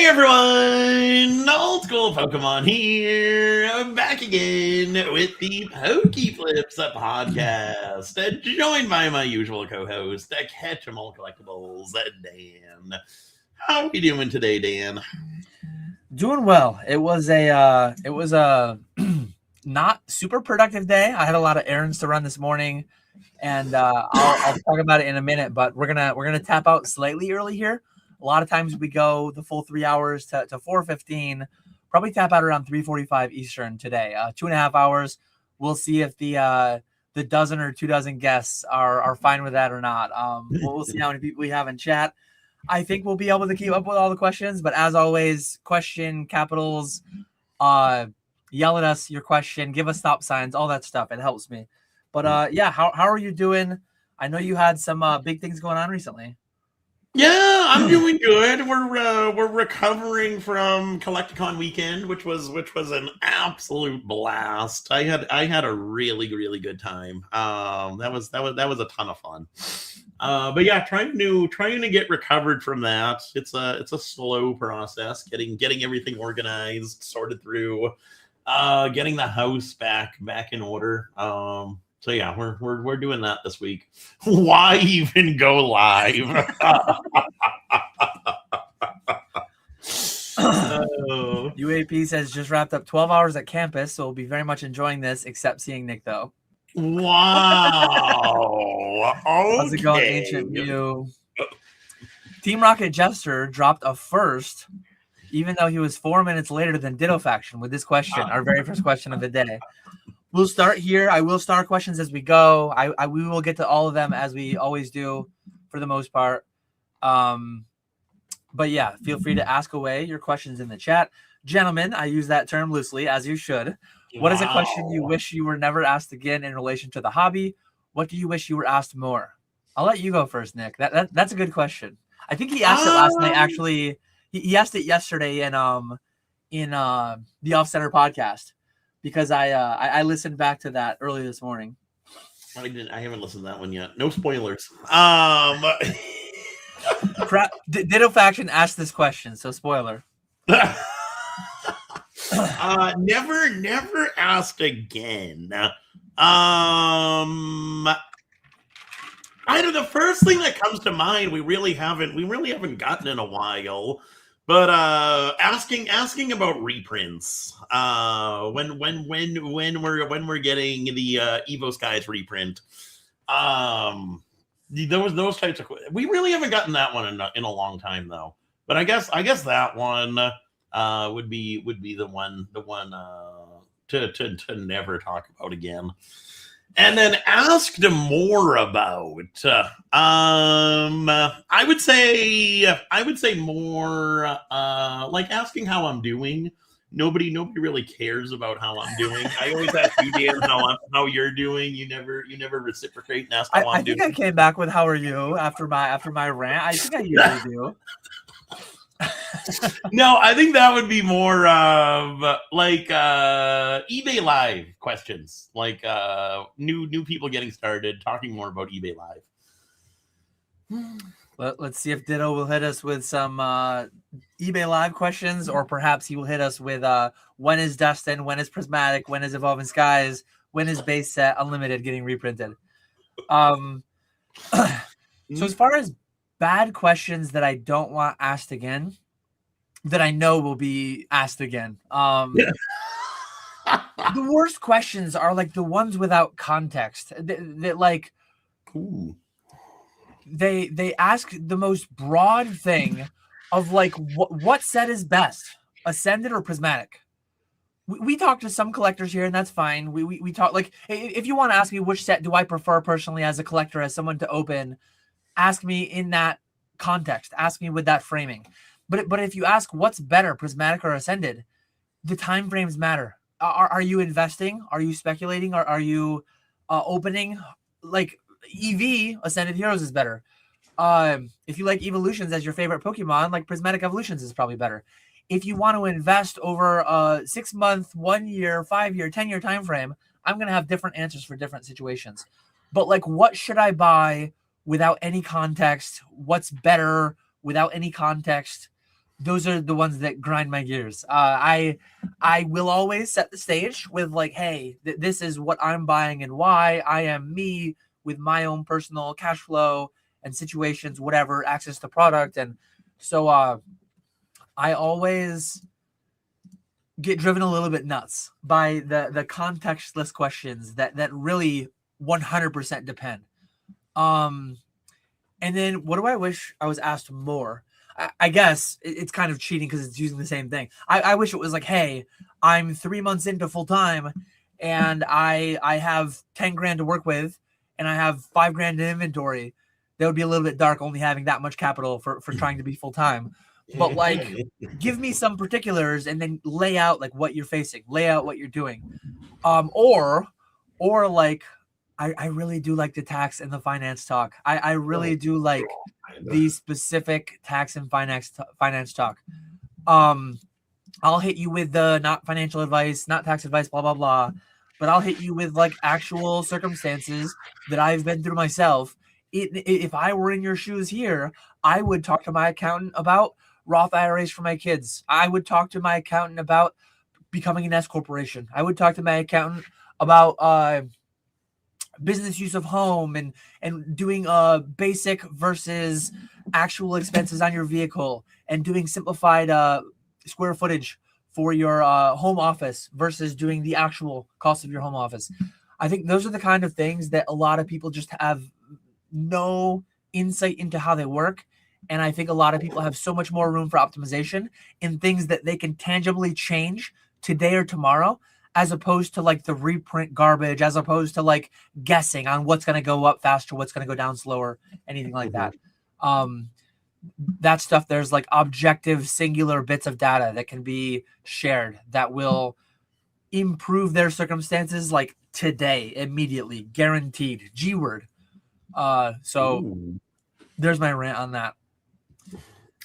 Hey everyone, Old School Pokemon here. I'm back again with the Pokeflipz podcast, joined by my usual co-host, KetchumAllCollectibles Dan. How are we doing today, Dan? Doing well. It was a not super productive day. I had a lot of errands to run this morning, and I'll talk about it in a minute. But we're gonna tap out slightly early here. A lot of times we go the full 3 hours to 4:15. Probably tap out around 3:45 Eastern today. 2.5 hours. We'll see if the dozen or 2 dozen guests are fine with that or not. We'll see how many people we have in chat. I think we'll be able to keep up with all the questions, but as always, question capitals, yell at us your question, give us stop signs, all that stuff. It helps me. But yeah, how are you doing? I know you had some big things going on recently. Yeah, I'm doing good. We're recovering from Collecticon weekend, which was an absolute blast. I had a really good time. That was a ton of fun. But yeah, trying to get recovered from that. It's a slow process getting everything organized, sorted through, getting the house back in order. So yeah, we're doing that this week. Why even go live? UAP says just wrapped up 12 hours at campus, so we'll be very much enjoying this, except seeing Nick though. Wow. Okay. How's it going, Ancient Mew? Team Rocket Jester dropped a first, even though he was 4 minutes later than Ditto Faction with this question, our very first question of the day. We'll start here. I will start questions as we go. We will get to all of them as we always do for the most part. But yeah, feel free to ask away your questions in the chat. Gentlemen, I use that term loosely, as you should. What is a question you wish you were never asked again in relation to the hobby? What do you wish you were asked more? I'll let you go first, Nick. That's a good question. I think he asked it last night. Actually, he asked it yesterday in the Off Center podcast, because I listened back to that early this morning. I haven't listened to that one yet. No spoilers. Ditto Faction asked this question, so spoiler. Never asked again. I know the first thing that comes to mind, we really haven't gotten in a while, but asking about reprints. When we're getting the Evo Skies reprint. Those types of, we really haven't gotten that one in a long time though. But I guess that one would be the one to never talk about again. And then asked more about, I would say more like asking how I'm doing. Nobody really cares about how I'm doing. I always ask you, Dan, how you're doing. You never reciprocate and ask how I'm doing. I think I came back with "How are you?" after my rant. I think I usually do. No, I think that would be more of like eBay Live questions, like new people getting started, talking more about eBay Live. Let's see if Ditto will hit us with some eBay Live questions, or perhaps he will hit us with when is Dustin, when is Prismatic, when is Evolving Skies, when is Base Set Unlimited getting reprinted. So as far as bad questions that I don't want asked again, that I know will be asked again. The worst questions are like the ones without context. That like, ooh. They ask the most broad thing of like what set is best, Ascended or Prismatic. We talk to some collectors here, and that's fine. We talk, like, if you want to ask me which set do I prefer personally as a collector, as someone to open, ask me in that context. Ask me with that framing. But if you ask what's better, Prismatic or Ascended, the time frames matter. Are you investing? Are you speculating? Are you opening? Like, EV, Ascended Heroes is better. If you like Evolutions as your favorite Pokemon, like Prismatic Evolutions is probably better. If you want to invest over a 6 month, 1 year, 5 year, 10 year time frame, I'm going to have different answers for different situations. But like, what should I buy without any context? What's better without any context? those are the ones that grind my gears. I will always set the stage with like, hey, this is what I'm buying and why. I am me with my own personal cash flow and situations, whatever, access to product. And so I always get driven a little bit nuts by the contextless questions that really 100% depend. And then what do I wish I was asked more? I guess it's kind of cheating because it's using the same thing. I wish it was like, hey, I'm 3 months into full time and I have 10 grand to work with and I have 5 grand in inventory. That would be a little bit dark only having that much capital for trying to be full time. But like, give me some particulars and then lay out like what you're facing, lay out what you're doing. Or like, I really do like the tax and the finance talk. I really do like the specific tax and finance talk. I'll hit you with the not financial advice, not tax advice, blah, blah, blah. But I'll hit you with like actual circumstances that I've been through myself. If I were in your shoes here, I would talk to my accountant about Roth IRAs for my kids. I would talk to my accountant about becoming an S corporation. I would talk to my accountant about business use of home and doing basic versus actual expenses on your vehicle and doing simplified square footage for your home office versus doing the actual cost of your home office. I think those are the kind of things that a lot of people just have no insight into how they work. And I think a lot of people have so much more room for optimization in things that they can tangibly change today or tomorrow, as opposed to like the reprint garbage, as opposed to like guessing on what's going to go up faster, what's going to go down slower, anything like that. That stuff, there's like objective, singular bits of data that can be shared that will improve their circumstances like today, immediately, guaranteed. G word. So there's my rant on that.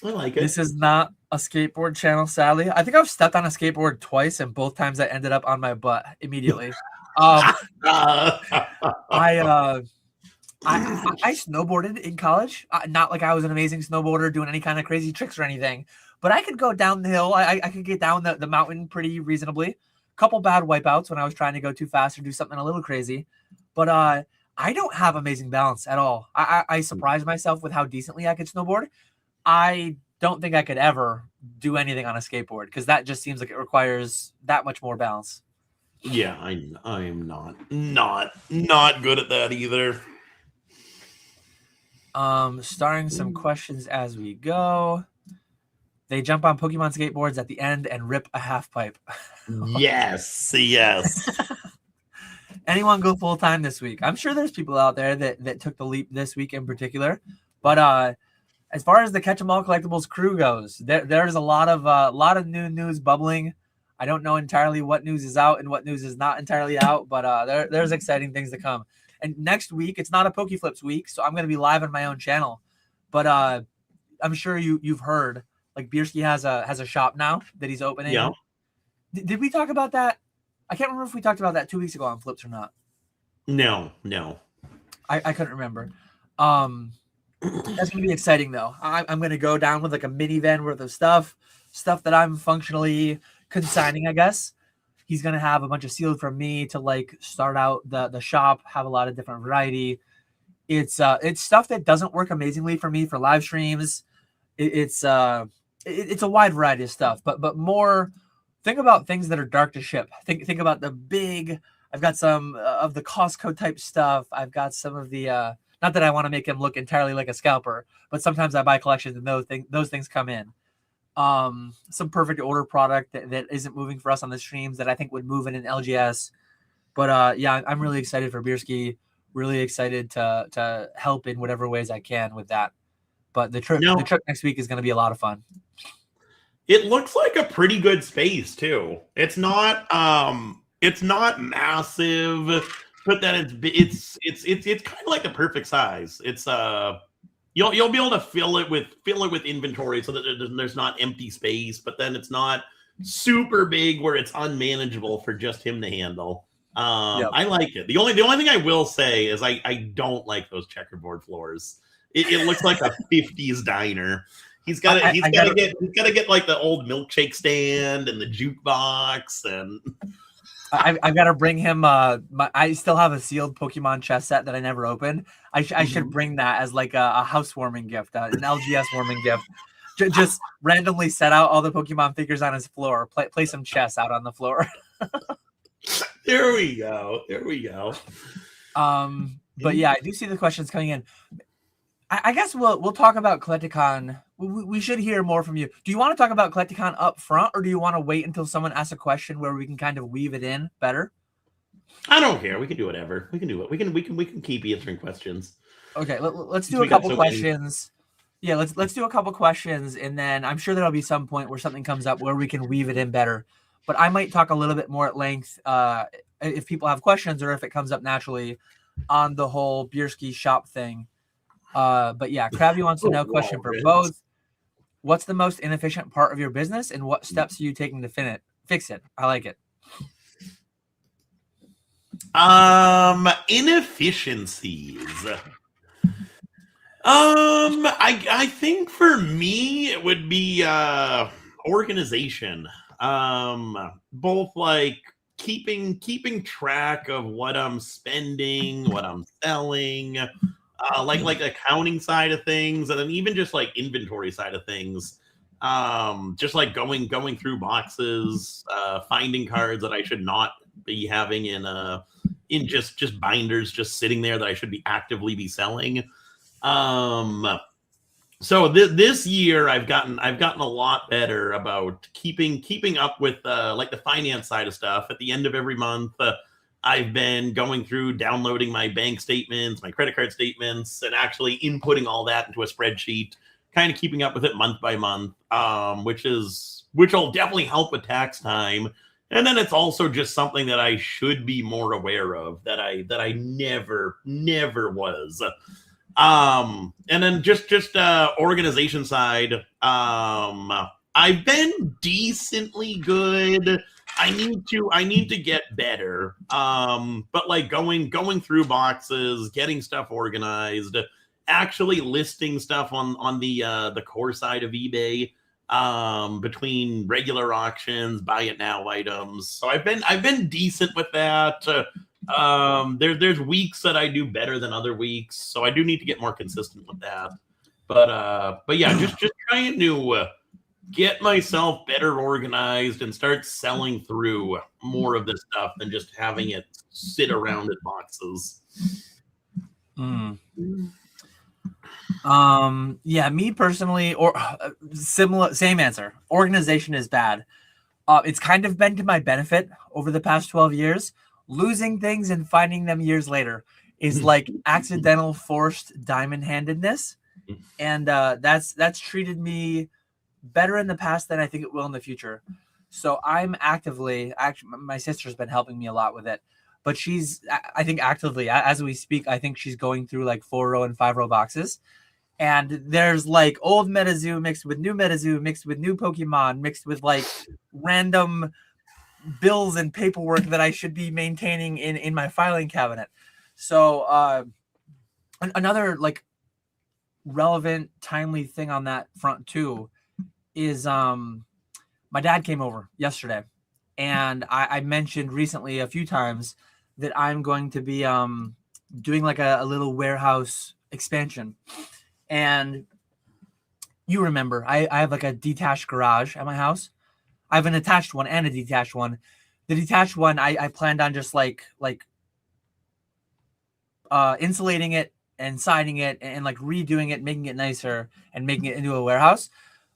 I like it. This is not a skateboard channel, sadly. I think I've stepped on a skateboard twice, and both times I ended up on my butt immediately. I snowboarded in college. Not like I was an amazing snowboarder doing any kind of crazy tricks or anything, but I could go down the hill. I could get down the mountain pretty reasonably. Couple bad wipeouts when I was trying to go too fast or do something a little crazy. But I don't have amazing balance at all. I surprised myself with how decently I could snowboard. I don't think I could ever do anything on a skateboard because that just seems like it requires that much more balance. Yeah, I'm not good at that either. Starting some questions as we go. They jump on Pokemon skateboards at the end and rip a half pipe. Yes. Anyone go full time this week? I'm sure there's people out there that took the leap this week in particular. But as far as the KetchumAllCollectibles crew goes, there's a lot of new news bubbling. I don't know entirely what news is out and what news is not entirely out, but there's exciting things to come. And next week, it's not a Pokeflipz week, so I'm going to be live on my own channel. But I'm sure you've heard, like Bierski has a shop now that he's opening. Yeah. Did we talk about that? I can't remember if we talked about that 2 weeks ago on Flips or not. No. I couldn't remember. That's going to be exciting, though. I'm going to go down with like a minivan worth of stuff that I'm functionally consigning, I guess. He's going to have a bunch of sealed from me to like start out the shop, have a lot of different variety. It's stuff that doesn't work amazingly for me for live streams. It's a wide variety of stuff, but more think about things that are dark to ship. Think about the big. I've got some of the Costco type stuff. I've got some of the not that I want to make him look entirely like a scalper, but sometimes I buy collections and those things come in. Some perfect order product that isn't moving for us on the streams that I think would move in an LGS. But yeah, I'm really excited for Bierski. Really excited to help in whatever ways I can with that. But the trip next week is going to be a lot of fun. It looks like a pretty good space too. It's not massive, but then it's kind of like the perfect size. It's you'll be able to fill it with inventory so that there's not empty space, but then it's not super big where it's unmanageable for just him to handle. Yep. I like it. The only thing I will say is I don't like those checkerboard floors. It looks like a 50s diner. He's gotta get like the old milkshake stand and the jukebox, and I've got to bring him. I still have a sealed Pokemon chess set that I never opened. I should bring that as like a housewarming gift, an LGS warming gift. Just randomly set out all the Pokemon figures on his floor. Play some chess out on the floor. There we go. But yeah, I do see the questions coming in. I guess we'll talk about Collecticon. We should hear more from you. Do you want to talk about Collecticon up front, or do you want to wait until someone asks a question where we can kind of weave it in better? I don't care. We can do whatever. We can do it. We can keep answering questions. Okay, let's do a couple questions. Yeah, let's do a couple questions, and then I'm sure there'll be some point where something comes up where we can weave it in better. But I might talk a little bit more at length if people have questions or if it comes up naturally on the whole Beerski shop thing. But yeah, Krabby wants to know, question for both. What's the most inefficient part of your business, and what steps are you taking to fix it? I like it. Inefficiencies. I think for me it would be organization. Both like keeping track of what I'm spending, what I'm selling, like accounting side of things, and then even just like inventory side of things. Just like going through boxes, finding cards that I should not be having in just binders just sitting there that I should be actively selling. So this year I've gotten a lot better about keeping up with like the finance side of stuff. At the end of every month, I've been going through downloading my bank statements, my credit card statements, and actually inputting all that into a spreadsheet, kind of keeping up with it month by month, which will definitely help with tax time. And then it's also just something that I should be more aware of that I never was. And then just organization side, I've been decently good. I need to get better. But like going through boxes, getting stuff organized, actually listing stuff on the core side of eBay, between regular auctions, buy it now items. So I've been decent with that. There's weeks that I do better than other weeks, so I do need to get more consistent with that. But yeah, just trying to get myself better organized and start selling through more of this stuff than just having it sit around in boxes. Yeah, me personally, or same answer. Organization is bad. It's kind of been to my benefit over the past 12 years. Losing things and finding them years later is like accidental forced diamond-handedness. And that's treated me better in the past than I think it will in the future. So I'm actually, my sister's been helping me a lot with it, but I think actively, as we speak, I think she's going through like 4-row and 5-row boxes. And there's like old MetaZoo mixed with new MetaZoo, mixed with new Pokemon, mixed with like random bills and paperwork that I should be maintaining in my filing cabinet. So another like relevant, timely thing on that front too is my dad came over yesterday, and I mentioned recently a few times that I'm going to be doing like a little warehouse expansion. And you remember, I have like a detached garage at my house. I have an attached one and a detached one. The detached one, I planned on just like insulating it and siding it and like redoing it, making it nicer and making it into a warehouse.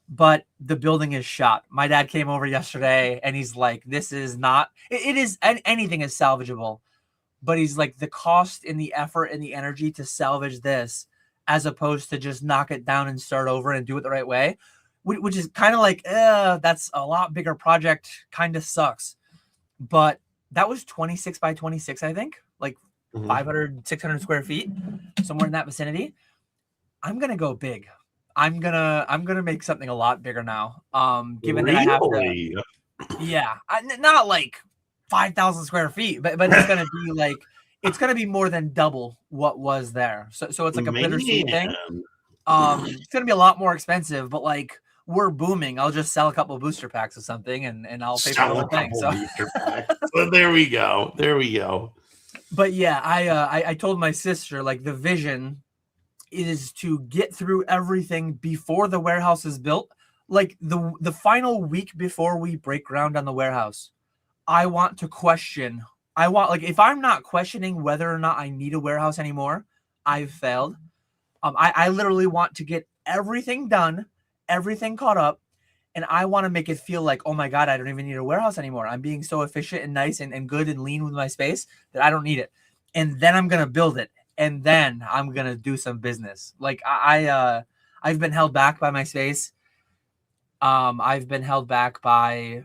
But the building is shot. My dad came over yesterday and he's like, this is not, it is, anything is salvageable. But he's like, the cost and the effort and the energy to salvage this, as opposed to just knock it down and start over and do it the right way, which is kind of like, that's a lot bigger project, kind of sucks. But that was 26 by 26, I think, like 500, 600 square feet, somewhere in that vicinity. I'm going to go big. I'm gonna make something a lot bigger now. Given that I have to, yeah, not like 5,000 square feet, but it's gonna be like, it's gonna be more than double what was there. So it's like a bittersweet thing. It's gonna be a lot more expensive, but like we're booming. I'll just sell a couple of booster packs or something, and I'll pay for the Sell a whole thing. couple So, booster packs. So there we go. There we go. but yeah, I told my sister like the vision is to get through everything before the warehouse is built. Like the final week before we break ground on the warehouse, I want to question. I want like if I'm not questioning whether or not I need a warehouse anymore, I've failed. I literally want to get everything done, everything caught up, and I want to make it feel like, oh my God, I don't even need a warehouse anymore. I'm being so efficient and nice and good and lean with my space that I don't need it. And then I'm gonna build it, and then I'm gonna do some business. Like I've been held back by my space. I've been held back by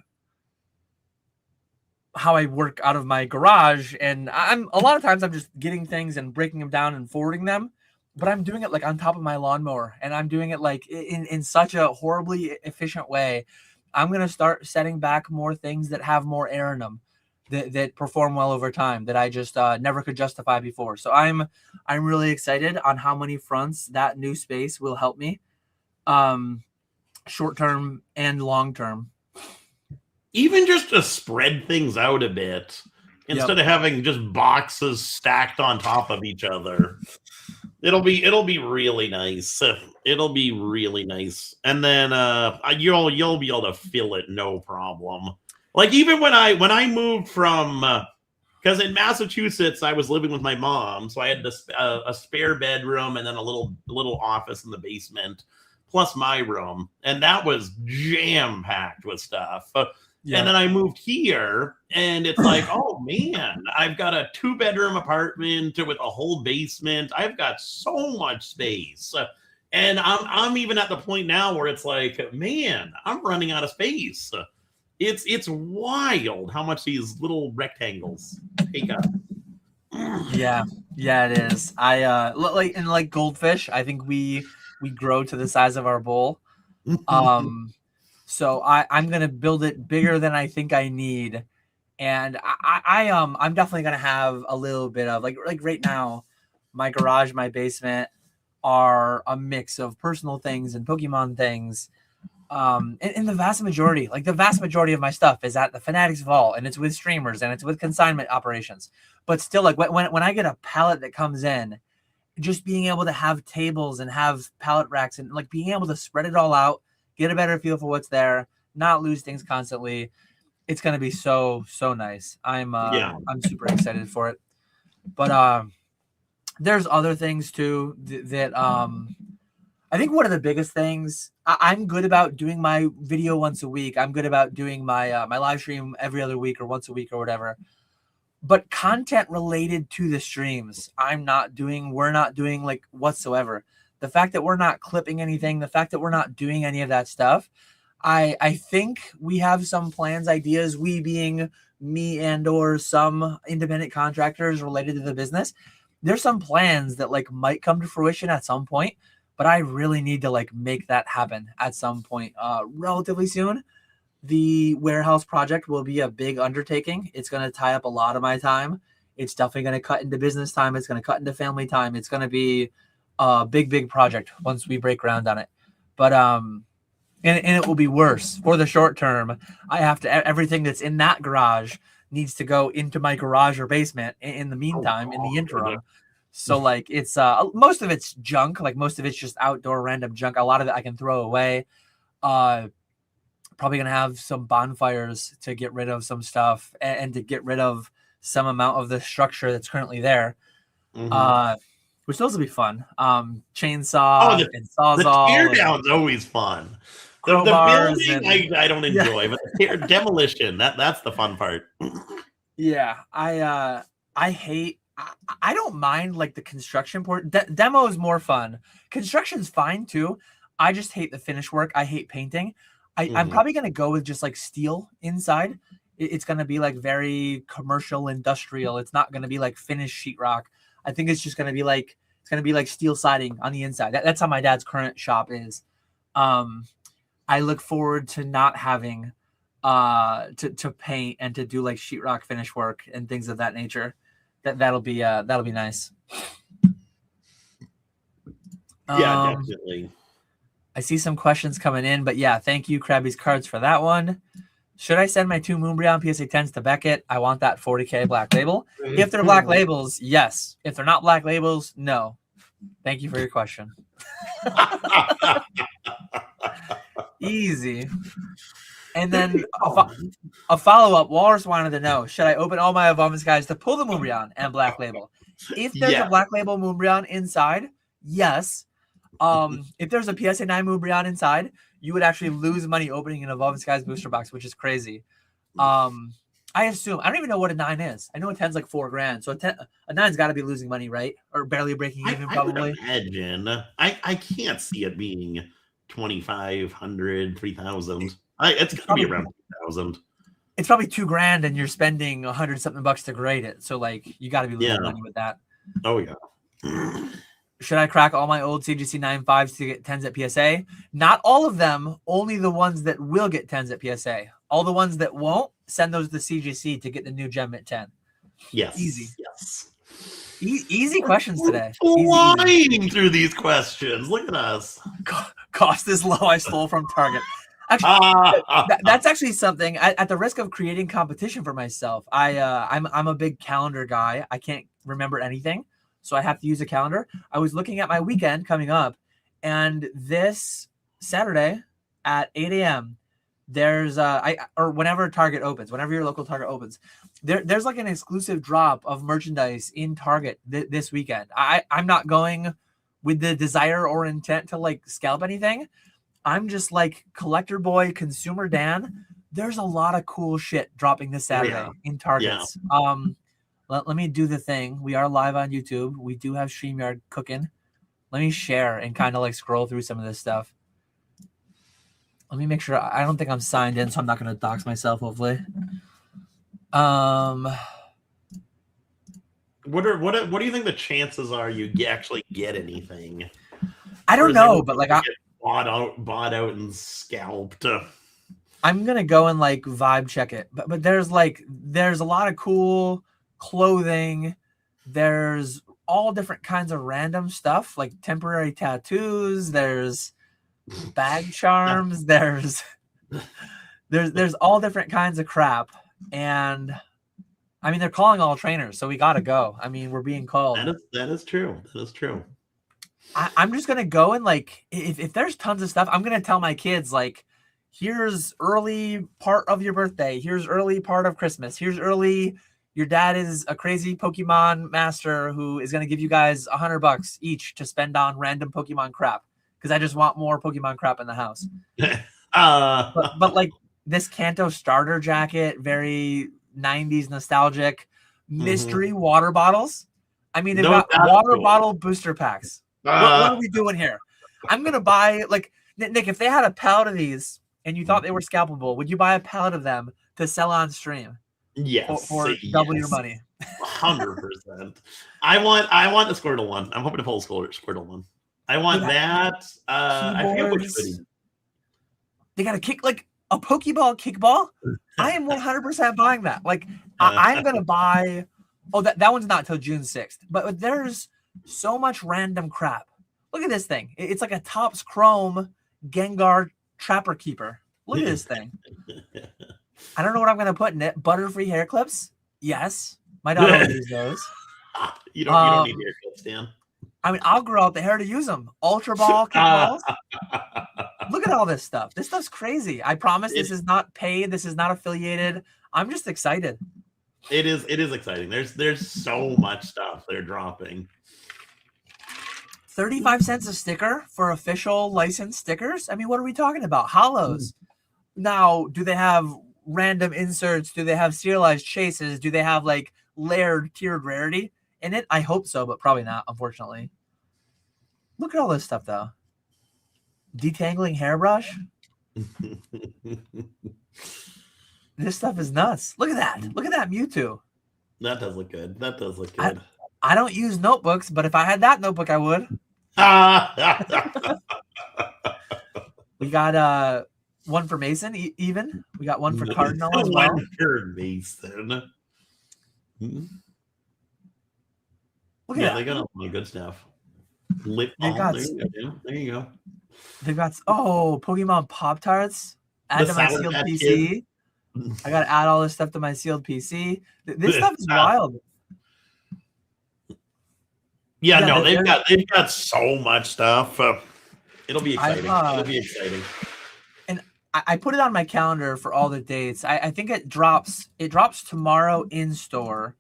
how I work out of my garage, and I'm a lot of times I'm just getting things and breaking them down and forwarding them, but I'm doing it like on top of my lawnmower, and I'm doing it like in such a horribly efficient way. I'm gonna start setting back more things that have more air in them, that perform well over time, that I just never could justify before. So I'm really excited on how many fronts that new space will help me, short term and long term. Even just to spread things out a bit instead of having just boxes stacked on top of each other. It'll be really nice. It'll be really nice. And then you'll be able to fill it no problem. Like even when I moved from because in Massachusetts I was living with my mom, so I had this a spare bedroom and then a little office in the basement plus my room, and that was jam packed with stuff. And then I moved here, and it's like, oh man, I've got a 2-bedroom apartment with a whole basement. I've got so much space, and I'm even at the point now where it's like, man, I'm running out of space. It's wild how much these little rectangles take up. Yeah, it is. I like goldfish. I think we grow to the size of our bowl. So I'm gonna build it bigger than I think I need, and I'm definitely gonna have a little bit of like right now, my garage, my basement are a mix of personal things and Pokemon things. And the vast majority of my stuff is at the Fanatics Vault, and it's with streamers and it's with consignment operations. But still, like when I get a pallet that comes in, just being able to have tables and have pallet racks and like being able to spread it all out, get a better feel for what's there, not lose things constantly. It's gonna be so nice. I'm super excited for it. But there's other things too that I think one of the biggest things, I'm good about doing my video once a week. I'm good about doing my my live stream every other week or once a week or whatever. But content related to the streams, we're not doing like whatsoever. The fact that we're not clipping anything, the fact that we're not doing any of that stuff, I think we have some plans, ideas, we being me and or some independent contractors related to the business. There's some plans that like might come to fruition at some point, but I really need to like make that happen at some point relatively soon. The warehouse project will be a big undertaking. It's going to tie up a lot of my time. It's definitely going to cut into business time. It's going to cut into family time. It's going to be a big project once we break ground on it. But and it will be worse for the short term. I have to, everything that's in that garage needs to go into my garage or basement in the meantime, in the interim. So like it's most of it's junk. Like most of it's just outdoor random junk. A lot of it I can throw away. Probably gonna have some bonfires to get rid of some stuff and to get rid of some amount of the structure that's currently there. Which those will be fun. Chainsaw and sawzall. The tear down's always fun. The building I don't enjoy, but the demolition, that's the fun part. Yeah, I hate. I don't mind like the construction part. Demo is more fun. Construction's fine too. I just hate the finish work. I hate painting. I'm probably going to go with just like steel inside. It's going to be like very commercial, industrial. It's not going to be like finished sheetrock. I think it's just going to be like, it's going to be like steel siding on the inside. That's how my dad's current shop is. I look forward to not having to paint and to do like sheetrock finish work and things of that nature. That'll be nice. Yeah, definitely. I see some questions coming in, but yeah, thank you, Krabby's Cards, for that one. Should I send my 2 Moonbreon PSA 10s to Beckett? I want that 40K black label. If they're black labels, yes. If they're not black labels, no. Thank you for your question. Easy. And then a follow-up, Walrus wanted to know, should I open all my Evolving Skies to pull the Moonbreon and black label? If there's a black label Moonbreon inside, yes. If there's a PSA 9 Moonbreon inside, you would actually lose money opening an Evolving Skies booster box, which is crazy. I assume, I don't even know what a 9 is. I know a 10's like $4,000, so a 9's got to be losing money, right? Or barely breaking even, probably. I would imagine. I can't see it being 2,500, 3,000. It's got to be around 2,000. It's probably $2,000, and you're spending $100-something bucks to grade it. So like, you got to be losing money with that. Oh yeah. Should I crack all my old CGC 9.5s to get 10s at PSA? Not all of them, only the ones that will get 10s at PSA. All the ones that won't, send those to CGC to get the new gem at 10. Yes. Easy. Yes. Easy questions today. Flying through these questions. Look at us. Cost is low. I stole from Target. Actually, that's actually something. At the risk of creating competition for myself, I'm a big calendar guy. I can't remember anything, so I have to use a calendar. I was looking at my weekend coming up, and this Saturday at 8 a.m. there's or whenever Target opens, whenever your local Target opens, there's like an exclusive drop of merchandise in Target this weekend. I'm not going with the desire or intent to like scalp anything. I'm just like collector boy, consumer Dan. There's a lot of cool shit dropping this Saturday in Targets. Yeah. Let me do the thing. We are live on YouTube. We do have StreamYard cooking. Let me share and kind of like scroll through some of this stuff. Let me make sure. I don't think I'm signed in, so I'm not going to dox myself, hopefully. What do you think the chances are you actually get anything? I don't know, but like bought out and scalped. I'm gonna go and like vibe check it, but there's a lot of cool clothing. There's all different kinds of random stuff, like temporary tattoos. There's bag charms. There's all different kinds of crap, and I mean they're calling all trainers, so we gotta go. I mean we're being called. That is true. That is true. I'm just gonna go and like if there's tons of stuff, I'm gonna tell my kids like, here's early part of your birthday, here's early part of Christmas, here's early. Your dad is a crazy Pokemon master who is gonna give you guys $100 each to spend on random Pokemon crap because I just want more Pokemon crap in the house. But like this Kanto starter jacket, very 90s nostalgic, mystery water bottles. I mean they've got water bottle booster packs. What are we doing here? I'm going to buy, like, Nick, if they had a pallet of these and you thought they were scalpable, would you buy a pallet of them to sell on stream? Yes. For double your money. 100%. I want the Squirtle one. I'm hoping to pull a Squirtle one. I want that. I forget which hoodie. They got a kick, like a Pokeball kickball. I am 100% buying that. Like, I'm going to buy, that one's not till June 6th. But there's so much random crap. Look at this thing. It's like a Topps Chrome Gengar Trapper Keeper. Look at this thing. I don't know what I'm going to put in it. Butterfree hair clips? Yes. My daughter will use those. You don't need hair clips, Dan. I mean, I'll grow out the hair to use them. Ultra Ball, kickballs. Look at all this stuff. This stuff's crazy. I promise this is not paid. This is not affiliated. I'm just excited. It is exciting. There's so much stuff they're dropping. 35 cents a sticker for official licensed stickers? I mean, what are we talking about? Hollows. Now, do they have random inserts? Do they have serialized chases? Do they have like layered tiered rarity in it? I hope so, but probably not, unfortunately. Look at all this stuff, though. Detangling hairbrush. This stuff is nuts. Look at that. Look at that Mewtwo. That does look good. That does look good. I don't use notebooks, but if I had that notebook, I would. We got one for Mason, even. We got one for Cardinal as well. One for Mason. Look at that. They got a lot of good stuff. Lip They've balm. got There you go. Dude. There you go. they've got Pokemon Pop-Tarts. Add The to my Sour sealed Patch Kids. PC. I gotta add all this stuff to my sealed PC. This stuff is wild. Yeah, Yeah, no, they've got so much stuff. It'll be exciting. It'll be exciting. And I put it on my calendar for all the dates. I think it drops tomorrow in store,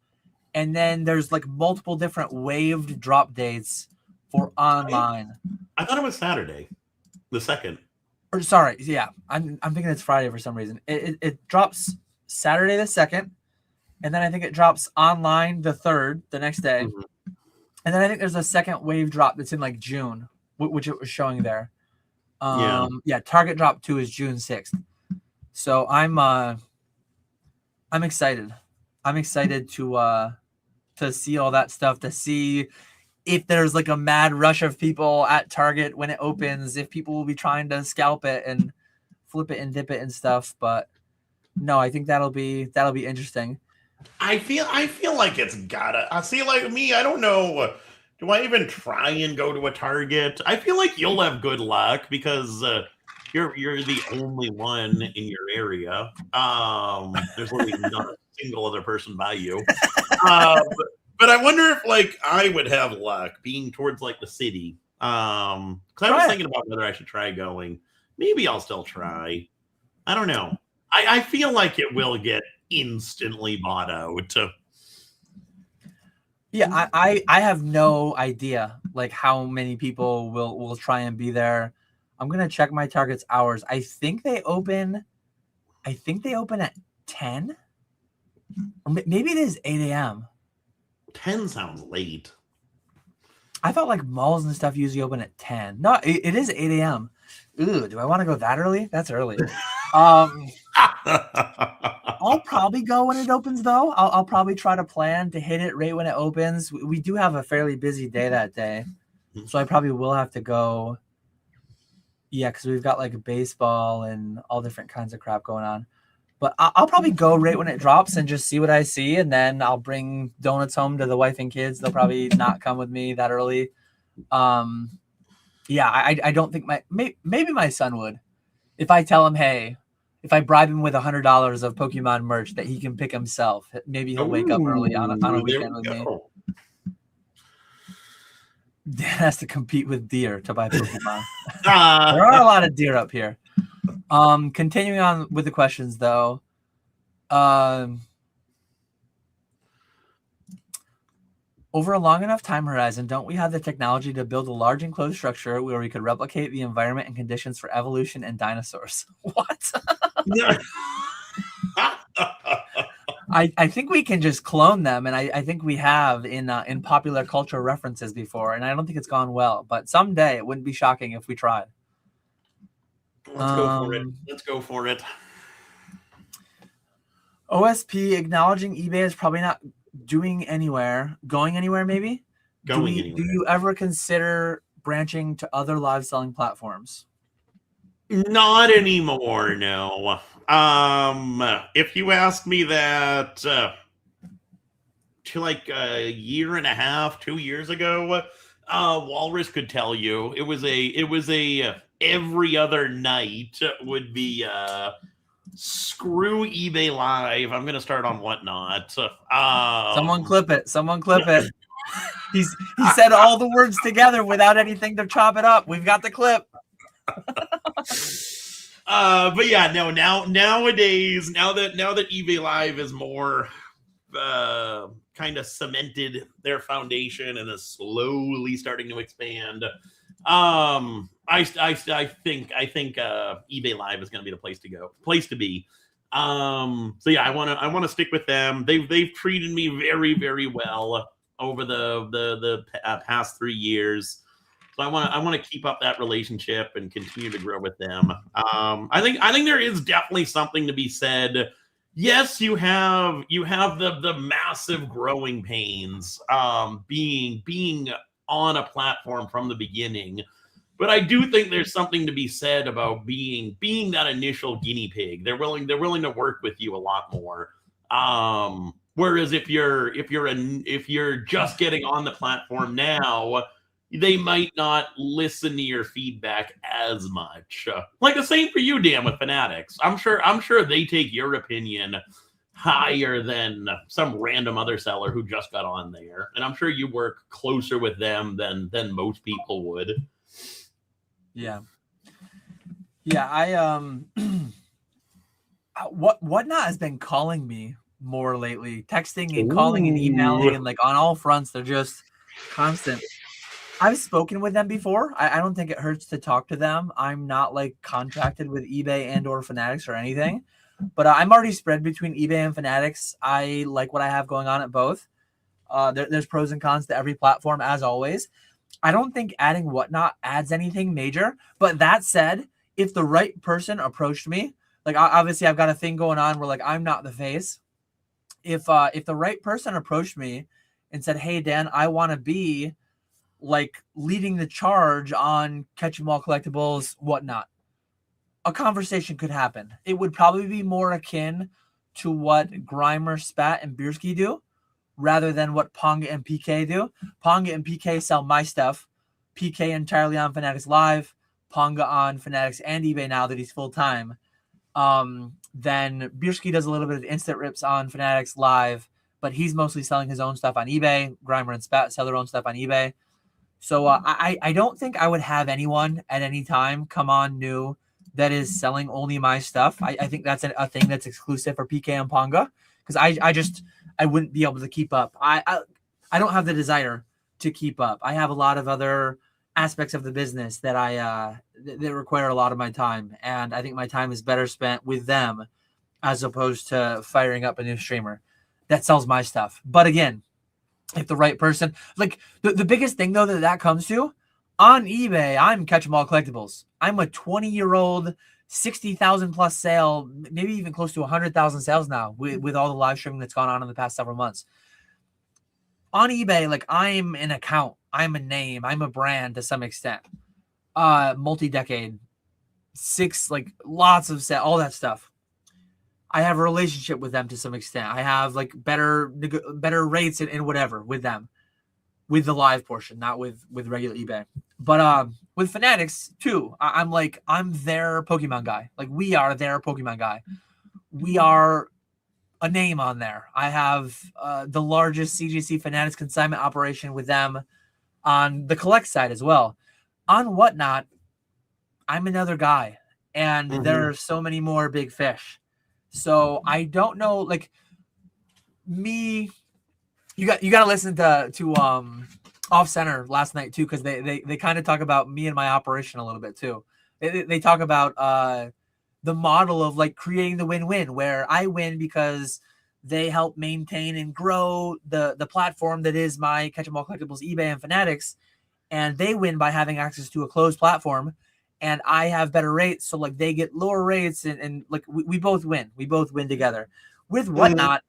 and then there's like multiple different waived drop dates for online. I thought it was Saturday, the 2nd. Or sorry, yeah, I'm thinking it's Friday for some reason. It drops Saturday the 2nd, and then I think it drops online the 3rd, the next day. Mm-hmm. And then I think there's a second wave drop that's in like June, which it was showing there. Yeah, Target drop 2 is June 6th. So I'm excited. I'm excited to see all that stuff, to see if there's like a mad rush of people at Target when it opens, if people will be trying to scalp it and flip it and dip it and stuff. But no, I think that'll be interesting. I feel like it's gotta. I see, like me. I don't know. Do I even try and go to a Target? I feel like you'll have good luck because you're the only one in your area. There's really not a single other person by you. But I wonder if like I would have luck being towards like the city. Because I was thinking about whether I should try going. Maybe I'll still try. I don't know. I feel like it will get instantly bought out. Yeah, I have no idea like how many people will try and be there. I'm gonna check my Target's hours. I think they open at 10, or maybe it is 8 a.m. 10 sounds late. I thought like malls and stuff usually open at 10. No, it is 8 a.m. Ooh, do I want to go that early? That's early. I'll probably go when it opens, though. I'll probably try to plan to hit it right when it opens. We do have a fairly busy day that day, so I probably will have to go. Yeah, because we've got like baseball and all different kinds of crap going on. But I'll probably go right when it drops and just see what I see, and then I'll bring donuts home to the wife and kids. They'll probably not come with me that early. Yeah, I don't think maybe my son would, if I tell him, hey, if I bribe him with $100 of Pokemon merch that he can pick himself, maybe he'll wake up early on a weekend with me. Dan has to compete with deer to buy Pokemon. There are a lot of deer up here. Continuing on with the questions, though. Over a long enough time horizon, don't we have the technology to build a large enclosed structure where we could replicate the environment and conditions for evolution and dinosaurs? What? I think we can just clone them, and I think we have in popular culture references before, and I don't think it's gone well. But someday it wouldn't be shocking if we tried. Let's go for it. Let's go for it. OSP acknowledging eBay is probably not going anywhere, maybe? Do you ever consider branching to other live selling platforms? Not anymore, no. If you asked me that to like a year and a half, 2 years ago, Walrus could tell you it was a every other night would be screw eBay Live. I'm gonna start on Whatnot. Someone clip it. He said all the words together without anything to chop it up. We've got the clip. But yeah, no. Nowadays, now that eBay Live is more kind of cemented their foundation and is slowly starting to expand. I think eBay Live is going to be the place to be. So yeah, I want to stick with them. They've treated me very, very well over the past 3 years. So I want to keep up that relationship and continue to grow with them. I think there is definitely something to be said. Yes, you have the massive growing pains being on a platform from the beginning. But I do think there's something to be said about being that initial guinea pig. They're willing to work with you a lot more. Whereas if you're just getting on the platform now, they might not listen to your feedback as much. Like the same for you, Dan, with Fanatics. I'm sure they take your opinion higher than some random other seller who just got on there, and I'm sure you work closer with them than most people would. Yeah. I Whatnot has been calling me more lately, texting and calling and emailing, and like on all fronts, they're just constant. I've spoken with them before. I don't think it hurts to talk to them. I'm not like contracted with eBay and or Fanatics or anything, but I'm already spread between eBay and Fanatics. I like what I have going on at both. There's pros and cons to every platform, as always. I don't think adding Whatnot adds anything major. But that said, if the right person approached me, like obviously I've got a thing going on where like I'm not the face. If the right person approached me and said, "Hey Dan, I want to be like leading the charge on KetchumAllCollectibles Whatnot," a conversation could happen. It would probably be more akin to what Grimer, Spat, and Bierski do, rather than what Ponga and PK do. Ponga and PK sell my stuff. PK entirely on Fanatics Live. Ponga on Fanatics and eBay now that he's full-time. Then Bierski does a little bit of instant rips on Fanatics Live, but he's mostly selling his own stuff on eBay. Grimer and Spat sell their own stuff on eBay. So I don't think I would have anyone at any time come on new that is selling only my stuff. I think that's a thing that's exclusive for PK and Ponga, because I wouldn't be able to keep up. I don't have the desire to keep up. I have a lot of other aspects of the business that that require a lot of my time, and I think my time is better spent with them as opposed to firing up a new streamer that sells my stuff. But again, if the right person, like the biggest thing though that comes to, on eBay, I'm KetchumAllCollectibles. I'm a 20-year-old, 60,000 plus sale, maybe even close to 100,000 sales now with all the live streaming that's gone on in the past several months. On eBay, like I'm an account, I'm a name, I'm a brand to some extent. Multi-decade, like lots of sales, all that stuff. I have a relationship with them to some extent. I have like better rates and whatever with them, with the live portion, not with regular eBay. But with Fanatics too, I'm their Pokemon guy. Like we are their Pokemon guy. We are a name on there. I have the largest CGC Fanatics consignment operation with them on the collect side as well. On Whatnot, I'm another guy, and there are so many more big fish. So I don't know, like me. You got to listen to Off Center last night too, because they kind of talk about me and my operation a little bit too. They talk about the model of like creating the win-win, where I win because they help maintain and grow the platform that is my KetchumAllCollectibles eBay and Fanatics, and they win by having access to a closed platform. And I have better rates, so like they get lower rates, and like we both win. We both win together. With Whatnot,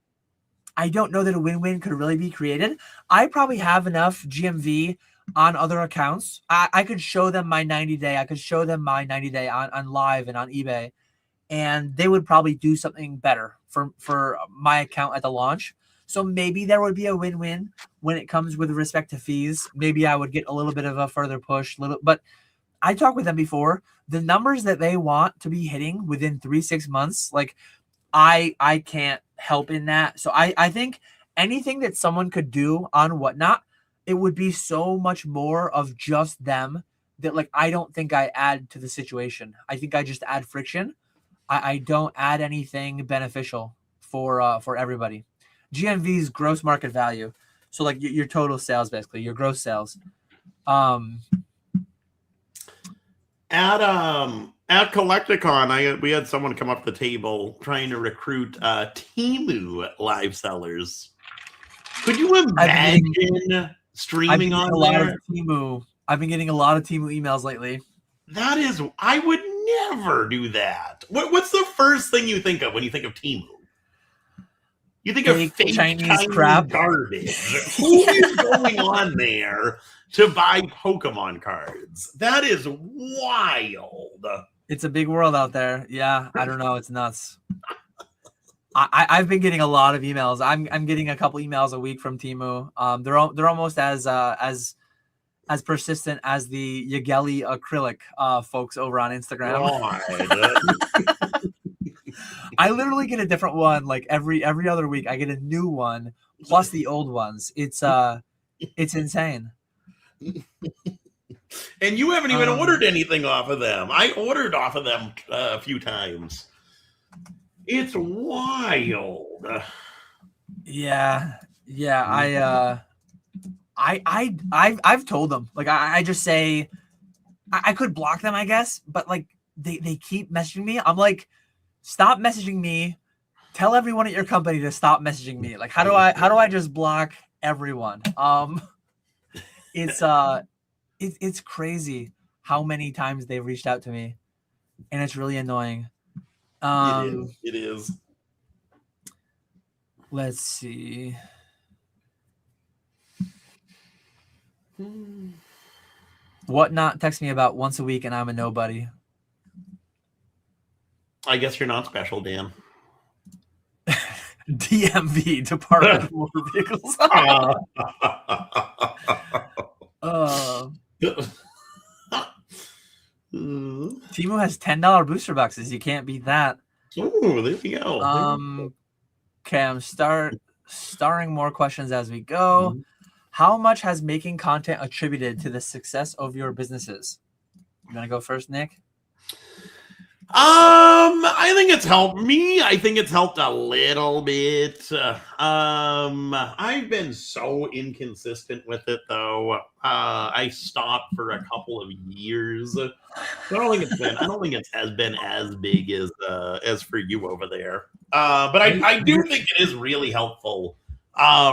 I don't know that a win-win could really be created. I probably have enough GMV on other accounts. I could show them my 90-day. I could show them my 90-day on live and on eBay, and they would probably do something better for my account at the launch. So maybe there would be a win-win when it comes with respect to fees. Maybe I would get a little bit of a further push, but I talked with them before. The numbers that they want to be hitting within 3-6 months, like I can't help in that. So I think anything that someone could do on Whatnot, it would be so much more of just them that like I don't think I add to the situation. I think I just add friction. I don't add anything beneficial for everybody. GMV's gross market value. So like your total sales, basically your gross sales. At Collecticon, we had someone come up the table trying to recruit Temu live sellers. Could you imagine streaming on there? I've been getting a lot of Temu emails lately. I would never do that. What's the first thing you think of when you think of Temu? You think of fake Chinese crap garbage. Who is going on there to buy Pokemon cards? That is wild. It's a big world out there. Yeah, I don't know. It's nuts. I've been getting a lot of emails. I'm getting a couple emails a week from Temu. They're almost as as persistent as the Yageli acrylic folks over on Instagram. I literally get a different one like every other week. I get a new one plus the old ones. It's insane. And you haven't even ordered anything off of them. I ordered off of them a few times. It's wild. Yeah. I've told them, like, I just say I could block them, I guess, but like they keep messaging me. I'm like, stop messaging me. Tell everyone at your company to stop messaging me. Like, how do I just block everyone? It's crazy how many times they've reached out to me, and it's really annoying. It is. Let's see. Whatnot texts me about once a week, and I'm a nobody. I guess you're not special, Dan. DMV, Department of Motor Vehicles. Timu has $10 booster boxes. You can't beat that. Oh, there we go. Okay, I'm starring more questions as we go. How much has making content attributed to the success of your businesses? You want to go first, Nick? I think it's helped me. I think it's helped a little bit. I've been so inconsistent with it, though. I stopped for a couple of years. I don't think it has been as big as for you over there. But I do think it is really helpful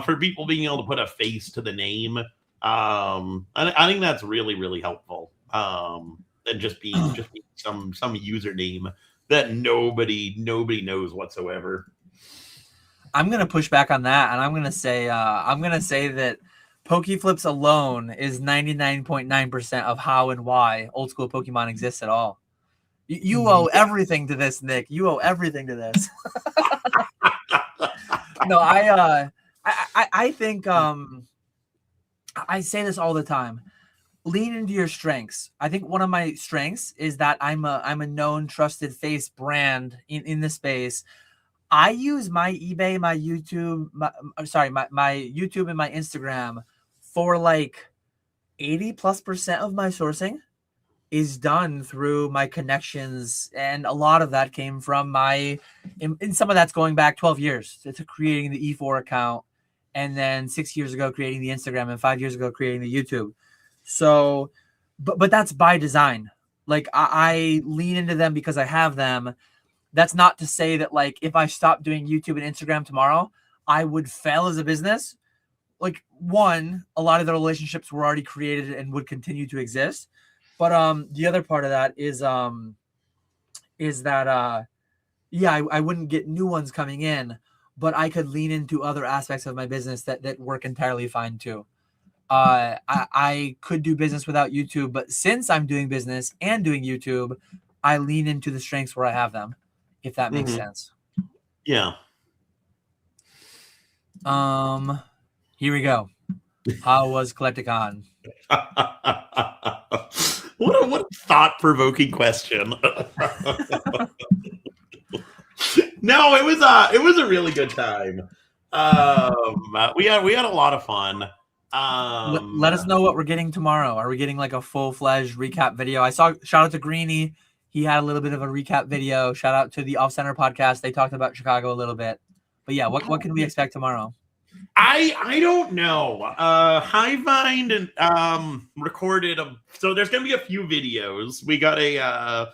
for people being able to put a face to the name. I think that's really, really helpful. And just being some username that nobody knows whatsoever. I'm gonna push back on that, and I'm gonna say that Pokeflipz alone is 99.9% of how and why Old School Pokemon exists at all. You owe everything to this, Nick. You owe everything to this. No, I think I say this all the time. Lean into your strengths. I think one of my strengths is that I'm a known, trusted face brand in the space. I use my eBay, my YouTube, my YouTube and my Instagram for like 80+% of my sourcing is done through my connections, and a lot of that came from and some of that's going back 12 years to creating the E4 account, and then 6 years ago creating the Instagram, and 5 years ago creating the YouTube. So, but that's by design. Like I lean into them because I have them. That's not to say that like if I stopped doing YouTube and Instagram tomorrow, I would fail as a business. Like one, a lot of the relationships were already created and would continue to exist. But the other part of that is that I wouldn't get new ones coming in, but I could lean into other aspects of my business that work entirely fine too. I could do business without YouTube, but since I'm doing business and doing YouTube, I lean into the strengths where I have them, if that makes sense. Yeah. Here we go. How was Collecticon? What a thought-provoking question. No, it was a really good time. We had a lot of fun. Let us know what we're getting tomorrow. Are we getting like a full-fledged recap video? I saw, shout out to Greeny. He had a little bit of a recap video. Shout out to the Off Center podcast. They talked about Chicago a little bit. But yeah, what can we expect tomorrow? I don't know. Highvind recorded so there's gonna be a few videos. We got a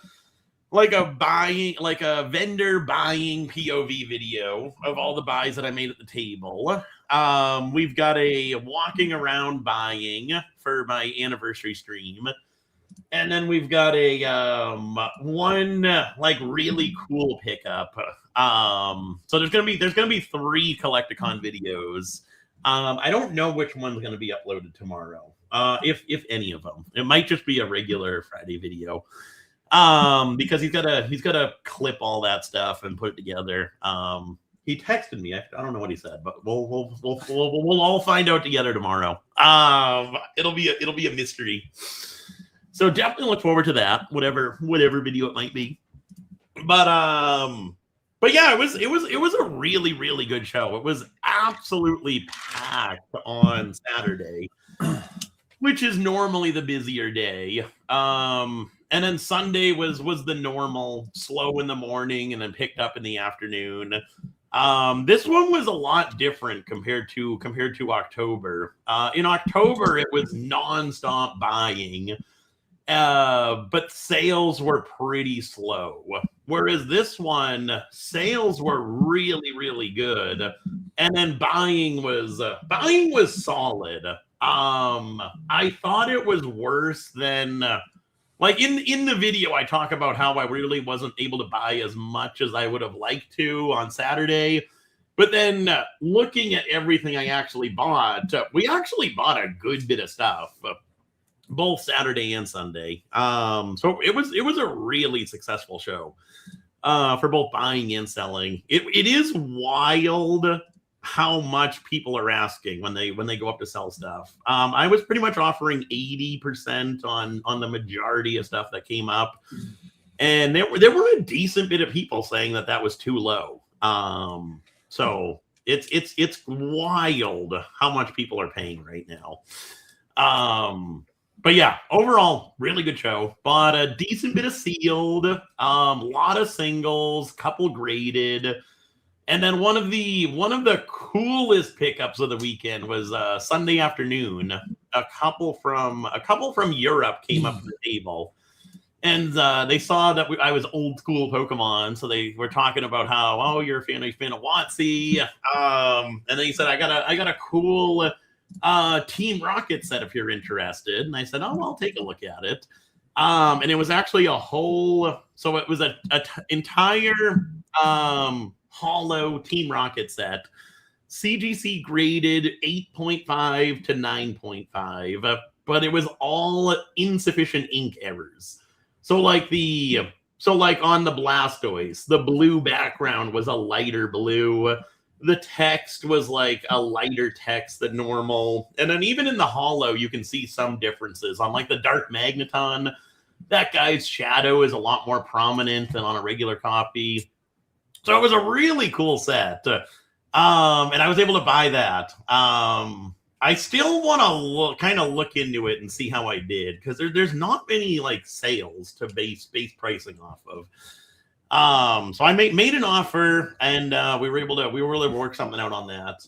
vendor buying POV video of all the buys that I made at the table. We've got a walking around buying for my anniversary stream. And then we've got a one like really cool pickup. So there's gonna be 3 Collecticon videos. I don't know which one's gonna be uploaded tomorrow. If any of them. It might just be a regular Friday video. Because he's gotta clip all that stuff and put it together. He texted me. I don't know what he said, but we'll all find out together tomorrow. It'll be a mystery. So definitely look forward to that, whatever video it might be. But yeah, it was a really, really good show. It was absolutely packed on Saturday, which is normally the busier day. And then Sunday was the normal slow in the morning and then picked up in the afternoon. This one was a lot different compared to October. In October, it was nonstop buying, but sales were pretty slow. Whereas this one, sales were really, really good, and then buying was solid. I thought it was worse than. Like in the video, I talk about how I really wasn't able to buy as much as I would have liked to on Saturday. But then looking at everything I actually bought, we actually bought a good bit of stuff, both Saturday and Sunday. So it was a really successful show for both buying and selling. It is wild how much people are asking when they go up to sell stuff. I was pretty much offering 80% on the majority of stuff that came up, and there were a decent bit of people saying that was too low. So it's wild how much people are paying right now. But yeah, overall, really good show. Bought a decent bit of sealed, lot of singles, couple graded. And then one of the coolest pickups of the weekend was Sunday afternoon. A couple from Europe came up to the table, and they saw that I was old school Pokemon, so they were talking about how you're a fan of WotC, and then he said I got a cool Team Rocket set if you're interested, and I said I'll take a look at it, and it was actually a whole, so it was a entire hollow Team Rocket set, CGC graded 8.5 to 9.5, but it was all insufficient ink errors. So like on the Blastoise, the blue background was a lighter blue. The text was like a lighter text than normal. And then even in the hollow, you can see some differences. On like the Dark Magneton, that guy's shadow is a lot more prominent than on a regular copy. So it was a really cool set. And I was able to buy that. I still want to look into it and see how I did, because there's not many like sales to base pricing off of. So I made an offer, and we were able to work something out on that.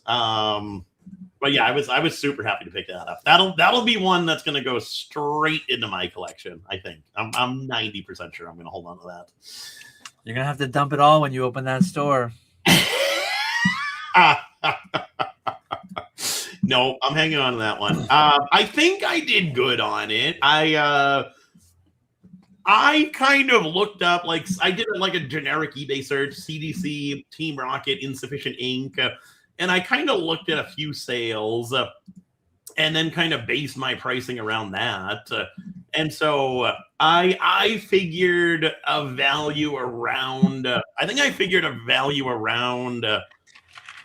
But yeah, I was super happy to pick that up. That'll be one that's going to go straight into my collection. I think I'm 90% sure I'm going to hold on to that. You're going to have to dump it all when you open that store. No, I'm hanging on to that one. I think I did good on it. I kind of looked up, like, I did like a generic eBay search, CDC, Team Rocket, insufficient ink, and I kind of looked at a few sales and then kind of based my pricing around that. And so I figured a value around, I think I figured a value around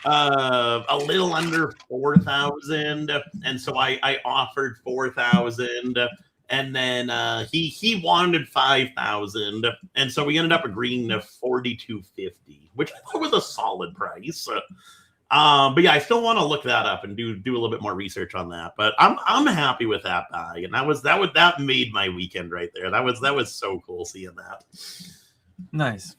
a little under 4,000. And so I offered 4,000. And then he wanted 5,000, and so we ended up agreeing to 4,250, which I thought was a solid price. But yeah, I still want to look that up and do a little bit more research on that. But I'm happy with that buy, and that made my weekend right there. That was so cool seeing that. Nice.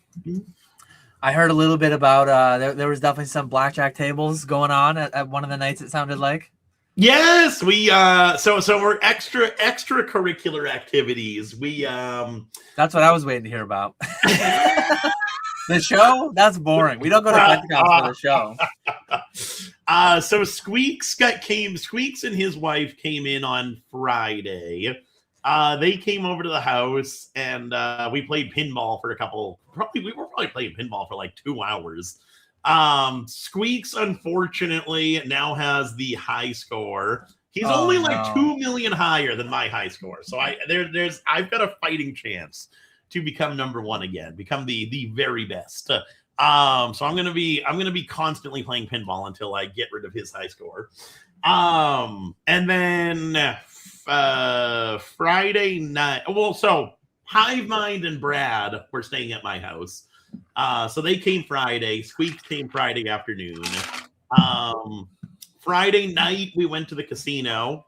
I heard a little bit about there was definitely some blackjack tables going on at one of the nights. It sounded like. Yes, we so we're extracurricular activities. We That's what I was waiting to hear about. The show? That's boring. We don't go to Collecticon for the show. So Squeaks and his wife came in on Friday. They came over to the house, and we played pinball for we were probably playing pinball for like 2 hours. Squeaks unfortunately now has the high score. He's only like 2 million higher than my high score. So I've got a fighting chance to become number one again, become the very best. So I'm gonna be constantly playing pinball until I get rid of his high score. And then Friday night. Well, so Hive Mind and Brad were staying at my house. So they came Friday. Squeak came Friday afternoon. Friday night we went to the casino.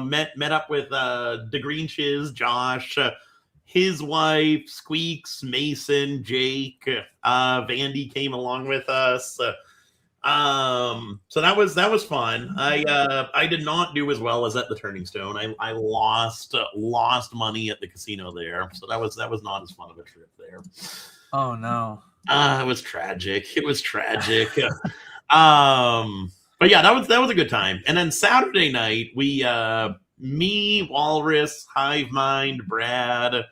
Met up with the Green Shiz, Josh, his wife, Squeaks, Mason, Jake, Vandy came along with us. So that was fun. I did not do as well as at the Turning Stone. I lost money at the casino there. So that was not as fun of a trip there. Oh no. It was tragic. It was tragic. But yeah, that was a good time. And then Saturday night, we me, Walrus, Hive Mind, Brad,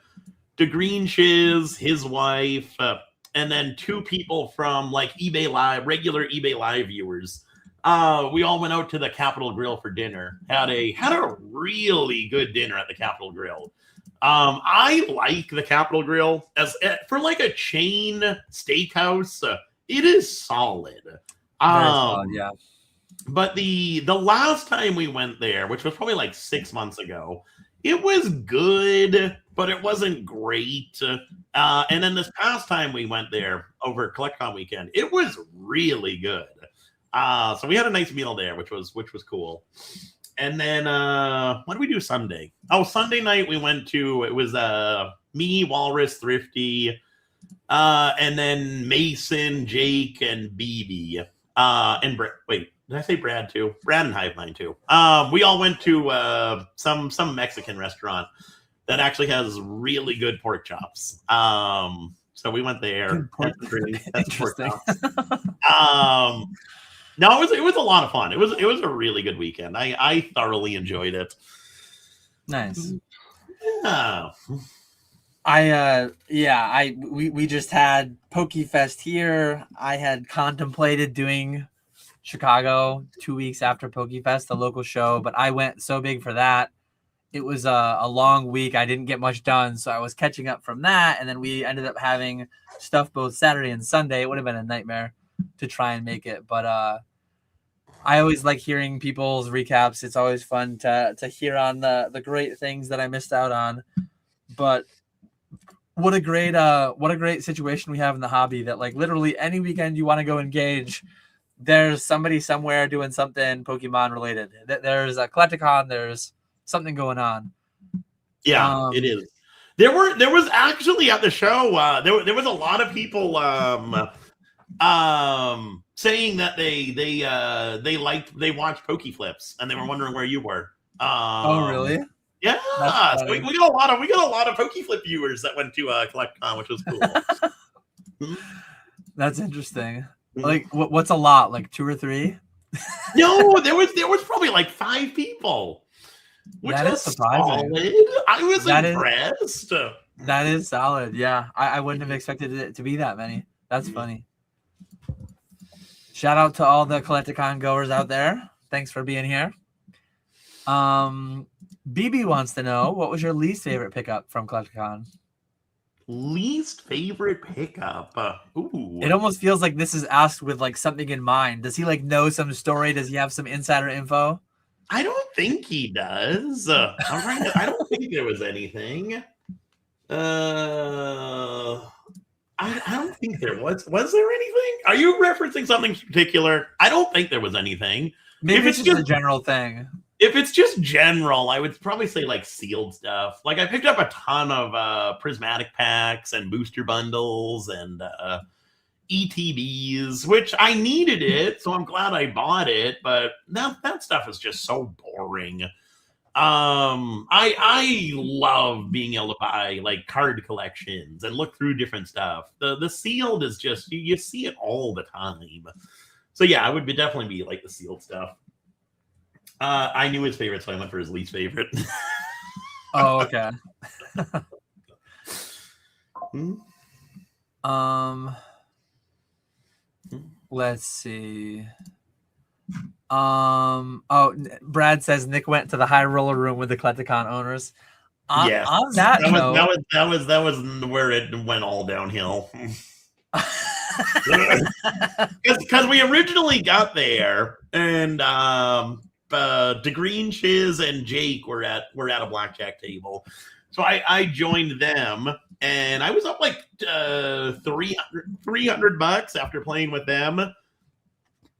the Green Shiz, his wife, and then 2 people from like eBay Live, regular eBay Live viewers. We all went out to the Capitol Grill for dinner. Had a really good dinner at the Capitol Grill. I like the Capitol Grill as for like a chain steakhouse. It is solid. Solid, yeah. But the last time we went there, which was probably like 6 months ago, it was good, but it wasn't great. And then this past time we went there over Collecticon weekend, it was really good. So we had a nice meal there, which was cool. And then what did we do Sunday? Oh, Sunday night we went to, it was me, Walrus, Thrifty, and then Mason, Jake, and BB. And wait, did I say Brad too? Brad and Hive Mind too. We all went to some Mexican restaurant that actually has really good pork chops. So we went there. That's pork chops. No, it was a lot of fun. It was a really good weekend. I thoroughly enjoyed it. Nice. Yeah. We just had Pokefest here. I had contemplated doing Chicago 2 weeks after Pokefest, the local show, but I went so big for that. It was a long week. I didn't get much done, so I was catching up from that, and then we ended up having stuff both Saturday and Sunday. It would have been a nightmare to try and make it, but I always like hearing people's recaps. It's always fun to hear on the great things that I missed out on. But what a great situation we have in the hobby that like literally any weekend you want to go engage, there's somebody somewhere doing something Pokemon related. There's a Collecticon, there's something going on. Yeah, it is. There was actually at the show, there was a lot of people saying that they watched Pokeflipz and they were wondering where you were. Oh really? Yeah. So we got a lot of Pokeflip viewers that went to Collecticon, which was cool. That's interesting. Like what's a lot? Like 2 or 3? No, there was probably like 5 people. Which that is surprising. Solid. I was impressed. That is solid. Yeah. I wouldn't have expected it to be that many. That's funny. Shout out to all the Collecticon goers out there. Thanks for being here. BB wants to know, what was your least favorite pickup from Collecticon? Least favorite pickup? Ooh. It almost feels like this is asked with like something in mind. Does he like know some story? Does he have some insider info? I don't think he does. I don't think there was anything. I don't think there was. Was there anything? Are you referencing something particular? I don't think there was anything. Maybe it's just a general thing. If it's just general, I would probably say like sealed stuff. Like I picked up a ton of prismatic packs and booster bundles and ETBs, which I needed it, so I'm glad I bought it. But that stuff is just so boring. I love being able to buy like card collections and look through different stuff. The sealed is just you see it all the time. So yeah, it would definitely be like the sealed stuff. I knew his favorite, so I went for his least favorite. Oh, okay. Let's see. Oh, Brad says Nick went to the high roller room with the Collecticon owners. Yeah, on that was where it went all downhill. Because we originally got there, and DeGreen, Chiz, and Jake were at a blackjack table, so I joined them, and I was up like $300 after playing with them,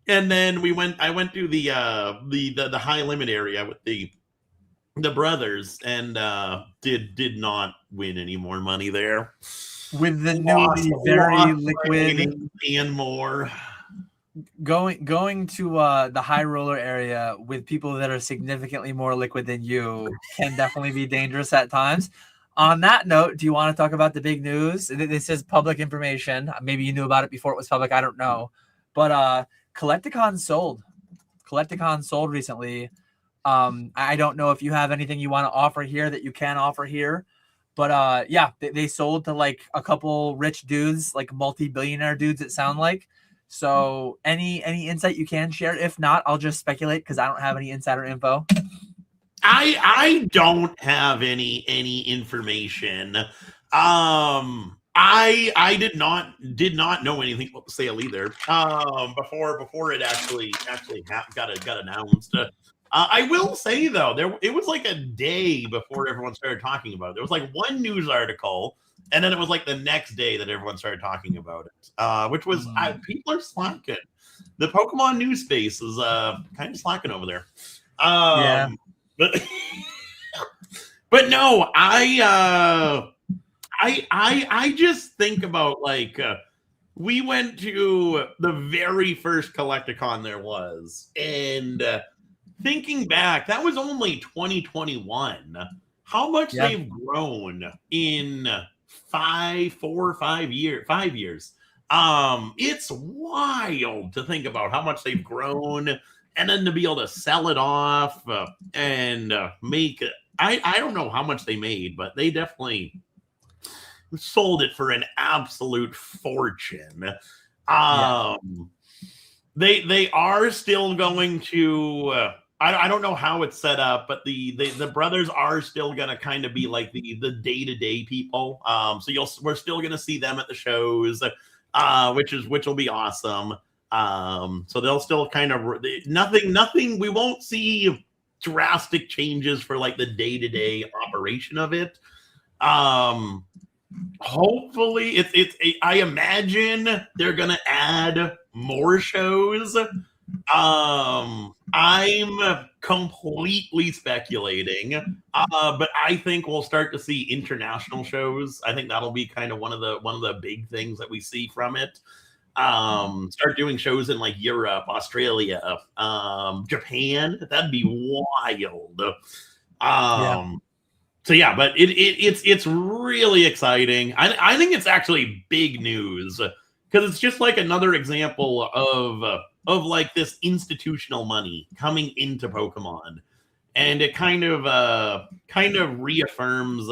and then I went to the high limit area with the brothers, and did not win any more money there. With the newly very liquid and more. Going to the high roller area with people that are significantly more liquid than you can definitely be dangerous at times. On that note, do you want to talk about the big news? This is public information. Maybe you knew about it before it was public. I don't know. But Collecticon sold. Collecticon sold recently. I don't know if you have anything you want to offer here that you can offer here. But yeah, they sold to like a couple rich dudes, like multi-billionaire dudes, it sound like. So any insight you can share? If not, I'll just speculate because I don't have any insider info. I don't have any information. I did not know anything about the sale either. Before it actually got announced. I will say though, it was like a day before everyone started talking about it. There was like one news article, and then it was like the next day that everyone started talking about it, which was people are slacking. The Pokemon news space is kind of slacking over there. Yeah. But no, I just think about like we went to the very first Collecticon there was, and thinking back, that was only 2021. How much they've grown in 5 years. It's wild to think about how much they've grown, and then to be able to sell it off and make it. I don't know how much they made, but they definitely sold it for an absolute fortune. They are still going to. I don't know how it's set up, but the brothers are still going to kind of be like the day-to-day people. So we're still going to see them at the shows, which will be awesome. So they'll still kind of nothing. We won't see drastic changes for like the day-to-day operation of it. Hopefully I imagine they're going to add more shows. I'm completely speculating, but I think we'll start to see international shows. I think that'll be kind of one of the big things that we see from it. Start doing shows in like Europe, Australia, Japan. That'd be wild. So yeah, but it's really exciting. I think it's actually big news because it's just like another example of like this institutional money coming into Pokemon, and it kind of reaffirms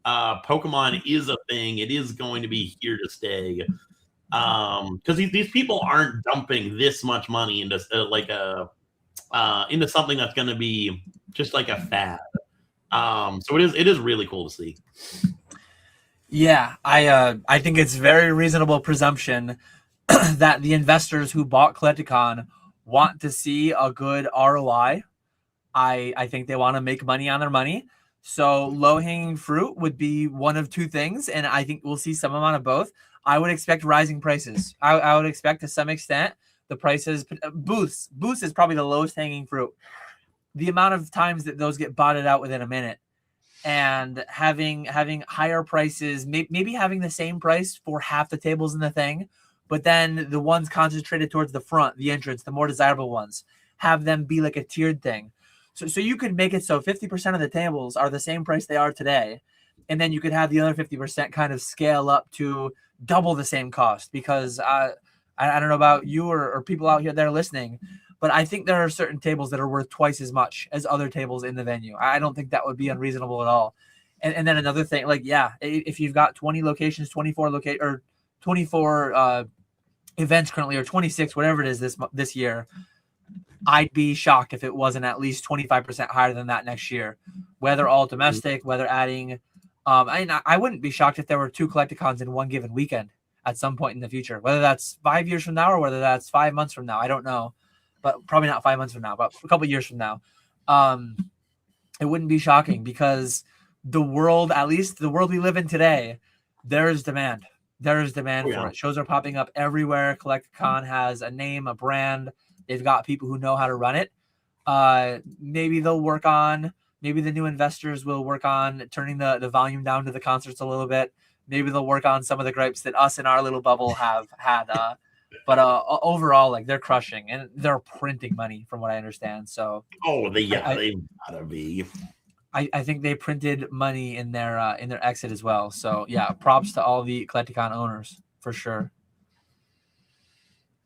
Pokemon is a thing. It is going to be here to stay, because these people aren't dumping this much money into into something that's going to be just like a fad. So it is really cool to see. Yeah, I think it's very reasonable presumption that the investors who bought Collecticon want to see a good ROI. I think they want to make money on their money. So low-hanging fruit would be one of two things, and I think we'll see some amount of both. I would expect rising prices. I would expect to some extent the prices. Booths is probably the lowest hanging fruit. The amount of times that those get botted out within a minute, and having higher prices, maybe having the same price for half the tables in the thing, but then the ones concentrated towards the front, the entrance, the more desirable ones, have them be like a tiered thing. So you could make it so 50% of the tables are the same price they are today, and then you could have the other 50% kind of scale up to double the same cost. Because I don't know about you or people out here that are listening, but I think there are certain tables that are worth twice as much as other tables in the venue. I don't think that would be unreasonable at all. And then another thing, like, yeah, if you've got 20 locations, 24 events currently, or 26, whatever it is this year, I'd be shocked if it wasn't at least 25% higher than that next year, whether all domestic, whether adding. I wouldn't be shocked if there were 2 Collecticons in one given weekend. at some point in the future, whether that's 5 years from now or whether that's 5 months from now. I don't know, but probably not 5 months from now, but a couple years from now. It wouldn't be shocking because the world, at least the world we live in today, there is demand. There is demand for it. Shows are popping up everywhere. Collecticon has a name, a brand. They've got people who know how to run it. Maybe the new investors will work on turning the volume down to the concerts a little bit. Maybe they'll work on some of the gripes that us in our little bubble have had. But overall, like, they're crushing and they're printing money from what I understand. So they've gotta be. I think they printed money in their exit as well. So yeah, props to all the Collecticon owners for sure.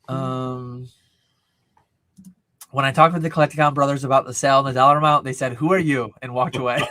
When I talked with the Collecticon brothers about the sale and the dollar amount, they said, "Who are you?" and walked away.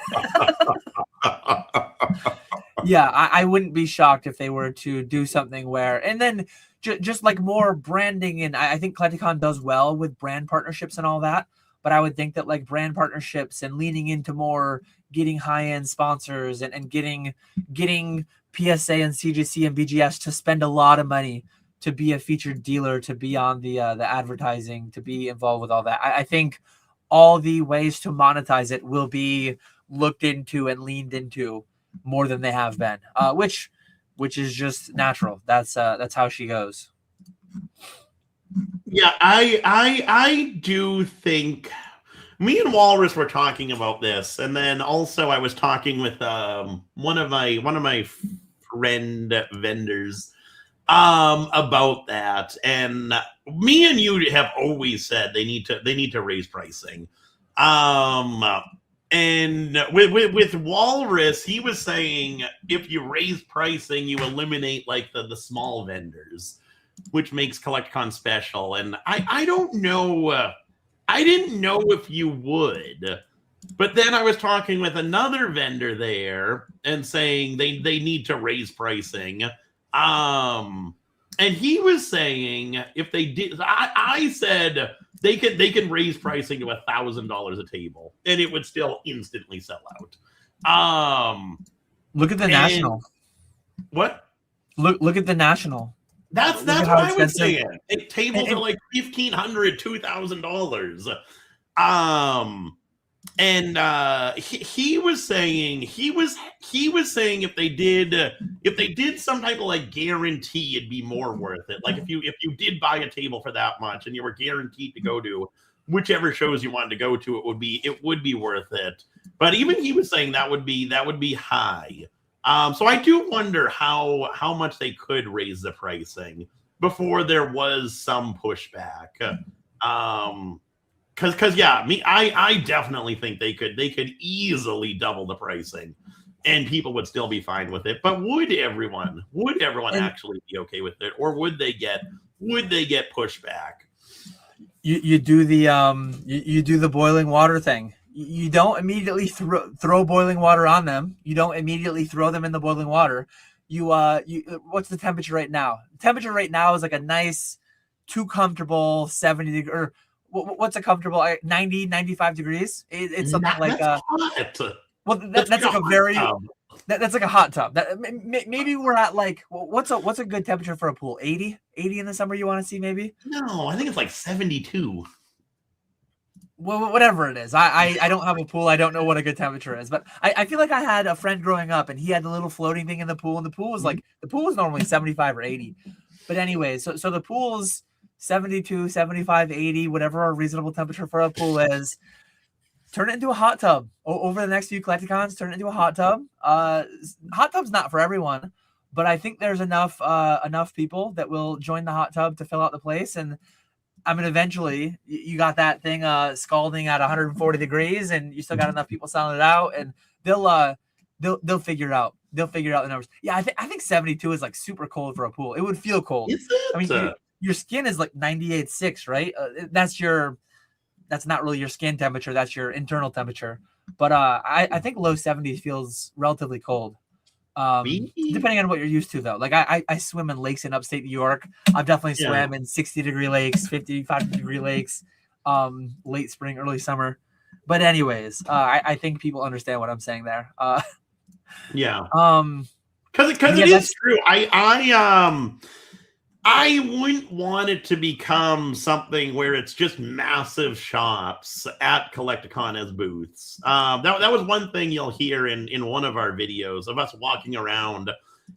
Yeah, I wouldn't be shocked if they were to do something where, and then just like more branding, and I think Collecticon does well with brand partnerships and all that. But I would think that like brand partnerships and leaning into more getting high-end sponsors and getting PSA and CGC and BGS to spend a lot of money to be a featured dealer, to be on the advertising, to be involved with all that. I think all the ways to monetize it will be looked into and leaned into more than they have been, which is just natural. That's how she goes. Yeah, I do think me and Walrus were talking about this, and then also I was talking with one of my friend vendors about that, and me and you have always said they need to raise pricing. And with Walrus, he was saying if you raise pricing, you eliminate like the small vendors, which makes Collecticon special. And I don't know. I didn't know if you would. But then I was talking with another vendor there and saying they need to raise pricing. And he was saying if they did, I said they can raise pricing to $1,000 a table and it would still instantly sell out. Look at the National. What? Look at the National. That's what I was saying. Tables are like $1,500, $2,000. And he was saying if they did some type of like guarantee, it'd be more worth it. Like if you did buy a table for that much and you were guaranteed to go to whichever shows you wanted to go to, it would be worth it. But even he was saying that would be high. So I do wonder how much they could raise the pricing before there was some pushback. Because I definitely think they could easily double the pricing, and people would still be fine with it. But would everyone actually be okay with it, or would they get pushback? You do the boiling water thing. You don't immediately throw boiling water on them. You don't immediately throw them in the boiling water. You what's the temperature right now? The temperature right now is like a nice, too comfortable 70 or what's a comfortable 90, 95 degrees. It's something like well, that's like a very that's like a hot tub. That maybe we're at like what's a good temperature for a pool? 80 in the summer you want to see maybe? No, I think it's like 72. Well, whatever it is. I don't have a pool. I don't know what a good temperature is, but I feel like I had a friend growing up and he had the little floating thing in the pool, and the pool was like the pool was normally 75 or 80. But anyway, so the pool's 72, 75, 80, whatever a reasonable temperature for a pool is. Turn it into a hot tub. Over the next few Collecticons, turn it into a hot tub. Hot tub's not for everyone, but I think there's enough people that will join the hot tub to fill out the place. And I mean, eventually you got that thing scalding at 140 degrees, and you still got enough people selling it out, and they'll figure out. They'll figure out the numbers. Yeah, I think 72 is like super cold for a pool. It would feel cold. Is it? I mean, your skin is like 98.6, right? That's not really your skin temperature. That's your internal temperature. But I think low 70s feels relatively cold. Depending on what you're used to, though. Like I swim in lakes in upstate New York. I've definitely swam in 60-degree lakes, 55-degree lakes, late spring, early summer. But anyways, I think people understand what I'm saying there. Yeah. Because it is true. I wouldn't want it to become something where it's just massive shops at Collecticon as booths. That was one thing you'll hear in one of our videos of us walking around.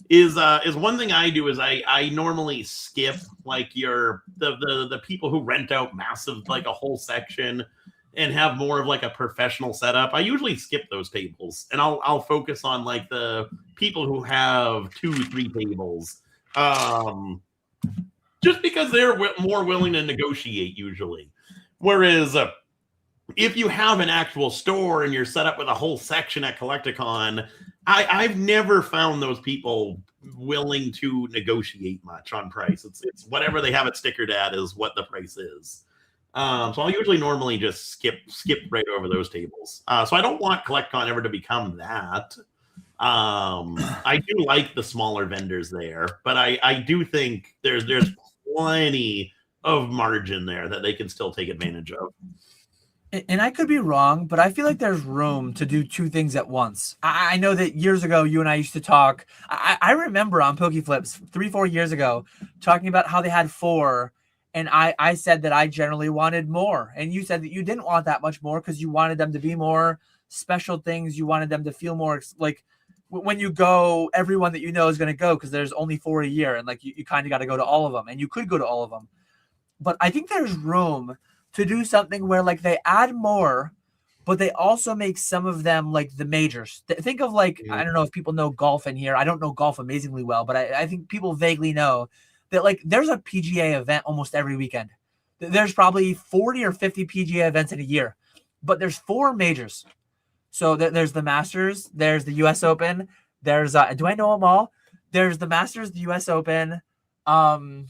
Is one thing I do is I normally skip like the people who rent out massive like a whole section and have more of like a professional setup. I usually skip those tables and I'll focus on like the people who have 2-3 tables. Just because they're more willing to negotiate usually. Whereas if you have an actual store and you're set up with a whole section at Collecticon, I've never found those people willing to negotiate much on price. It's whatever they have it stickered at is what the price is. So I'll usually normally just skip right over those tables. So I don't want Collecticon ever to become that. I do like the smaller vendors there, but I do think there's plenty of margin there that they can still take advantage of. And I could be wrong, but I feel like there's room to do two things at once. I know that years ago, you and I used to talk. I remember on Pokeflipz 3-4 years ago talking about how they had 4. And I said that I generally wanted more. And you said that you didn't want that much more because you wanted them to be more special things. You wanted them to feel more like when you go, everyone that you know is going to go because there's only 4 a year. And like you kind of got to go to all of them. And you could go to all of them. But I think there's room to do something where like they add more, but they also make some of them like the majors. Think of like, I don't know if people know golf in here. I don't know golf amazingly well, but I think people vaguely know that like there's a PGA event almost every weekend. There's probably 40 or 50 PGA events in a year, but there's 4 majors. So there's the Masters, there's the US Open, there's do I know them all? There's the Masters, the US Open. Isn't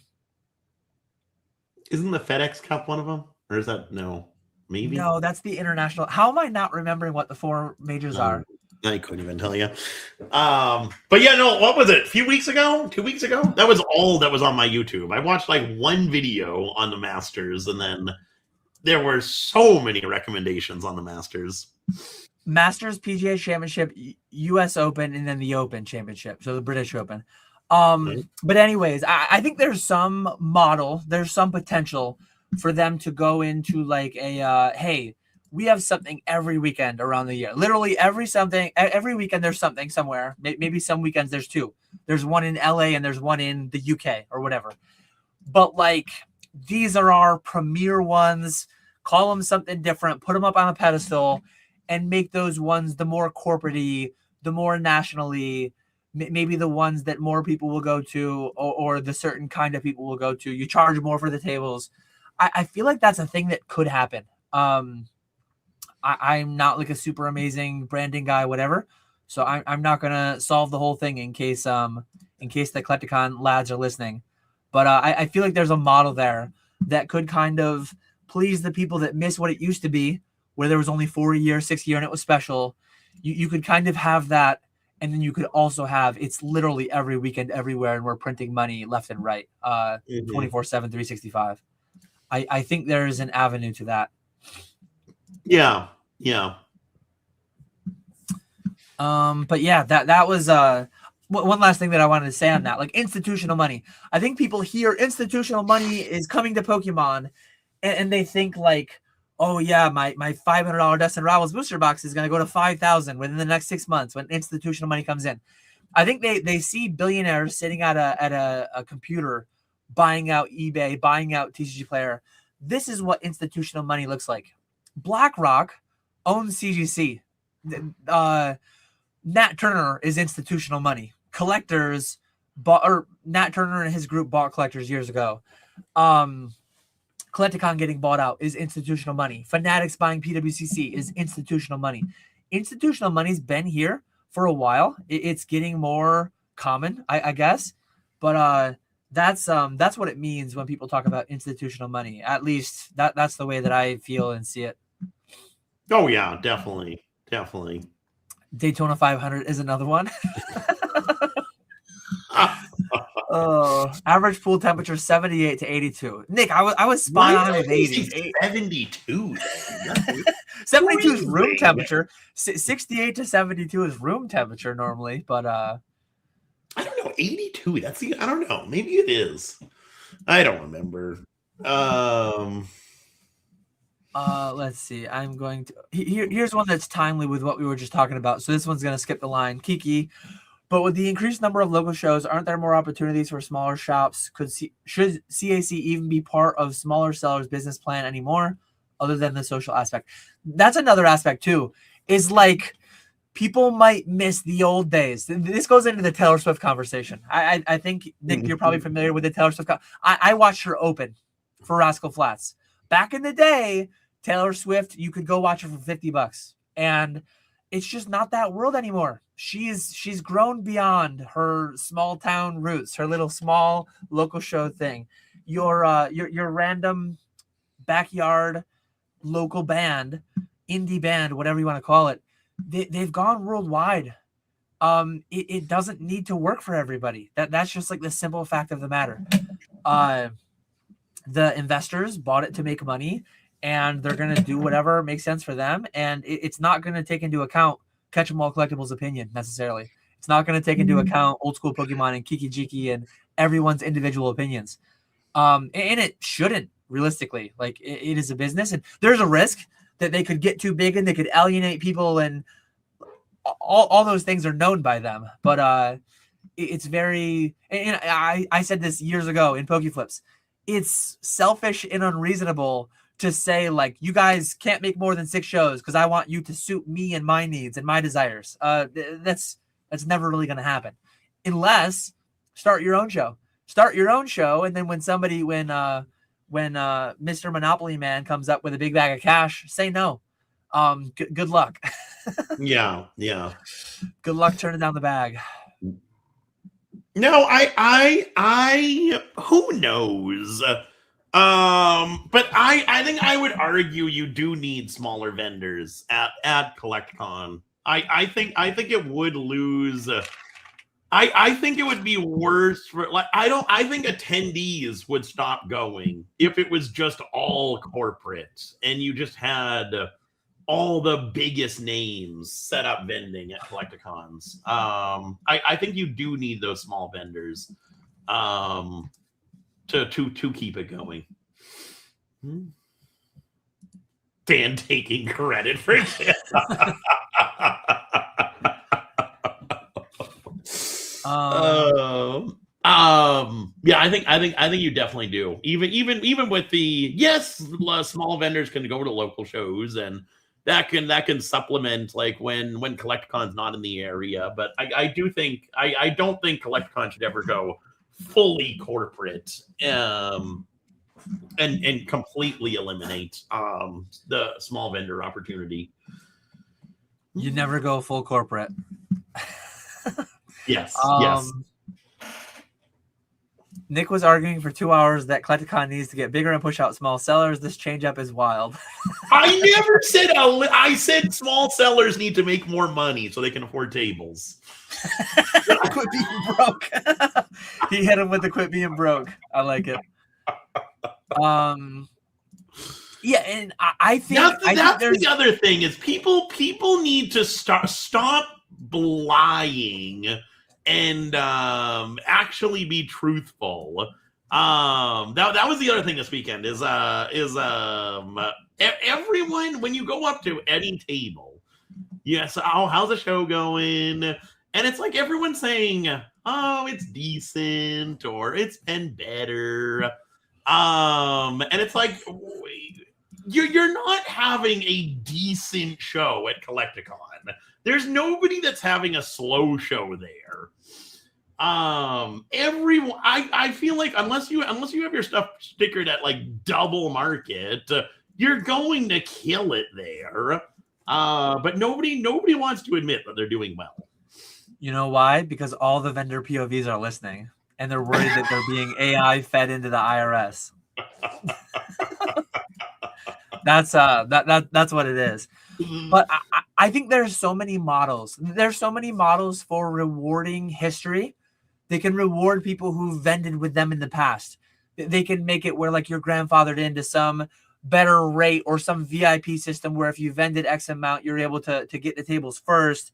the FedEx Cup one of them? Or is that no? Maybe. No, that's the international. How am I not remembering what the 4 majors are? I couldn't even tell you. But yeah, no, what was it? A few weeks ago? 2 weeks ago? That was all that was on my YouTube. I watched like one video on the Masters, and then there were so many recommendations on the Masters. Masters, PGA Championship, US Open, and then the Open Championship. So the British Open. But anyways, I think there's some model, there's some potential for them to go into like a hey, we have something every weekend around the year. Literally every weekend there's something somewhere. Maybe some weekends there's 2. There's one in LA and there's one in the UK or whatever. But like these are our premier ones. Call them something different. Put them up on a pedestal and make those ones the more corporate-y, the more nationally, maybe the ones that more people will go to or the certain kind of people will go to. You charge more for the tables. I feel like that's a thing that could happen. I'm not like a super amazing branding guy, whatever. So I'm not gonna solve the whole thing in case the Collecticon lads are listening. But I feel like there's a model there that could kind of please the people that miss what it used to be, where there was only 4 a year, 6 a year, and it was special. You could kind of have that, and then you could also have it's literally every weekend, everywhere, and we're printing money left and right, 24/7, 365. I think there is an avenue to that. Yeah. But yeah, that was one last thing that I wanted to say on that, like institutional money. I think people hear institutional money is coming to Pokemon, and they think like, oh yeah, my $500 Dustin Rivals booster box is going to go to 5,000 within the next 6 months when institutional money comes in. I think they see billionaires sitting at a computer buying out eBay, buying out TCG Player. This is what institutional money looks like. BlackRock owns CGC. Nat Turner is institutional money. Collectors bought, or Nat Turner and his group bought Collectors years ago. Collecticon getting bought out is institutional money. Fanatics buying PWCC is institutional money. Institutional money's been here for a while. It's getting more common, I guess. But that's what it means when people talk about institutional money. At least that's the way that I feel and see it. Oh yeah, definitely. Daytona 500 is another one. Average pool temperature 78 to 82. Nick, I was spot on with 80. 72. 72 is room temperature. 68 to 72 is room temperature normally, but I don't know, 82. I don't know. Maybe it is. I don't remember. Let's see. I'm going to here's one that's timely with what we were just talking about. So this one's gonna skip the line. Kiki. But with the increased number of local shows, aren't there more opportunities for smaller shops? Should CAC even be part of smaller sellers' business plan anymore, other than the social aspect? That's another aspect too. Is like people might miss the old days. This goes into the Taylor Swift conversation. I think, Nick, you're probably familiar with the Taylor Swift. I watched her open for Rascal Flatts. Back in the day, Taylor Swift, you could go watch her for $50. And it's just not that world anymore. She's grown beyond her small town roots, her little small local show thing. Your random backyard local band, indie band, whatever you want to call it, they've gone worldwide. It doesn't need to work for everybody. That's just like the simple fact of the matter. The investors bought it to make money, and they're going to do whatever makes sense for them. And it's not going to take into account KetchumAllCollectibles' opinion necessarily. It's not going to take into account Old School Pokemon and Kiki Jiki and everyone's individual opinions. And it shouldn't, realistically. Like, it is a business, and there's a risk that they could get too big and they could alienate people, and all those things are known by them. But it's very, and I said this years ago in Pokeflipz, it's selfish and unreasonable to say, like, you guys can't make more than 6 shows because I want you to suit me and my needs and my desires. That's never really going to happen, unless start your own show. Start your own show, and then when Mr. Monopoly Man comes up with a big bag of cash, say no. Good luck. Yeah. Good luck turning down the bag. No, I who knows? But I think I would argue you do need smaller vendors at Collecticon. I think it would lose. I think it would be worse for, like, I think attendees would stop going if it was just all corporate and you just had all the biggest names set up vending at Collecticons. I think you do need those small vendors to keep it going. Dan taking credit for it. Yeah, I think you definitely do. Even with the small vendors can go to local shows, and that can supplement, like, when Collecticon's not in the area. But I don't think Collecticon should ever go fully corporate and completely eliminate the small vendor opportunity. You never go full corporate. Yes. Nick was arguing for 2 hours that Collecticon needs to get bigger and push out small sellers. This change up is wild. I never said I said small sellers need to make more money so they can afford tables. Quit being broke. He hit him with the quit being broke. I like it. Yeah, and I think that's the other thing is people need to stop lying and actually be truthful. That was the other thing this weekend is everyone, when you go up to any table, yes, how's the show going? And it's like everyone's saying, oh, it's decent, or it's been better. And it's like, you're not having a decent show at Collecticon. There's nobody that's having a slow show there. Everyone, I feel like unless you have your stuff stickered at like double market, you're going to kill it there. But nobody wants to admit that they're doing well. You know why? Because all the vendor POVs are listening, and they're worried that they're being AI fed into the IRS. That's what it is. But I think there's so many models. There's so many models for rewarding history. They can reward people who vended with them in the past. They can make it where, like, you're grandfathered into some better rate or some VIP system where if you vended X amount, you're able to get the tables first.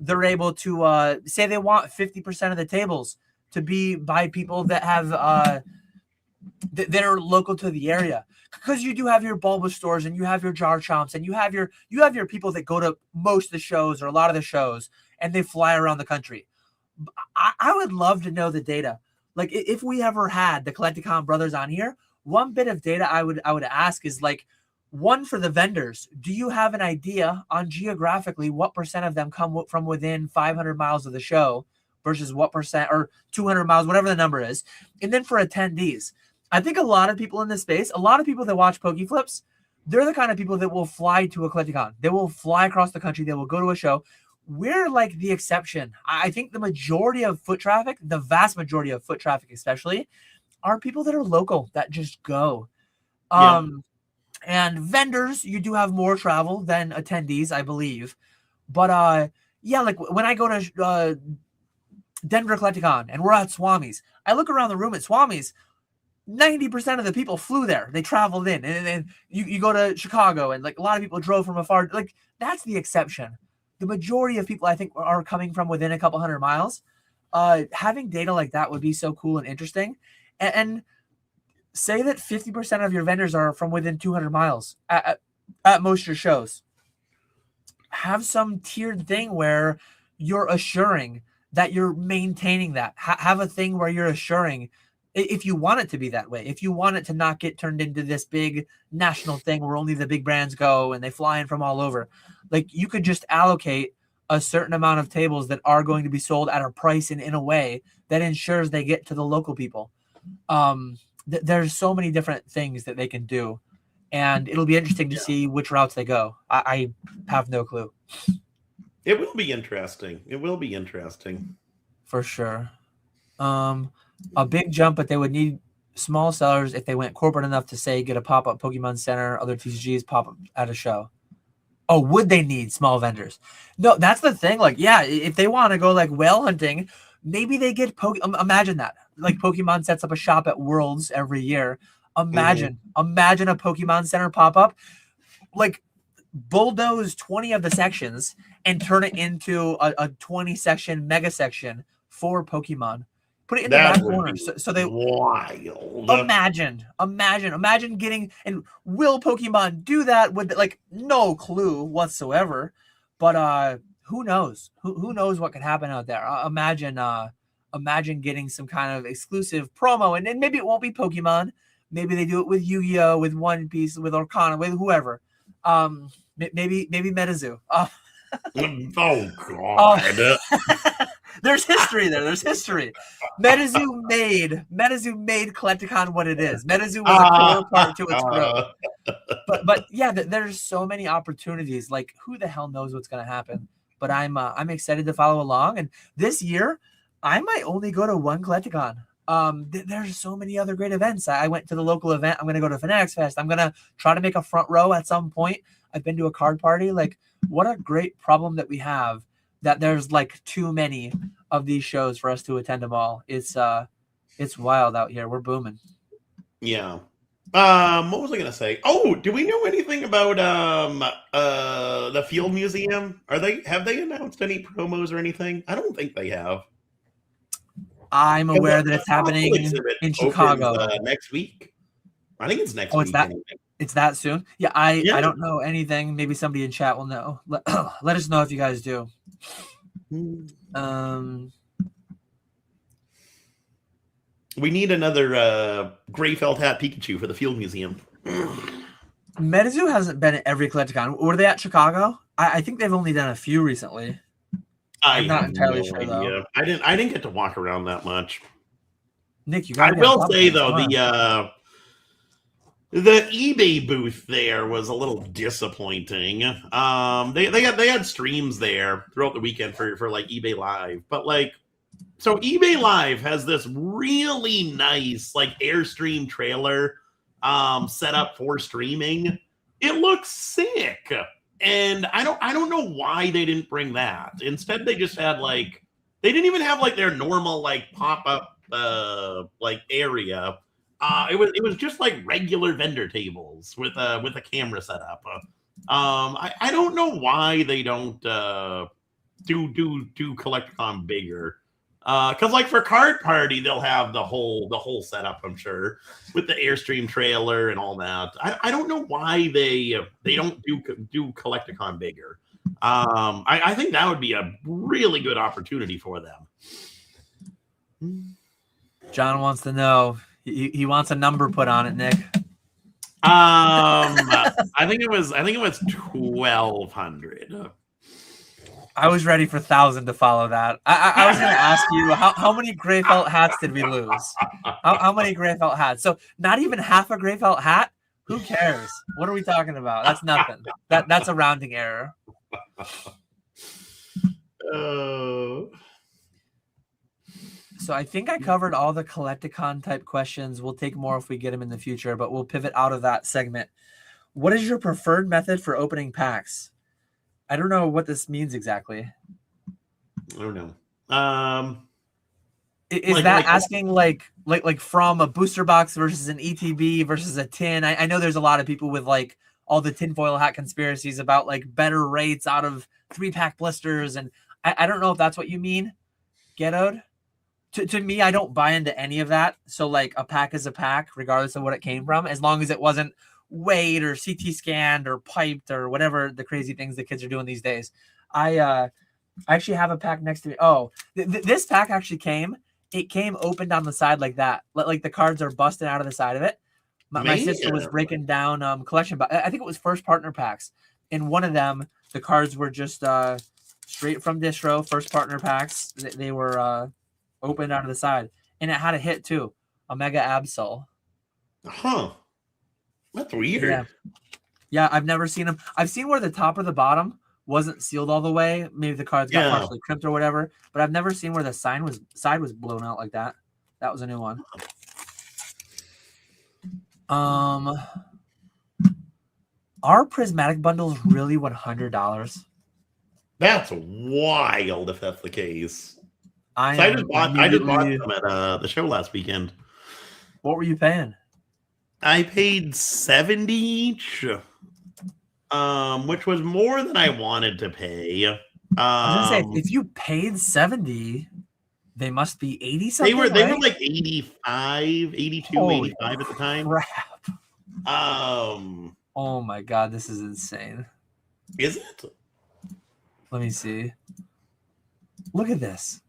they're able to say they want 50% of the tables to be by people that have that are local to the area, because you do have your bulba stores and you have your jar chomps and you have your people that go to most of the shows or a lot of the shows and they fly around the country. I would love to know the data. Like if we ever had the Collecticon brothers on here, one bit of data I would ask is like, one, for the vendors, do you have an idea on geographically what percent of them come from within 500 miles of the show versus what percent, or 200 miles, whatever the number is? And then for attendees, I think a lot of people in this space, a lot of people that watch Pokeflipz, they're the kind of people that will fly to a Collecticon. They will fly across the country. They will go to a show. We're like the exception. I think the majority of foot traffic, the vast majority of foot traffic especially, are people that are local that just go. And vendors, you do have more travel than attendees, I believe. But yeah, like when I go to Denver Collecticon and we're at Swami's, I look around the room at Swami's, 90% of the people flew there. They traveled in. And then you go to Chicago and like a lot of people drove from afar. Like that's the exception. The majority of people I think are coming from within a couple hundred miles. Having data like that would be so cool and interesting. And say that 50% of your vendors are from within 200 miles at most of your shows. Have some tiered thing where you're assuring that you're maintaining that. Have a thing where you're assuring, if you want it to be that way, if you want it to not get turned into this big national thing where only the big brands go and they fly in from all over, like you could just allocate a certain amount of tables that are going to be sold at a price and in a way that ensures they get to the local people. There's so many different things that they can do, and it'll be interesting to see which routes they go. I have no clue. It will be interesting. It will be interesting. For sure. A big jump, but they would need small sellers if they went corporate enough to, say, get a pop-up Pokemon Center, other TCGs pop up at a show. Oh, would they need small vendors? No, that's the thing. Like, yeah, if they want to go like whale hunting, maybe they get imagine that. Like Pokemon sets up a shop at Worlds every year. Imagine a Pokemon Center pop-up. Like bulldoze 20 of the sections and turn it into a 20-section mega section for Pokemon. Put it in the back corner. So they wild. Imagine getting, and will Pokemon do that with like no clue whatsoever? But who knows? Who knows what could happen out there? Imagine getting some kind of exclusive promo, and then maybe it won't be Pokemon. Maybe they do it with Yu-Gi-Oh, with One Piece, with Arcana, with whoever. Maybe Metazoo. Oh God. There's history there. There's history. Metazoo made Collecticon what it is. Metazoo was a core part to its growth. But yeah, there's so many opportunities. Like who the hell knows what's gonna happen? But I'm excited to follow along. And this year, I might only go to one Collecticon. There's so many other great events. I went to the local event. I'm gonna go to Fanatics Fest. I'm gonna try to make a front row at some point. I've been to a card party. Like, what a great problem that we have, that there's like too many of these shows for us to attend them all. It's wild out here. We're booming. Yeah. What was I gonna say? Oh, do we know anything about the Field Museum? Have they announced any promos or anything? I don't think they have. I'm aware that it's happening in Chicago next week. I think it's next week. It's that soon? Yeah, I don't know anything. Maybe somebody in chat will know. Let us know if you guys do. We need another gray felt hat Pikachu for the Field Museum. Metazoo hasn't been at every Collecticon. Were they at Chicago? I think they've only done a few recently. I'm not entirely sure though. I didn't get to walk around that much. Nick, you I will say though, the eBay booth there was a little disappointing. They had streams there throughout the weekend for like eBay Live, but like, so eBay Live has this really nice like Airstream trailer set up for streaming. It looks sick, and I don't know why they didn't bring that. Instead, they just had like, they didn't even have like their normal like pop up like area. It was just like regular vendor tables with a camera set up. I don't know why they don't do Collecticon bigger. Because like for Card Party, they'll have the whole setup, I'm sure, with the Airstream trailer and all that. I don't know why they don't do Collecticon bigger. I think that would be a really good opportunity for them. John wants to know. He wants a number put on it, Nick. I think it was 1,200. I was ready for 1,000 to follow that. I was going to ask you how many gray felt hats did we lose? How many gray felt hats? So not even half a gray felt hat. Who cares? What are we talking about? That's nothing. That's a rounding error. So I think I covered all the Collecticon type questions. We'll take more if we get them in the future, but we'll pivot out of that segment. What is your preferred method for opening packs? I don't know what this means exactly. I don't know. Is that asking like from a booster box versus an ETB versus a tin? I know there's a lot of people with like all the tinfoil hat conspiracies about like better rates out of 3-pack blisters, and I don't know if that's what you mean, Ghettoed. To me, I don't buy into any of that. So like a pack is a pack, regardless of what it came from, as long as it wasn't weighed or CT scanned or piped or whatever the crazy things the kids are doing these days. I actually have a pack next to me. Oh, this pack actually came. It came opened on the side like that. Like the cards are busting out of the side of it. My sister was breaking down collection, but I think it was first partner packs. In one of them, the cards were just straight from distro, first partner packs. They were opened out of the side, and it had a hit too, a Mega Absol. Huh. That's weird. Yeah, I've never seen them. I've seen where the top or the bottom wasn't sealed all the way. Maybe the cards got partially crimped or whatever, but I've never seen where the side was blown out like that. That was a new one. Are prismatic bundles really $100? That's wild if that's the case. I just bought them at the show last weekend. What were you paying? I paid $70 each, which was more than I wanted to pay. I was gonna say, if you paid $70, they must be 80 something. They were like 85, 82, holy 85 at the time. Crap. Oh my god, this is insane. Is it? Let me see. Look at this.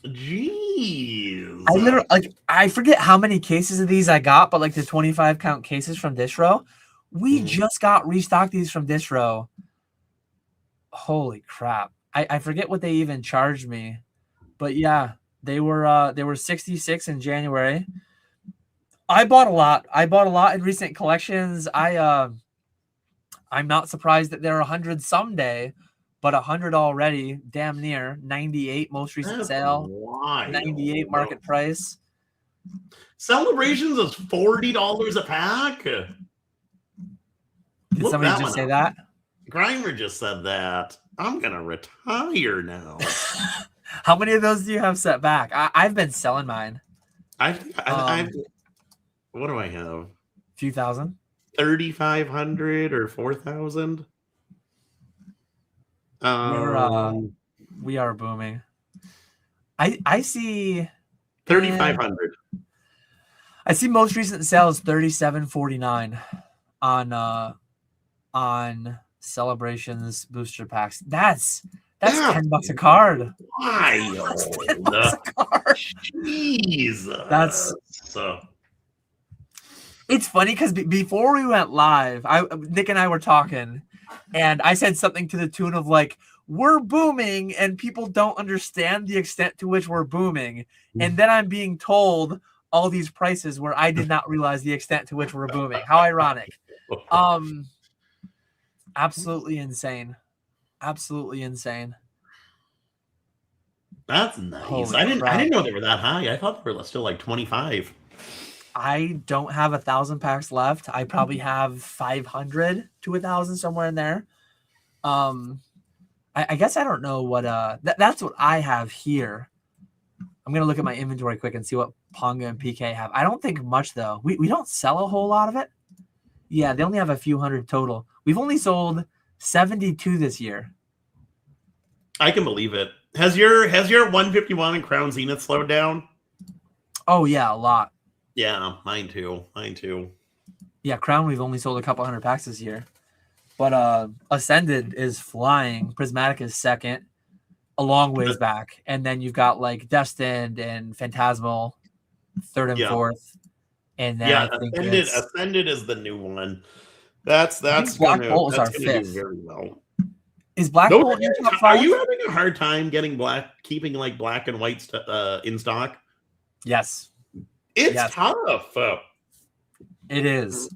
Jeez. I literally I forget how many cases of these I got, but like the 25 count cases from distro. We just got restocked these from distro. Holy crap. I forget what they even charged me. But yeah, they were 66 in January. I bought a lot. In recent collections. I'm not surprised that they're 100 someday, but 100 already, damn near. 98 most recent sale. Wild. 98 market price. Celebrations is $40 a pack. Did somebody just say that? Grimer just said that. I'm gonna retire now. How many of those do you have set back? I've been selling mine. I've what do I have? A few thousand. 3,500 or 4,000. We are booming. I see 3,500. I see most recent sales $37.49 on Celebrations booster packs. That's $10 a card. Wild. That's $10 a card. Jeez. That's so. It's funny because before we went live, Nick and I were talking, and I said something to the tune of like, "We're booming," and people don't understand the extent to which we're booming. And then I'm being told all these prices where I did not realize the extent to which we're booming. How ironic. Absolutely insane. Absolutely insane. That's nice. I didn't know they were that high. I thought they were still like 25. I don't have 1,000 packs left. I probably have 500 to 1,000 somewhere in there. I guess I don't know what that's what I have here. I'm gonna look at my inventory quick and see what Ponga and PK have. I don't think much though. We don't sell a whole lot of it. Yeah, they only have a few hundred total. We've only sold 72 this year. I can believe it. Has your 151 and Crown Zenith slowed down? Oh yeah, a lot. Yeah, mine too. Yeah, Crown, we've only sold a couple hundred packs this year. But Ascended is flying. Prismatic is second, a long ways back. And then you've got like Destined and Phantasmal, third and fourth. And then I think Ascended is the new one. That's Black Bolt is our fifth. Do very well. Is Black Bolt in your top 5? Are you having a hard time keeping like black and white in stock? Yes. It's tough. It is.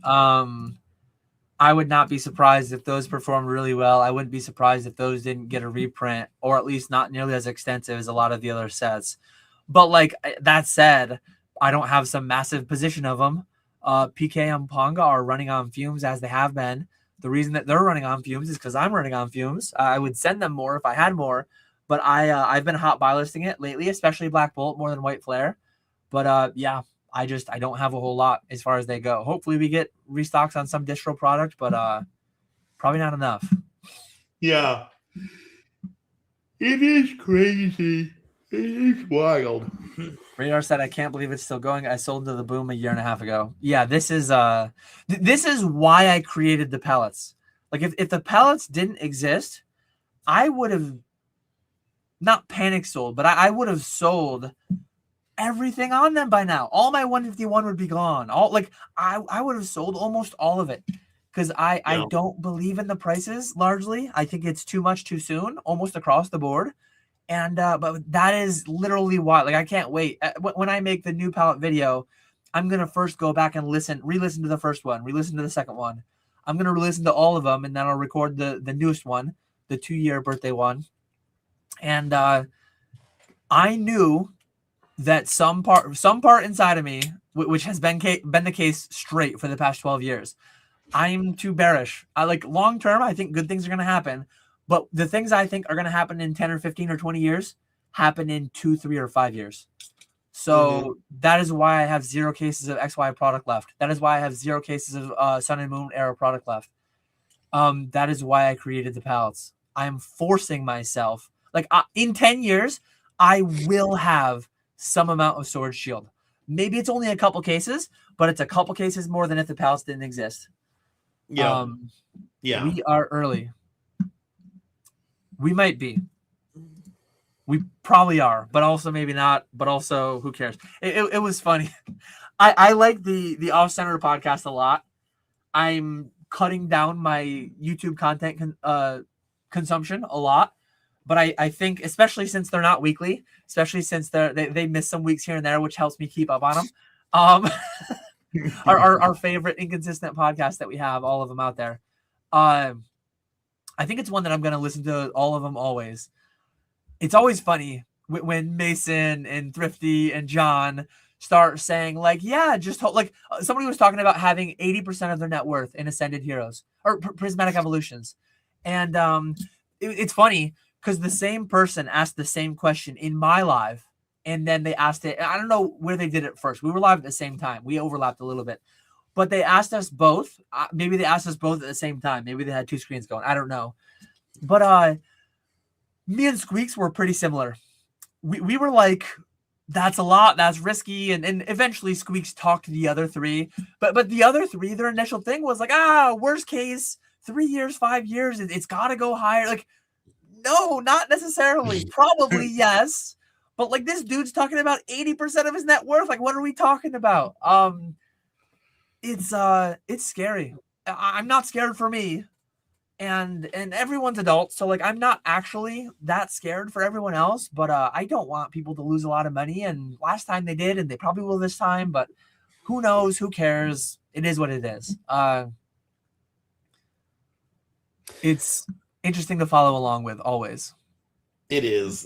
I would not be surprised if those performed really well. I wouldn't be surprised if those didn't get a reprint, or at least not nearly as extensive as a lot of the other sets. But like that said, I don't have some massive position of them. PK and Ponga are running on fumes as they have been. The reason that they're running on fumes is because I'm running on fumes. I would send them more if I had more, but I've been hot buy listing it lately, especially Black Bolt more than White Flare. But yeah, I don't have a whole lot as far as they go. Hopefully we get restocks on some distro product, but probably not enough. Yeah. It is crazy. It is wild. Radar said, I can't believe it's still going. I sold to the boom a year and a half ago. Yeah, this is why I created the pellets. Like if the pellets didn't exist, I would have not panic sold, but I would have sold everything on them by now. All my 151 would be gone. I would have sold almost all of it because I don't believe in the prices largely. I think it's too much too soon, almost across the board. And but that is literally why. Like I can't wait. When I make the new palette video, I'm gonna first go back and re-listen to the first one, re-listen to the second one. I'm gonna re-listen to all of them, and then I'll record the newest one, the 2-year birthday one. And I knew that some part inside of me, which has been the case straight for the past 12 years, I'm too bearish. I like long term. I think good things are gonna happen. But the things I think are going to happen in 10 or 15 or 20 years happen in 2, 3, or 5 years. So that is why I have 0 cases of XY product left. That is why I have 0 cases of Sun and Moon era product left. That is why I created the palettes. I am forcing myself. Like in 10 years, I will have some amount of Sword Shield. Maybe it's only a couple cases, but it's a couple cases more than if the palettes didn't exist. Yeah. We are early. We might be. We probably are, but also maybe not. But also, who cares? It was funny. I like the off-center podcast a lot. I'm cutting down my YouTube content consumption a lot, but I think, especially since they're not weekly, especially since they miss some weeks here and there, which helps me keep up on them. Our favorite inconsistent podcast that we have, all of them out there. I think it's one that I'm going to listen to all of them always. It's always funny when Mason and Thrifty and John start saying like, yeah, just like somebody was talking about having 80% of their net worth in Ascended Heroes or Prismatic Evolutions. And it's funny because the same person asked the same question in my live. And then they asked it. I don't know where they did it first. We were live at the same time. We overlapped a little bit. But they asked us both. Maybe they asked us both at the same time. Maybe they had 2 screens going. I don't know. But me and Squeaks were pretty similar. We were like, that's a lot. That's risky. And eventually Squeaks talked to the other 3. But the other 3, their initial thing was like, worst case, 3 years, 5 years. It's got to go higher. Like, no, not necessarily. Probably yes. But like this dude's talking about 80% of his net worth. Like, what are we talking about? It's scary. I'm not scared for me, and everyone's adult, so like I'm not actually that scared for everyone else. But I don't want people to lose a lot of money. And last time they did, and they probably will this time. But who knows? Who cares? It is what it is. It's interesting to follow along with always. It is.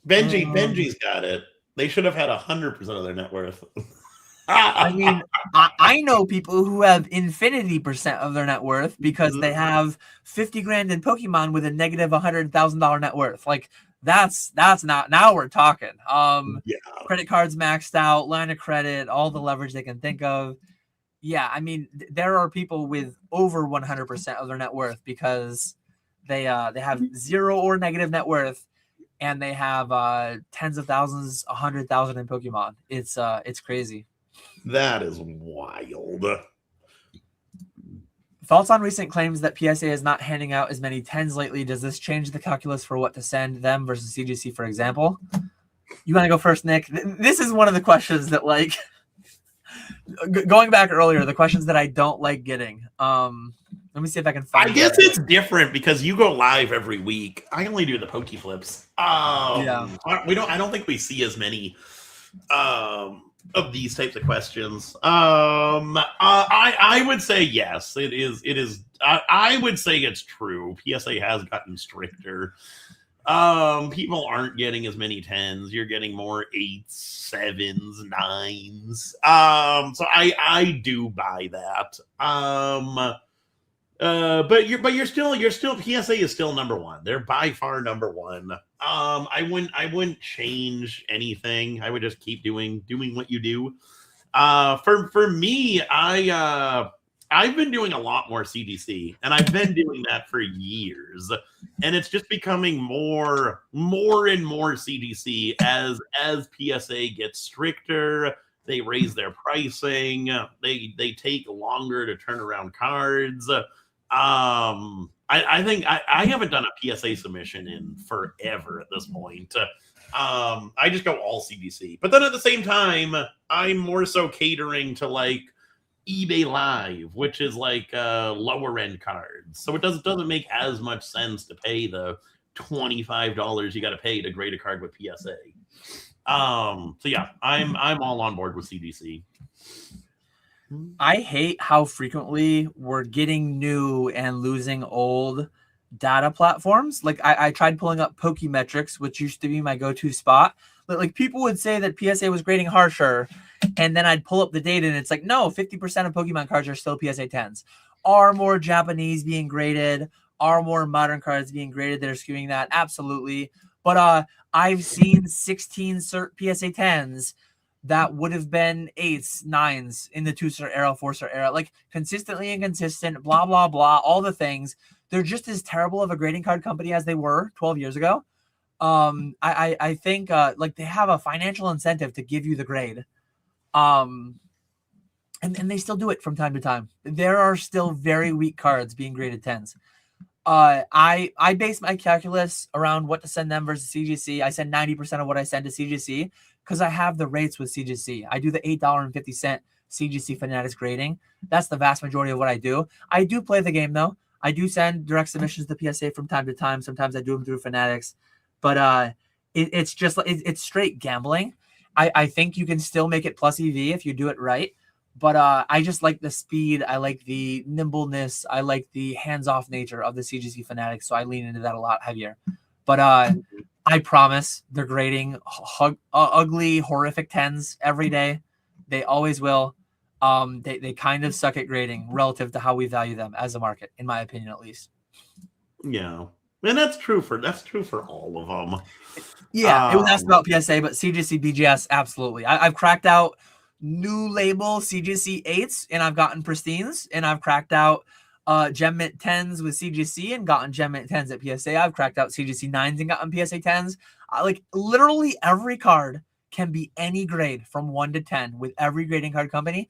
Benji's got it. They should have had 100% of their net worth. I mean, I know people who have infinity% of their net worth because they have 50 grand in Pokemon with a negative $100,000 net worth. Like that's not, now we're talking. Credit cards maxed out, line of credit, all the leverage they can think of. Yeah, I mean, there are people with over 100% of their net worth because they have zero or negative net worth, and they have tens of thousands, 100,000 in Pokemon. It's crazy. That is wild. Thoughts on recent claims that PSA is not handing out as many tens lately? Does this change the calculus for what to send them versus CGC, for example? You want to go first, Nick? This is one of the questions that, like, going back earlier, the questions that I don't like getting. Let me see if I can find. I guess it's different because you go live every week. I only do the Pokeflipz. Yeah. I don't think we see as many of these types of questions. I would say yes. It is. I would say it's true. PSA has gotten stricter. People aren't getting as many 10s. You're getting more 8s, 7s, 9s. So I do buy that. But you're still PSA is still number one. They're by far number one. I wouldn't change anything. I would just keep doing what you do. For me, I've been doing a lot more CGC, and I've been doing that for years, and it's just becoming more and more CGC as PSA gets stricter. They raise their pricing. They take longer to turn around cards. I think I haven't done a PSA submission in forever at this point. I just go all CGC, but then at the same time, I'm more so catering to like eBay Live, which is like lower end cards. So it doesn't make as much sense to pay the $25 you got to pay to grade a card with PSA. So yeah, I'm all on board with CGC. I hate how frequently we're getting new and losing old data platforms. Like I tried pulling up Pokemetrics, which used to be my go-to spot. But like people would say that PSA was grading harsher, and then I'd pull up the data and it's like, no, 50% of Pokemon cards are still PSA 10s. Are more Japanese being graded? Are more modern cards being graded that are skewing that? Absolutely. But I've seen 16 PSA 10s that would have been 8s, 9s in the 2-star era, 4-star era, like consistently inconsistent, blah, blah, blah, all the things. They're just as terrible of a grading card company as they were 12 years ago. I think like they have a financial incentive to give you the grade. And they still do it from time to time. There are still very weak cards being graded 10s. I base my calculus around what to send them versus CGC. I send 90% of what I send to CGC because I have the rates with CGC. I do the $8.50 CGC Fanatics grading. That's the vast majority of what I do. I do play the game though. I do send direct submissions to PSA from time to time. Sometimes I do them through Fanatics, but it's just it's straight gambling. I think you can still make it plus EV if you do it right. But I just like the speed. I like the nimbleness. I like the hands-off nature of the CGC Fanatics. So I lean into that a lot heavier. But I promise they're grading ugly, horrific 10s every day. They always will. They kind of suck at grading relative to how we value them as a market, in my opinion, at least. Yeah. And that's true for all of them. Yeah, it was asked about PSA, but CGC BGS, absolutely. I've cracked out new label CGC 8s, and I've gotten pristines, and I've cracked out Gem Mint 10s with CGC and gotten Gem Mint 10s at PSA. I've cracked out CGC 9s and gotten PSA 10s. Like literally every card can be any grade from 1 to 10 with every grading card company.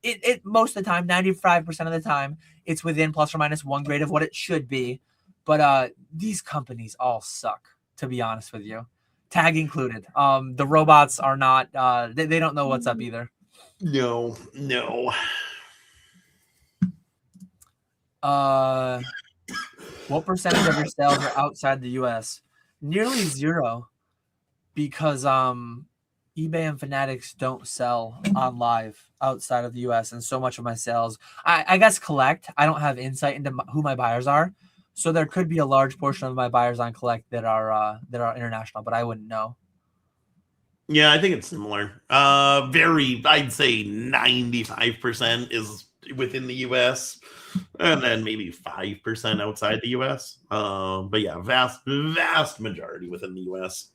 It most of the time, 95% of the time, it's within plus or minus 1 grade of what it should be. But these companies all suck, to be honest with you. Tag included. The robots are not, they don't know what's up either. No. What percentage of your sales are outside the US? Nearly 0, because eBay and Fanatics don't sell on live outside of the US, and so much of my sales, I guess Collect. I don't have insight into who my buyers are, so there could be a large portion of my buyers on Collect that are international, but I wouldn't know. Yeah, I think it's similar. I'd say 95% is within the US, and then maybe 5% outside the US. But yeah, vast majority within the US.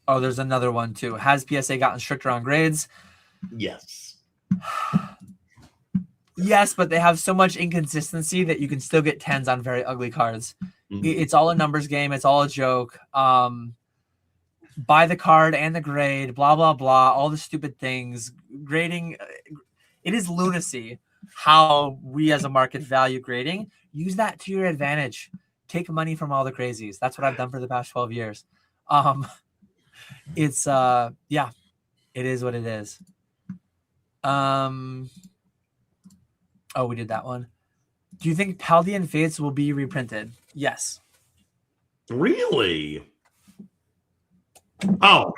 Oh, there's another one too. Has PSA gotten stricter on grades? Yes. Yes, but they have so much inconsistency that you can still get 10s on very ugly cards. It's all a numbers game. It's all a joke. Buy the card and the grade, blah, blah, blah, all the stupid things. Grading, it is lunacy how we as a market value grading. Use that to your advantage. Take money from all the crazies. That's what I've done for the past 12 years. It's, yeah, it is what it is. Oh, we did that one. Do you think Paldean Fates will be reprinted? Yes. Really? Oh,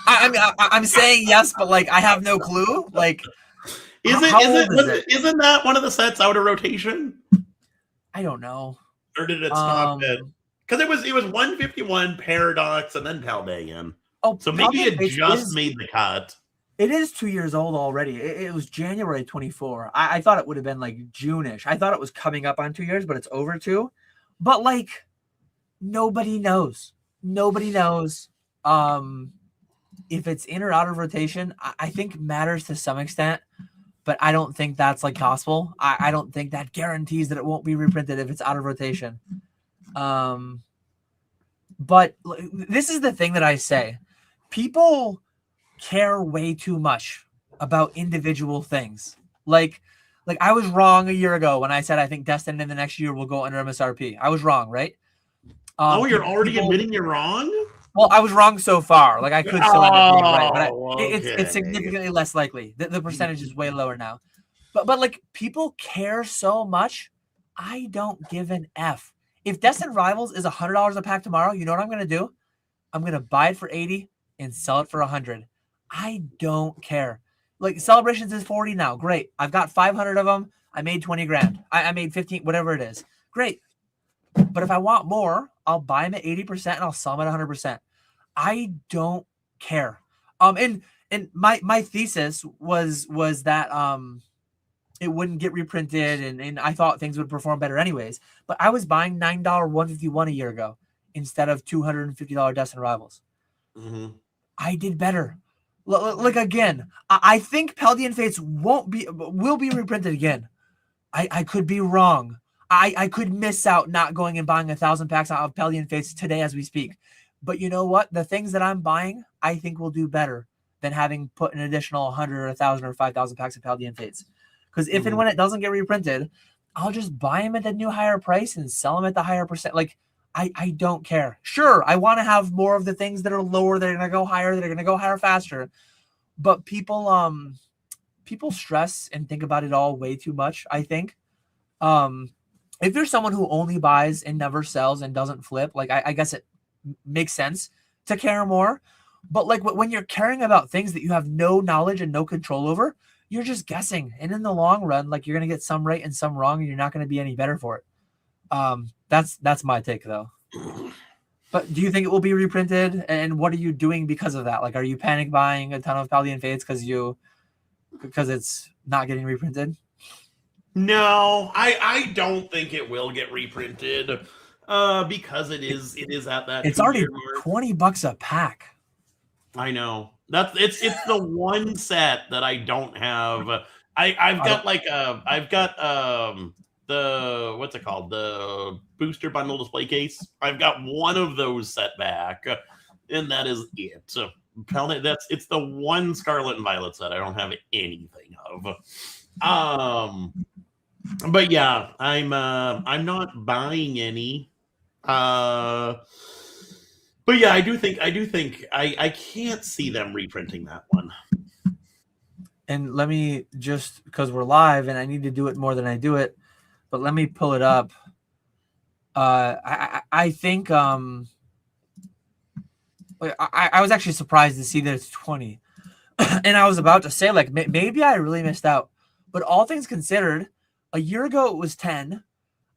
I'm saying yes, but like I have no clue. Like, isn't that one of the sets out of rotation? I don't know. Or did it stop at? Because it was 151 Paradox and then Paldean. Oh, so maybe it just made the cut. It is 2 years old already. It was January 24. I thought it would have been like June-ish. I thought it was coming up on 2 years, but it's over 2. But like, nobody knows. Nobody knows if it's in or out of rotation. I think matters to some extent, but I don't think that's like gospel. I don't think that guarantees that it won't be reprinted if it's out of rotation. But this is the thing that I say. People care way too much about individual things. Like I was wrong a year ago when I said I think Destined in the next year will go under MSRP. I was wrong, right? You're already admitting you're wrong? Well, I was wrong so far. Like I could still end up being right, but it's significantly less likely. The percentage is way lower now. But like people care so much. I don't give an F. If Destined Rivals is $100 a pack tomorrow, you know what I'm gonna do? I'm gonna buy it for 80 and sell it for 100. I don't care. Like Celebrations is 40 now. Great. I've got 500 of them. I made 20 grand. I made 15, whatever it is. Great. But if I want more, I'll buy them at 80% and I'll sell them at 100%. I don't care. And my thesis was that it wouldn't get reprinted and I thought things would perform better anyways. But I was buying $9 151 a year ago instead of $250 Destined Rivals. Mm-hmm. I did better. Like again, I think Paldean Fates will be reprinted again. I could be wrong. I could miss out not going and buying 1,000 packs out of Paldean Fates today as we speak. But you know what? The things that I'm buying, I think will do better than having put an additional 100 or 1,000 or 5,000 packs of Paldean Fates. Because if and when it doesn't get reprinted, I'll just buy them at the new higher price and sell them at the higher percent. Like, I don't care. Sure, I want to have more of the things that are lower, that are going to go higher, that are going to go higher faster. But people stress and think about it all way too much, I think. If you're someone who only buys and never sells and doesn't flip, like I guess it makes sense to care more. But like when you're caring about things that you have no knowledge and no control over, you're just guessing. And in the long run, like you're going to get some right and some wrong, and you're not going to be any better for it. That's my take though. But do you think it will be reprinted? And what are you doing because of that? Like, are you panic buying a ton of Paldean Fates because it's not getting reprinted? No, I don't think it will get reprinted because it is at that. It's already $20 a pack. I know. It's the one set that I don't have. I've got the what's it called, the booster bundle display case. I've got one of those set back, and that is it. So it's the one Scarlet and Violet set I don't have anything of. But yeah, I'm not buying any. But yeah, I do think I can't see them reprinting that one. And let me just, because we're live and I need to do it more than I do it, but let me pull it up. I think I was actually surprised to see that it's 20. And I was about to say, like, maybe I really missed out. But all things considered, a year ago it was 10.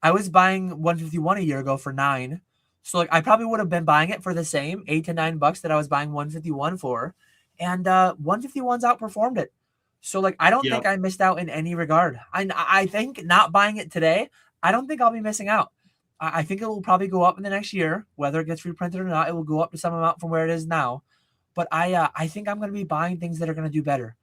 I was buying 151 a year ago for 9. So like I probably would have been buying it for the same $8 to $9 that I was buying 151 for. And 151's outperformed it. So like I don't think I missed out in any regard. I think not buying it today, I don't think I'll be missing out. I think it will probably go up in the next year. Whether it gets reprinted or not, it will go up to some amount from where it is now. But I think I'm going to be buying things that are going to do better.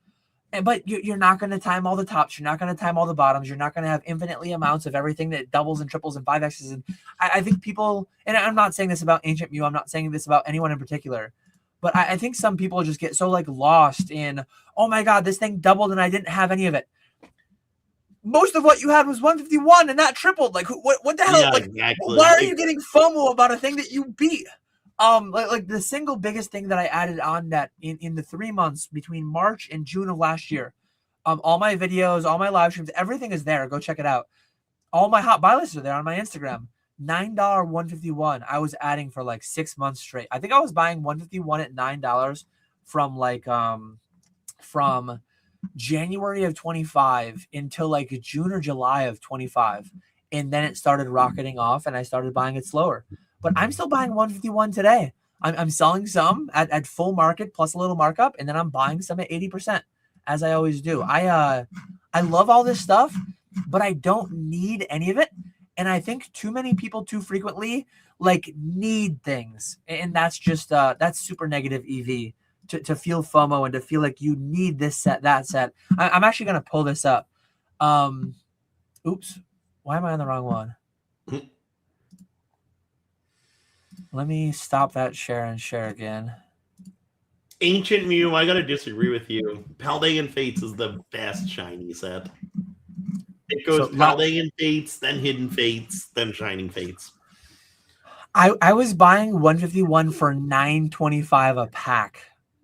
But you're not going to time all the tops. You're not going to time all the bottoms. You're not going to have infinitely amounts of everything that doubles and triples and 5Xs. And I think people, and I'm not saying this about Ancient Mew. I'm not saying this about anyone in particular. But I think some people just get so like lost in, oh my God, this thing doubled and I didn't have any of it. Most of what you had was 151 and that tripled. Like what the hell? Yeah, like, exactly. Why are you getting FOMO about a thing that you beat? Like the single biggest thing that I added on that in the 3 months between March and June of last year, all my videos, all my live streams, everything is there. Go check it out. All my hot buy lists are there on my Instagram. $9 151 I was adding for like 6 months straight. I think I was buying 151 at $9 from like from January of 25 until like June or July of 25, and then it started rocketing off and I started buying it slower. But I'm still buying 151 today. I'm selling some at full market plus a little markup, and then I'm buying some at 80%, as I always do. I love all this stuff, but I don't need any of it. And I think too many people too frequently like need things. And that's just that's super negative EV to feel FOMO and to feel like you need this set, that set. I'm actually going to pull this up. Oops. Why am I on the wrong one? Let me stop that share and share again. Ancient Mew, I gotta disagree with you. Paldean Fates is the best shiny set. It goes Paldean Fates, then Hidden Fates, then Shining Fates. I was buying 151 for $9.25 a pack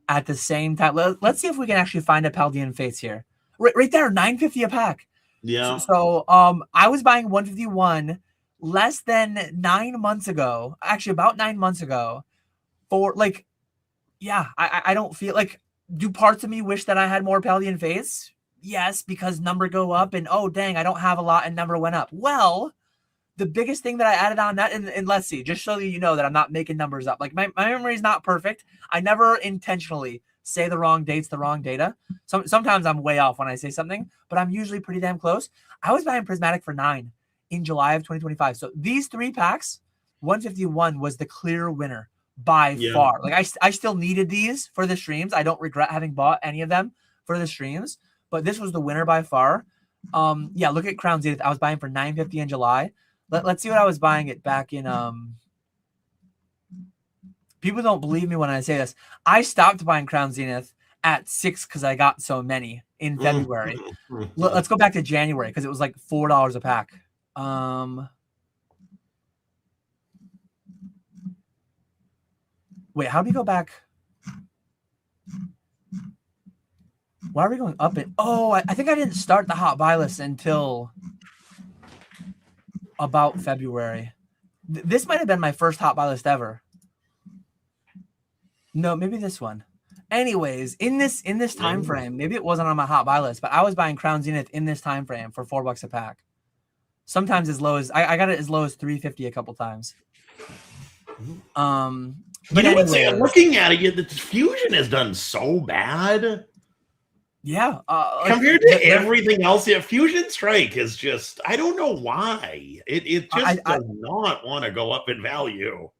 at the same time. Let's see if we can actually find a Paldean Fates here. Right there, $9.50 a pack. Yeah. So I was buying 151 less than 9 months ago, actually about 9 months ago, for like, yeah, I don't feel like, do parts of me wish that I had more Paldean Fates? Yes, because number go up and, oh, dang, I don't have a lot and number went up. Well, the biggest thing that I added on that, and let's see, just so you know that I'm not making numbers up. Like my memory is not perfect. I never intentionally say the wrong dates, the wrong data. Sometimes I'm way off when I say something, but I'm usually pretty damn close. I was buying Prismatic for $9 in July of 2025. So these 3 packs, 151 was the clear winner by far. Like I still needed these for the streams. I don't regret having bought any of them for the streams, but this was the winner by far. Yeah, look at Crown Zenith. I was buying for $9.50 in July. Let's see what I was buying it back in. People don't believe me when I say this. I stopped buying Crown Zenith at 6 because I got so many in February. Let's go back to January because it was like $4 a pack. Wait, how do we go back? Why are we going up it? Oh, I think I didn't start the hot buy list until about February. This might have been my first hot buy list ever. No, maybe this one. Anyways, in this time frame, maybe it wasn't on my hot buy list, but I was buying Crown Zenith in this time frame for $4 a pack. Sometimes as low as I got it as low as $3.50 a couple times. But anyway, looking at it, the Fusion has done so bad. Yeah, compared to everything else, yeah, Fusion Strike is just, I don't know why. It just does not want to go up in value.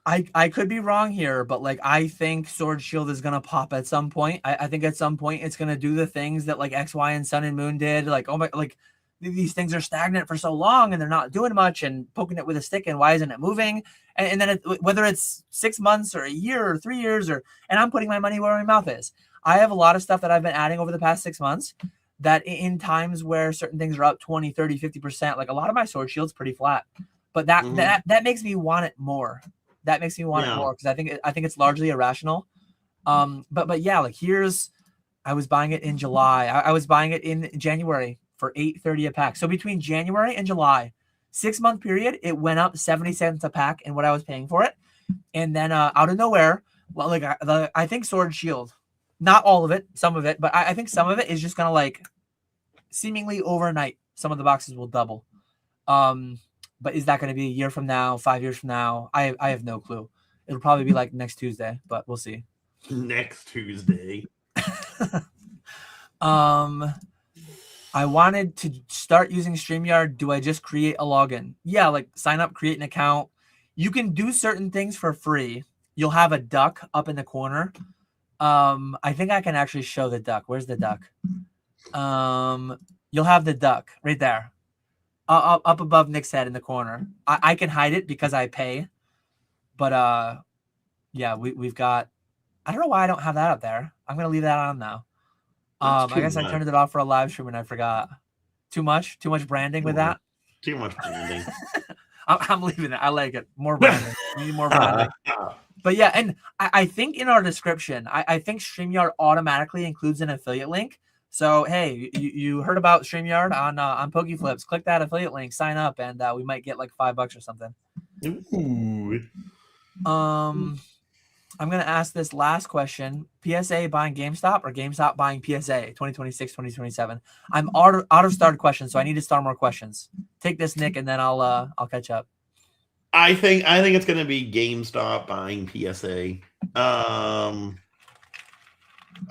I could be wrong here, but like I think Sword Shield is gonna pop at some point. I think at some point it's gonna do the things that like X, Y, and Sun and Moon did. Like, oh my, like these things are stagnant for so long and they're not doing much and poking it with a stick and why isn't it moving? And then whether it's 6 months or a year or 3 years and I'm putting my money where my mouth is. I have a lot of stuff that I've been adding over the past 6 months that in times where certain things are up 20, 30, 50%, like a lot of my Sword Shield's pretty flat, but that makes me want it more. That makes me want it more because I think it's largely irrational. But yeah, like I was buying it in July. I was buying it in January for $8.30 a pack. So between January and July, 6 month period, it went up 70 cents a pack in what I was paying for it. And then out of nowhere, well, like I think Sword Shield, not all of it, some of it, but I think some of it is just gonna like seemingly overnight, some of the boxes will double. But is that going to be a year from now, 5 years from now? I have no clue. It'll probably be like next Tuesday, but we'll see. Next Tuesday. I wanted to start using StreamYard. Do I just create a login? Yeah, like sign up, create an account. You can do certain things for free. You'll have a duck up in the corner. I think I can actually show the duck. Where's the duck? You'll have the duck right there, up above Nick's head in the corner. I can hide it because I pay, but yeah, we've got. I don't know why I don't have that up there. I'm gonna leave that on now. I guess I turned it off for a live stream and I forgot. Too much branding with that. Too much branding. I'm leaving it. I like it. More branding. We need more branding. But yeah, and I think in our description, I think StreamYard automatically includes an affiliate link. So hey, you heard about StreamYard on Pokeflipz? Click that affiliate link, sign up, and we might get like $5 or something. Ooh. I'm gonna ask this last question: PSA buying GameStop or GameStop buying PSA 2026, 2027? I'm out of started questions, so I need to start more questions. Take this, Nick, and then I'll catch up. I think it's gonna be GameStop buying PSA. I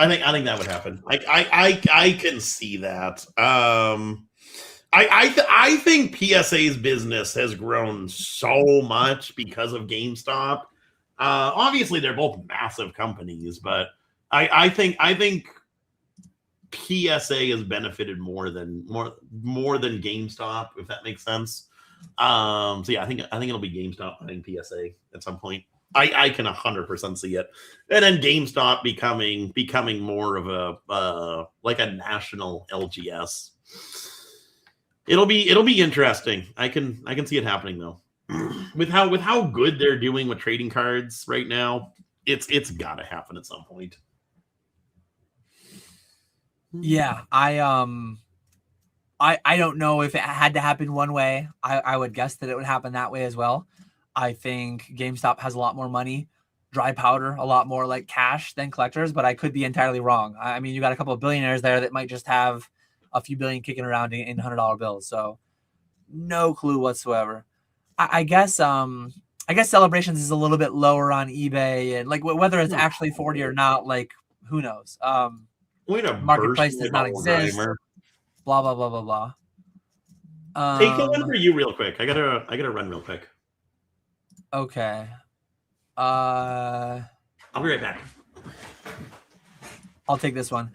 think that would happen. I can see that. I think PSA's business has grown so much because of GameStop. Obviously, they're both massive companies, but I think PSA has benefited more than GameStop, if that makes sense. So yeah, I think it'll be GameStop buying PSA at some point. I can 100% see it, and then GameStop becoming more of a like a national LGS. It'll be interesting. I can see it happening though. With how good they're doing with trading cards right now, it's got to happen at some point. Yeah, I don't know if it had to happen one way. I would guess that it would happen that way as well. I think GameStop has a lot more money, dry powder, a lot more like cash than collectors, but I could be entirely wrong. I mean, you got a couple of billionaires there that might just have a few billion kicking around in $100 bills. So no clue whatsoever. I guess Celebrations is a little bit lower on eBay, and like whether it's actually 40 or not, like who knows? Marketplace does not exist. Blah blah blah blah blah. Take the one for you real quick. I gotta run real quick. Okay. I'll be right back. I'll take this one.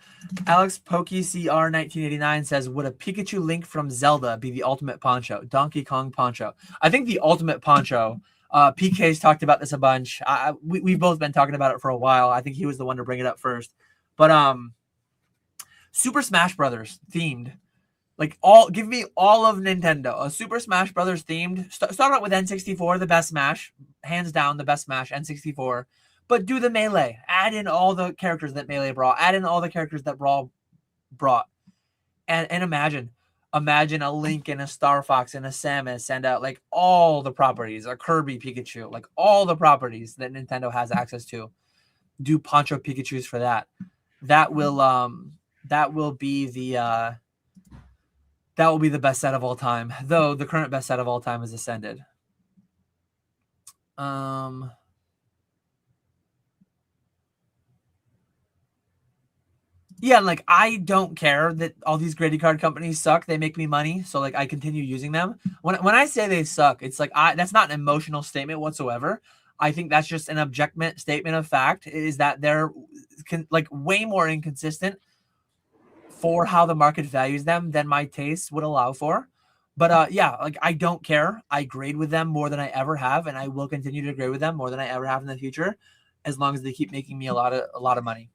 Alex PokeCR 1989 says, would a Pikachu Link from Zelda be the ultimate poncho? Donkey Kong poncho. I think the ultimate poncho. PK's talked about this a bunch. We've both been talking about it for a while. I think he was the one to bring it up first. But Super Smash Brothers themed. Like give me all of Nintendo. A Super Smash Brothers themed. Start out with N64, the best Smash. Hands down, the best Smash, N64. But do the Melee. Add in all the characters that Melee brought. Add in all the characters that Brawl brought. And imagine a Link and a Star Fox and a Samus and like all the properties. A Kirby Pikachu. Like all the properties that Nintendo has access to. Do Poncho Pikachus for that. That will be the best set of all time. Though the current best set of all time is Ascended. Yeah, like I don't care that all these grading card companies suck. They make me money, so like I continue using them. When I say they suck, it's like that's not an emotional statement whatsoever. I think that's just an objective statement of fact. Is that they're like way more inconsistent for how the market values them than my taste would allow for. But yeah, like I don't care. I grade with them more than I ever have, and I will continue to grade with them more than I ever have in the future, as long as they keep making me a lot of money.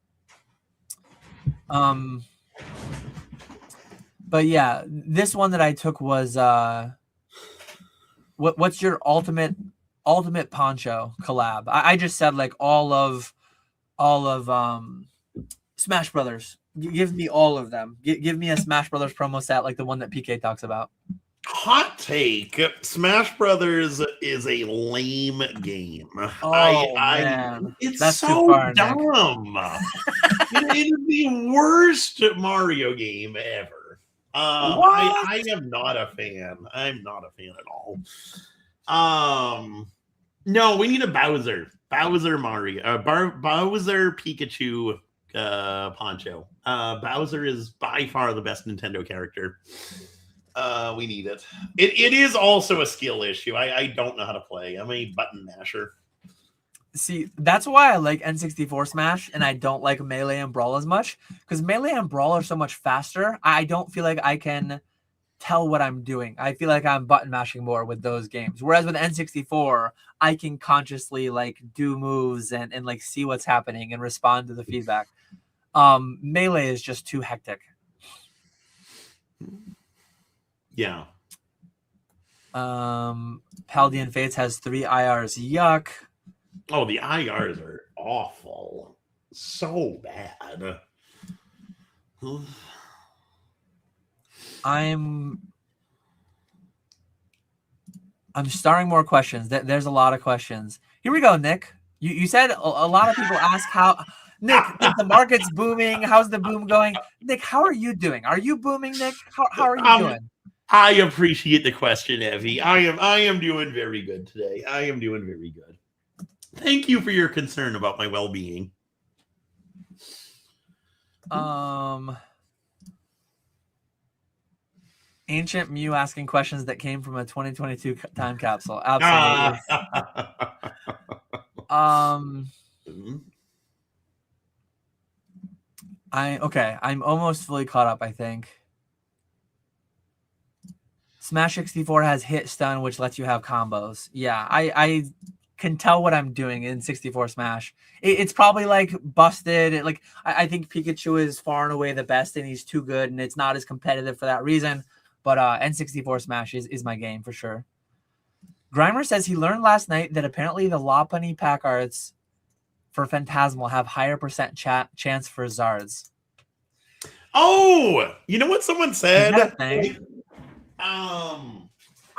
But yeah, this one that I took was what's your ultimate poncho collab? I just said like all of Smash Brothers. Give me all of them. Give me a Smash Brothers promo set like the one that PK talks about. Hot take: Smash Brothers is a lame game. Oh man, it's that's so too far, dumb. It is the worst Mario game ever. I am not a fan. I'm not a fan at all. No, we need a Bowser Mario, Bowser Pikachu poncho. Bowser is by far the best Nintendo character. We need it. It is also a skill issue. I don't know how to play. I'm a button masher. See, that's why I like N64 Smash and I don't like Melee and Brawl as much, because Melee and Brawl are so much faster. I don't feel like I can tell what I'm doing. I feel like I'm button mashing more with those games. Whereas with N64, I can consciously like do moves and like see what's happening and respond to the feedback. Melee is just too hectic. Yeah. Paldean Fates has 3 IRs. Yuck. Oh, the IRs are awful. So bad. I'm starring more questions. There's a lot of questions. Here we go, Nick. You said a lot of people ask how Nick, the market's booming. How's the boom going? Nick, how are you doing? Are you booming, Nick? How are you doing? I appreciate the question, Evie. I am doing very good today. I am doing very good. Thank you for your concern about my well-being. Ancient Mew asking questions that came from a 2022 time capsule. Absolutely. I'm almost fully caught up, I think. Smash 64 has hit stun, which lets you have combos. Yeah, I can tell what I'm doing in 64 Smash. It's probably like busted. I think Pikachu is far and away the best, and he's too good, and it's not as competitive for that reason. But N64 Smash is my game for sure. Grimer says he learned last night that apparently the Lopunny pack arts for Phantasmal have higher % chance for Zards. Oh, you know what someone said? Is that a thing?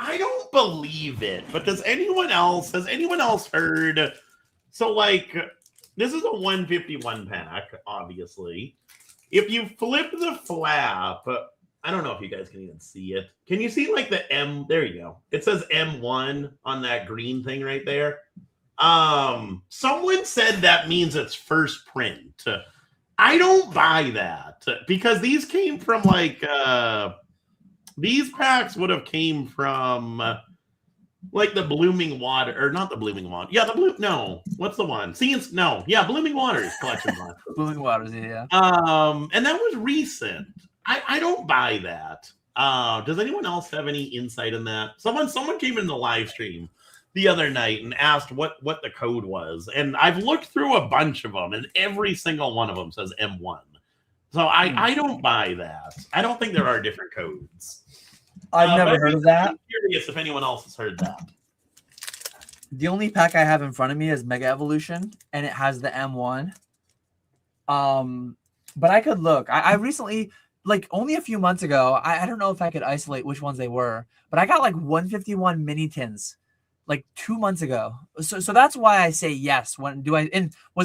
I don't believe it, but has anyone else heard? So like, this is a 151 pack, obviously. If you flip the flap, I don't know if you guys can even see it. Can you see like the M? There you go. It says M1 on that green thing right there. Someone said that means it's first print. I don't buy that because these came from like these packs would have came from like the Blooming Water, or not the Blooming Water. Yeah, what's the one? Blooming Waters collection box. Blooming Waters, yeah. And that was recent. I don't buy that. Does anyone else have any insight in that? Someone came in the live stream the other night and asked what the code was, and I've looked through a bunch of them, and every single one of them says M1. So I don't buy that. I don't think there are different codes. I've never heard of that. I'm curious if anyone else has heard that. The only pack I have in front of me is Mega Evolution, and it has the M1. But I could look. I recently, like only a few months ago, I don't know if I could isolate which ones they were, but I got like 151 mini tins like 2 months ago. So that's why I say yes. Was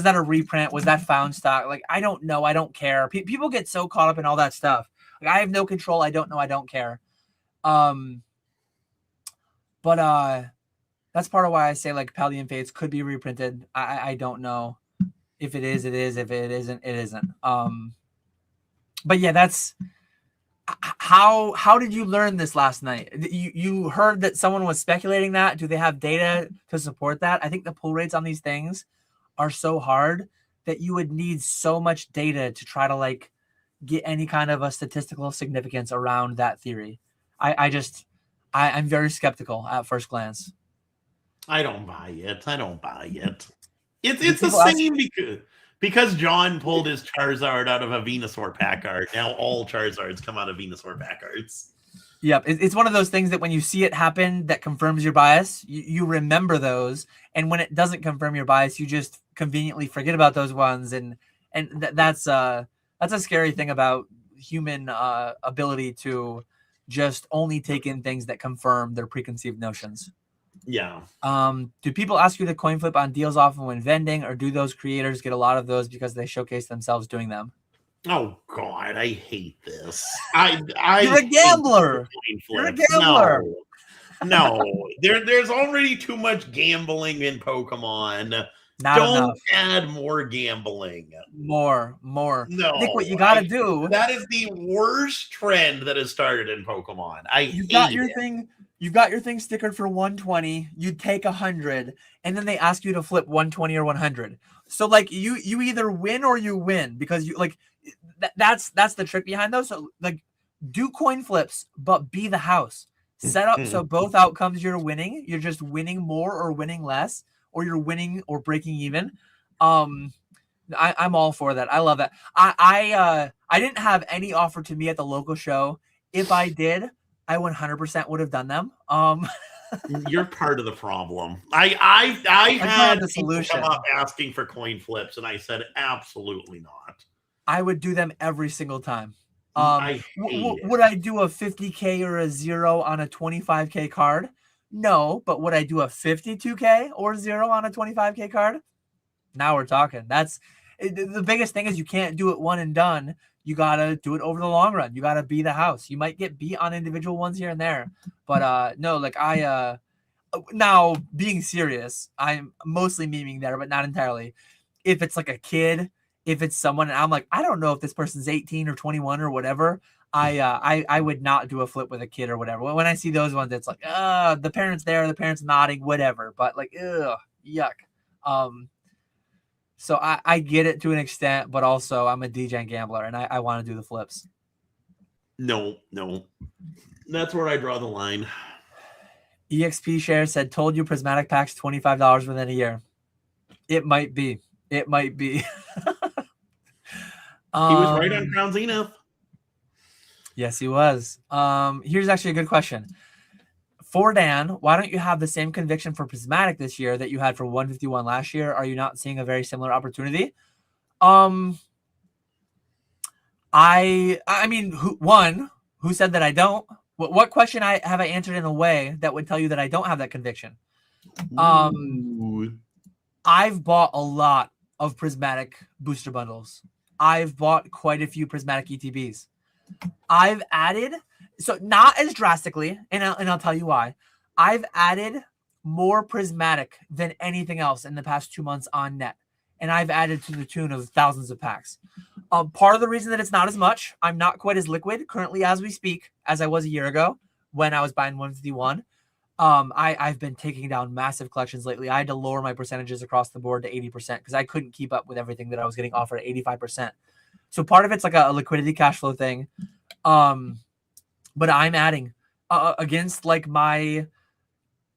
that a reprint? Was that found stock? Like, I don't know. I don't care. People get so caught up in all that stuff. Like, I have no control. I don't know. I don't care. But that's part of why I say like Paldean Fates could be reprinted. I don't know. If it is, it is. If it isn't, it isn't. But yeah, that's how did you learn this last night? You heard that someone was speculating that. Do they have data to support that? I think the pull rates on these things are so hard that you would need so much data to try to like get any kind of a statistical significance around that theory. I'm very skeptical at first glance. I don't buy it. It's the same because John pulled his Charizard out of a Venusaur pack art. Now all Charizards come out of Venusaur pack arts. Yep. It's one of those things that when you see it happen that confirms your bias, you remember those. And when it doesn't confirm your bias, you just conveniently forget about those ones. And that's a scary thing about human ability to just only take in things that confirm their preconceived notions. Yeah. Do people ask you to coin flip on deals often when vending, or do those creators get a lot of those because they showcase themselves doing them? Oh God, I hate this. You're a gambler. You're a gambler. No. There's already too much gambling in Pokemon. Don't add more gambling. More. No. Nick, what you gotta do. That is the worst trend that has started in Pokemon. You got your thing. you've got your thing stickered for 120, you take 100, and then they ask you to flip 120 or 100. So like you either win or you win, because you like that's the trick behind those. So like do coin flips, but be the house. Set up so both outcomes you're winning. You're just winning more or winning less, or you're winning or breaking even. I'm all for that. I love that. I didn't have any offer to me at the local show. If I did, I 100% would have done them. You're part of the problem. I had the people solution. come up asking for coin flips, and I said absolutely not. I would do them every single time. I hate it. Would I do a 50K or a 0 on a 25K card? No, but would I do a 52K or 0 on a 25K card? Now we're talking. That's the biggest thing, is you can't do it one and done. You gotta do it over the long run. You gotta be the house. You might get beat on individual ones here and there, but no, like now being serious, I'm mostly memeing there, but not entirely. If it's like a kid, if it's someone, and I'm like, I don't know if this person's 18 or 21 or whatever, I would not do a flip with a kid or whatever. When I see those ones, it's like, the parents there, the parents nodding, whatever. But like, yuck. So I get it to an extent, but also I'm a DJ and gambler, and I want to do the flips. No. That's where I draw the line. EXP Share said, told you prismatic packs $25 within a year. It might be. He was right on Crown Zenith. Yes, he was. Here's actually a good question. For Dan, why don't you have the same conviction for prismatic this year that you had for 151 last year? Are you not seeing a very similar opportunity? I mean, who said that I don't? What question have I answered in a way that would tell you that I don't have that conviction? I've bought a lot of prismatic booster bundles. I've bought quite a few prismatic ETBs. I've added, so not as drastically, and I'll tell you why. I've added more prismatic than anything else in the past 2 months on net, and I've added to the tune of thousands of packs. Part of the reason that it's not as much, I'm not quite as liquid currently as we speak as I was a year ago when I was buying 151. I've been taking down massive collections lately. I had to lower my percentages across the board to 80% because I couldn't keep up with everything that I was getting offered at 85%. So part of it's like a liquidity cash flow thing. But I'm adding against like my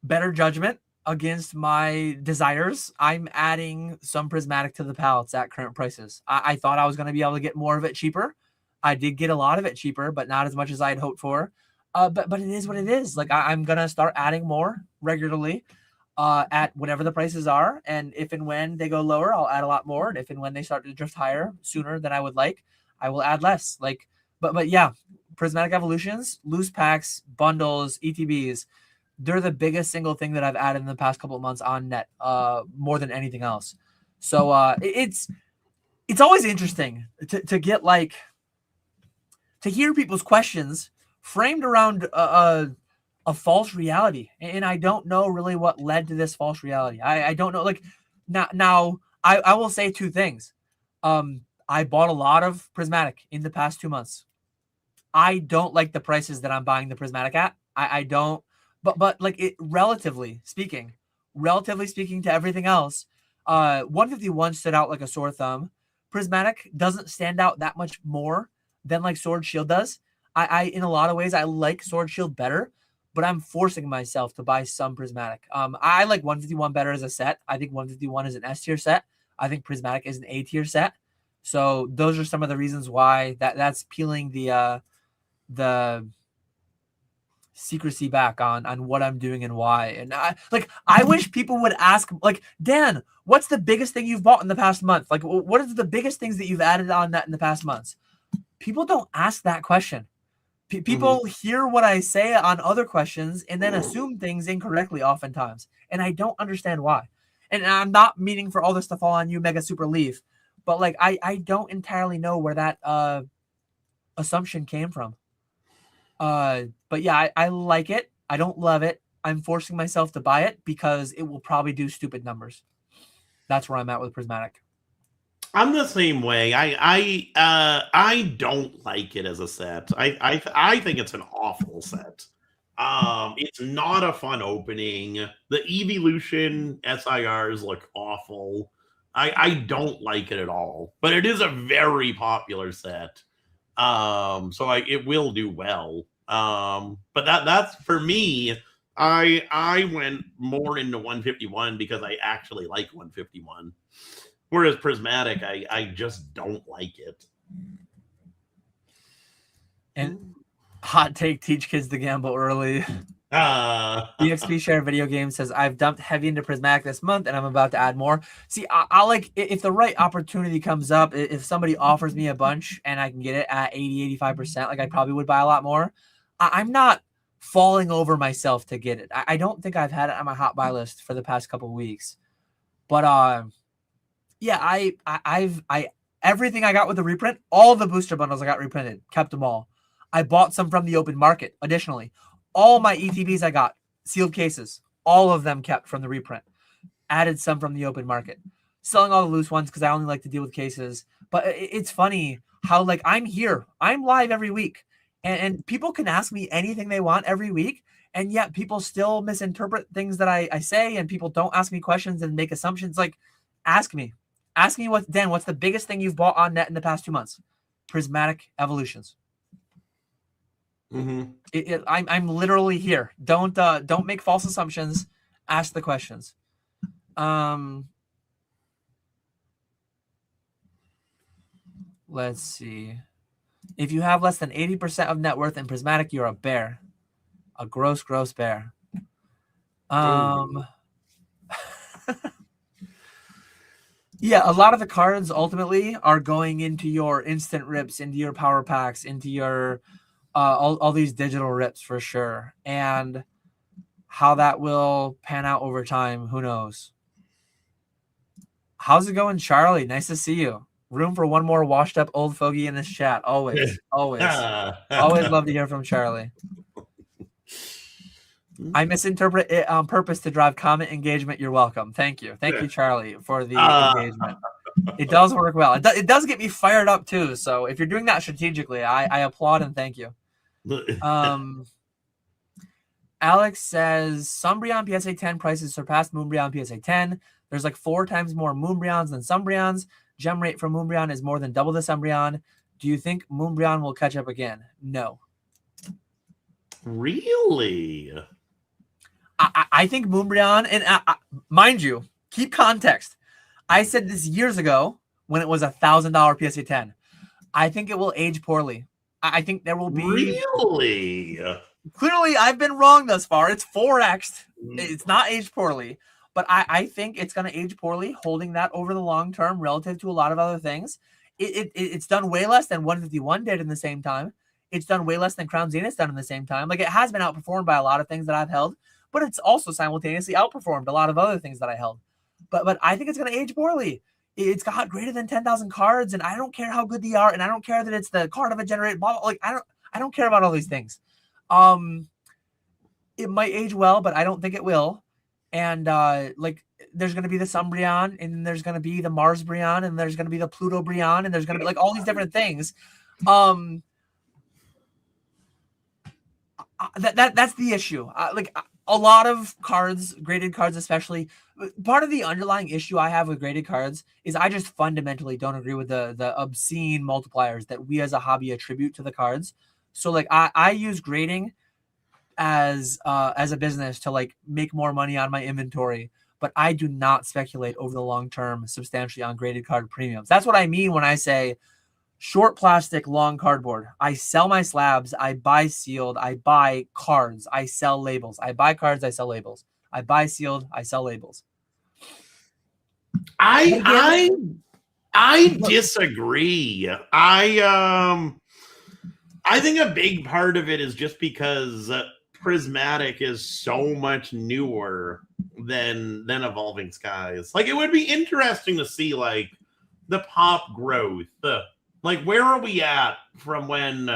better judgment, against my desires. I'm adding some prismatic to the pallets at current prices. I thought I was going to be able to get more of it cheaper. I did get a lot of it cheaper, but not as much as I had hoped for. But it is what it is. Like I'm gonna start adding more regularly at whatever the prices are, and if and when they go lower, I'll add a lot more. And if and when they start to drift higher sooner than I would like, I will add less. Like, but yeah, prismatic evolutions, loose packs, bundles, ETBs, they're the biggest single thing that I've added in the past couple of months on net, more than anything else. So it's always interesting to get like to hear people's questions framed around a false reality, and I don't know really what led to this false reality. I don't know. Like now I will say two things. I bought a lot of prismatic in the past 2 months. I don't like the prices that I'm buying the prismatic at. I don't. But like it, relatively speaking to everything else, 151 stood out like a sore thumb. Prismatic doesn't stand out that much more than like Sword Shield does. I in a lot of ways I like Sword Shield better, but I'm forcing myself to buy some prismatic. I like 151 better as a set. I think 151 is an S tier set. I think prismatic is an A tier set. So those are some of the reasons why that's peeling the secrecy back on what I'm doing and why. And I wish people would ask, like, Dan, what's the biggest thing you've bought in the past month? Like, what is the biggest things that you've added on that in the past months? People don't ask that question. People hear what I say on other questions and then assume things incorrectly oftentimes. And I don't understand why. And I'm not meaning for all this to fall on you, Mega Super Leaf, but like I don't entirely know where that assumption came from. But yeah, I like it. I don't love it. I'm forcing myself to buy it because it will probably do stupid numbers. That's where I'm at with prismatic. I'm the same way. I don't like it as a set. I think it's an awful set. It's not a fun opening. The Evolution SIRs look awful. I don't like it at all, but it is a very popular set. So it will do well. But that's for me. I went more into 151 because I actually like 151. Whereas Prismatic, I just don't like it. And hot take, teach kids to gamble early. EXP Share Video Game says, I've dumped heavy into Prismatic this month and I'm about to add more. See, I like, if the right opportunity comes up, if somebody offers me a bunch and I can get it at 80-85%, like I probably would buy a lot more. I'm not falling over myself to get it. I don't think I've had it on my hot buy list for the past couple of weeks. But yeah, I've everything I got with the reprint, all the booster bundles I got reprinted, kept them all. I bought some from the open market. Additionally, all my ETBs I got, sealed cases, all of them kept from the reprint. Added some from the open market. Selling all the loose ones because I only like to deal with cases. But it's funny how, like, I'm here. I'm live every week. And people can ask me anything they want every week. And yet people still misinterpret things that I say. And people don't ask me questions and make assumptions. Like, ask me. Ask me, Dan, what's the biggest thing you've bought on net in the past 2 months? Prismatic Evolutions. Mm-hmm. I'm literally here. Don't make false assumptions. Ask the questions. Let's see. If you have less than 80% of net worth in Prismatic, you're a bear. A gross bear. Yeah, a lot of the cards ultimately are going into your instant rips, into your power packs, into your all these digital rips for sure. And how that will pan out over time, who knows? How's it going, Charlie? Nice to see you. Room for one more washed up old fogey in this chat. Always. Always love to hear from Charlie. I misinterpret it on purpose to drive comment engagement. You're welcome. Thank you. Thank you, Charlie, for the engagement. It does work well. It does get me fired up too. So if you're doing that strategically, I applaud and thank you. Alex says Sombrion PSA 10 prices surpassed Moonbryon PSA 10. There's like 4 times more Moonbryons than Sombrions. Gem rate for Moonbryon is more than double the Sombrion. Do you think Moonbryon will catch up again? No. Really? I think Moonbryon, and mind you, keep context. I said this years ago when it was $1,000 PSA 10. I think it will age poorly. I think there will be. Really? Clearly, I've been wrong thus far. It's 4X'd. It's not aged poorly. But I think it's going to age poorly, holding that over the long term relative to a lot of other things. It's done way less than 151 did in the same time. It's done way less than Crown Zenith's done in the same time. Like, it has been outperformed by a lot of things that I've held, but it's also simultaneously outperformed a lot of other things that I held. But I think it's going to age poorly. It's got greater than 10,000 cards, and I don't care how good they are, and I don't care that it's the card of a generated bottle. Like, I don't care about all these things. It might age well, but I don't think it will. And like, there's going to be the Sombrion, and there's going to be the Mars Bryon, and there's going to be the Pluto Bryon, and there's going to be like all these different things. That's the issue. Like, a lot of cards, graded cards especially, part of the underlying issue I have with graded cards is I just fundamentally don't agree with the obscene multipliers that we as a hobby attribute to the cards. So like, I use grading as a business to like make more money on my inventory, but I do not speculate over the long term substantially on graded card premiums. That's what I mean when I say short plastic, long cardboard. I sell my slabs. I buy sealed. I buy cards. I sell labels. I buy cards. I sell labels. I buy sealed. I sell labels. I disagree. I think a big part of it is just because Prismatic is so much newer than Evolving Skies. Like, it would be interesting to see like the pop growth. Like, where are we at from when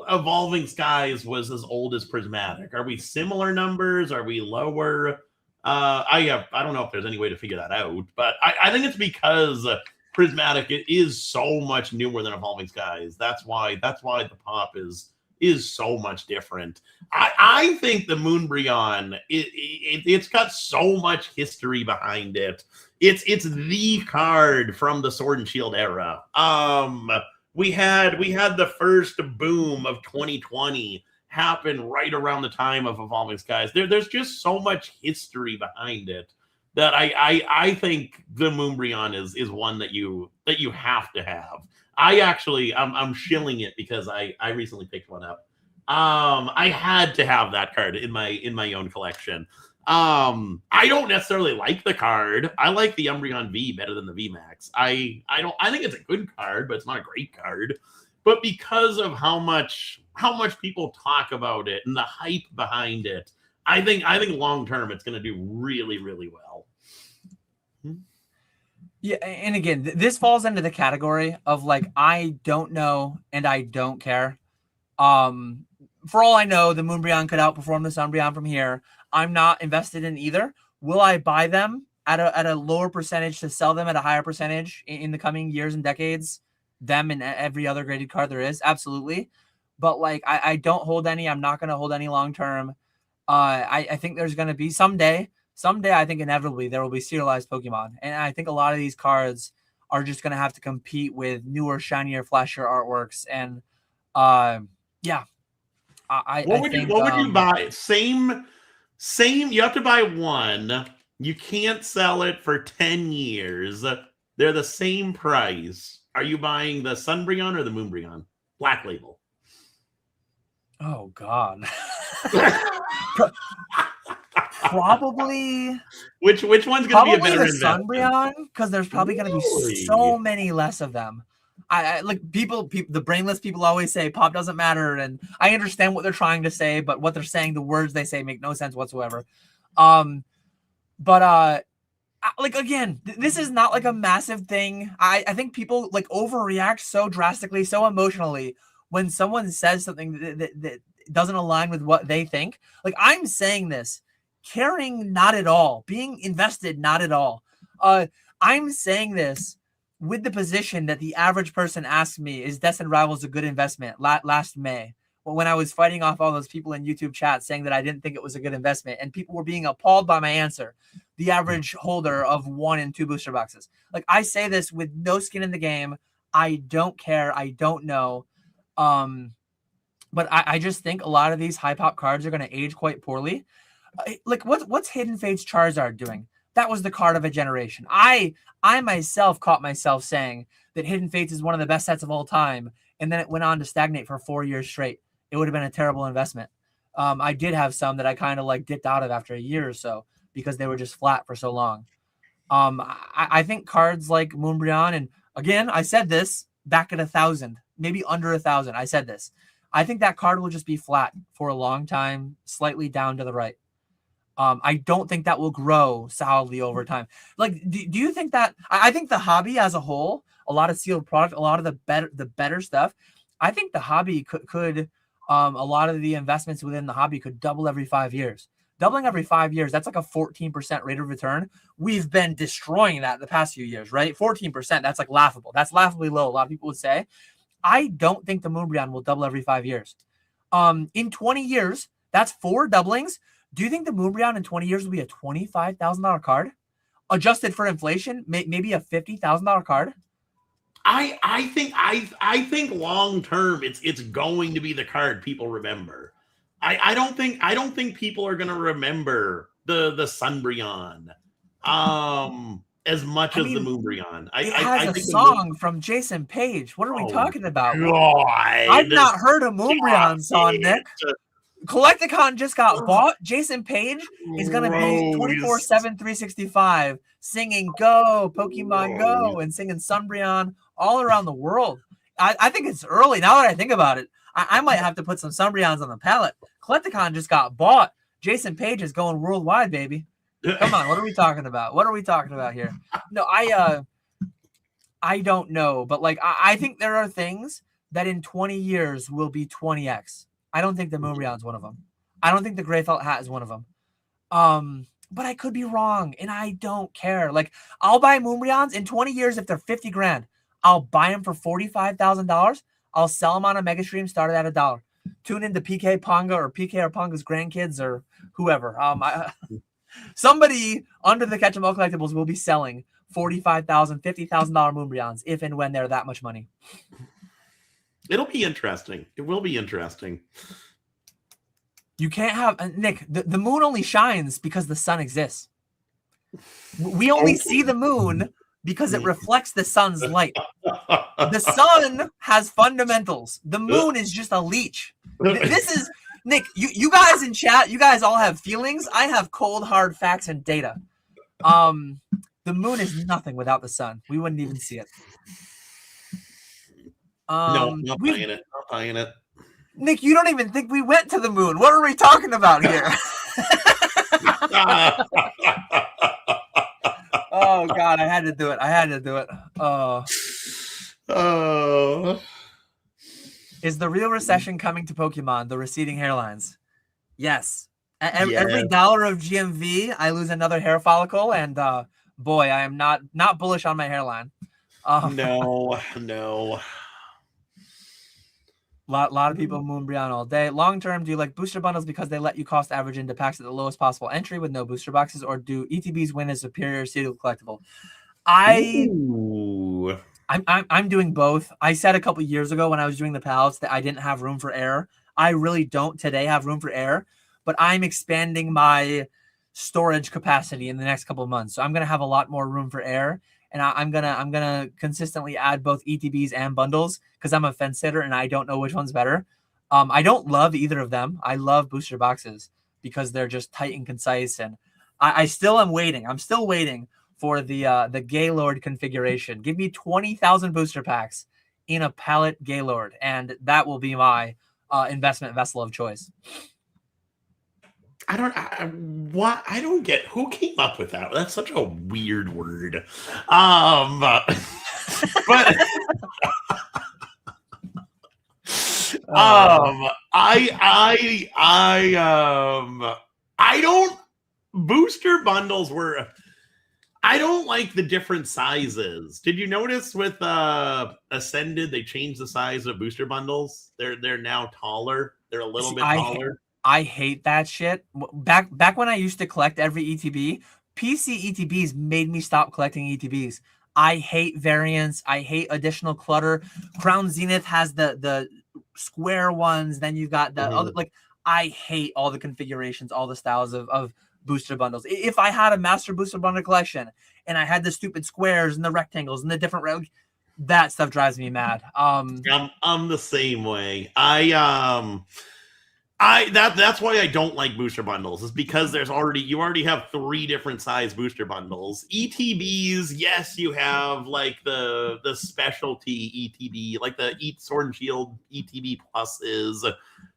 Evolving Skies was as old as Prismatic? Are we similar numbers? Are we lower? I don't know if there's any way to figure that out, but I think it's because Prismatic is so much newer than Evolving Skies. That's why the pop is is so much different. I think the Moonbryon, it's got so much history behind it. It's the card from the Sword and Shield era. We had the first boom of 2020 happen right around the time of Evolving Skies. There's just so much history behind it that I think the Moonbryon is one that you have to have. I'm shilling it because I recently picked one up. I had to have that card in my own collection. I don't necessarily like the card. I like the Umbreon V better than the VMAX. I think it's a good card, but it's not a great card. But because of how much people talk about it and the hype behind it, I think long term it's going to do really, really well. Yeah, and again, this falls into the category of like, I don't know and I don't care. For all I know, the Moonbryon could outperform the Umbreon from here. I'm not invested in either. Will I buy them at a lower percentage to sell them at a higher percentage in the coming years and decades? Them and every other graded card there is, absolutely. But like, I don't hold any. I'm not going to hold any long term. I think there's going to be someday. I think inevitably there will be serialized Pokemon, and I think a lot of these cards are just going to have to compete with newer, shinier, flashier artworks. And yeah, What would you buy? Same. You have to buy one. You can't sell it for 10 years. They're the same price. Are you buying the Sunbryon or the Moonbryon? Black Label. Oh God. Probably. Which one's going to be a better investment? Sunbryon, because there's probably going to be so many less of them. I like people, the brainless people always say pop doesn't matter, and I understand what they're trying to say, but what they're saying, the words they say make no sense whatsoever. Like again, this is not like a massive thing. I think people like overreact so drastically, so emotionally when someone says something that doesn't align with what they think. Like, I'm saying this, caring not at all, being invested not at all. I'm saying this with the position that the average person asked me, is Destined Rivals a good investment last May? Well, when I was fighting off all those people in YouTube chat saying that I didn't think it was a good investment, and people were being appalled by my answer, the average holder of 1 and 2 booster boxes. Like, I say this with no skin in the game. I don't care. I don't know. But I just think a lot of these high pop cards are going to age quite poorly. Like, what's Hidden Fate's Charizard doing? That was the card of a generation. I myself caught myself saying that Hidden Fates is one of the best sets of all time, and then it went on to stagnate for 4 years straight. It would have been a terrible investment. I did have some that I kind of like dipped out of after a year or so because they were just flat for so long. I think cards like Moonbryon, and again, I said this back at 1,000, maybe under 1,000. I said this. I think that card will just be flat for a long time, slightly down to the right. I don't think that will grow solidly over time. Like, do you think that? I think the hobby as a whole, a lot of sealed product, a lot of the better stuff. I think the hobby could a lot of the investments within the hobby could double every 5 years. Doubling every 5 years, that's like a 14% rate of return. We've been destroying that the past few years, right? 14%, that's like laughable. That's laughably low, a lot of people would say. I don't think the Moonbryon will double every 5 years. In 20 years, that's 4 doublings. Do you think the Moonbryon in 20 years will be a $25,000 card? Adjusted for inflation, maybe a $50,000 card? I think long term it's going to be the card people remember. I don't think people are going to remember the Sunbryon as much as the Moonbryon. It has a song from Jason Page. What are we talking about? God. I've not heard a Moonbryon song, Nick. Collecticon just got bought. Jason Page is going to be 24/7, 365 singing Go, Pokemon Go, and singing Sunbryon all around the world. I think it's early. Now that I think about it, I might have to put some Sunbryons on the palette. Collecticon just got bought. Jason Page is going worldwide, baby. Come on, what are we talking about? What are we talking about here? No, I don't know, but like I think there are things that in 20 years will be 20x. I don't think the Moonbryon's one of them. I don't think the Gray Felt Hat is one of them. But I could be wrong, and I don't care. Like, I'll buy Moonbryons in 20 years if they're 50 grand. I'll buy them for $45,000. I'll sell them on a mega stream started at $1. tune into PK Ponga or PK or Ponga's grandkids or whoever. Somebody under the Ketchum All Collectibles will be selling $45,000, $50,000 Moonbreons if and when they're that much money. It'll be interesting. It will be interesting. You can't have Nick. The moon only shines because the sun exists. We only see the moon because it reflects the sun's light. The sun has fundamentals. The moon is just a leech. This is Nick. You guys in chat, you guys all have feelings. I have cold, hard facts and data. The moon is nothing without the sun. We wouldn't even see it. No, not buying it. Not buying it. Nick, you don't even think we went to the moon. What are we talking about here? Oh God, I had to do it. I had to do it. Oh. Is the real recession coming to Pokemon? The receding hairlines. Yes. Every dollar of GMV, I lose another hair follicle, and boy, I am not bullish on my hairline. No. Lot of people Moonbreon all day. Long term, do you like booster bundles because they let you cost average into packs at the lowest possible entry with no booster boxes, or do ETBs win as superior sealed collectible? I'm doing both. I said a couple years ago when I was doing the pallets that I didn't have room for air. I really don't today have room for air, but I'm expanding my storage capacity in the next couple of months. So I'm gonna have a lot more room for air. And I'm gonna consistently add both ETBs and bundles because I'm a fence sitter and I don't know which one's better. I don't love either of them. I love booster boxes because they're just tight and concise. And I still am waiting. I'm still waiting for the Gaylord configuration. Give me 20,000 booster packs in a pallet Gaylord, and that will be my investment vessel of choice. I don't get who came up with that. That's such a weird word. But I don't booster bundles were I don't like the different sizes. Did you notice with Ascended they changed the size of booster bundles? They're now taller. They're a little bit taller. I hate that shit. Back when I used to collect every ETB, PC ETBs made me stop collecting ETBs. I hate variants. I hate additional clutter. Crown Zenith has the square ones. Then you've got the other, like, I hate all the configurations, all the styles of booster bundles. If I had a master booster bundle collection and I had the stupid squares and the rectangles and the different that stuff drives me mad. I'm the same way. That's why I don't like booster bundles, is because you already have 3 different size booster bundles. ETBs, yes, you have like the specialty ETB, like the Sword and Shield ETB pluses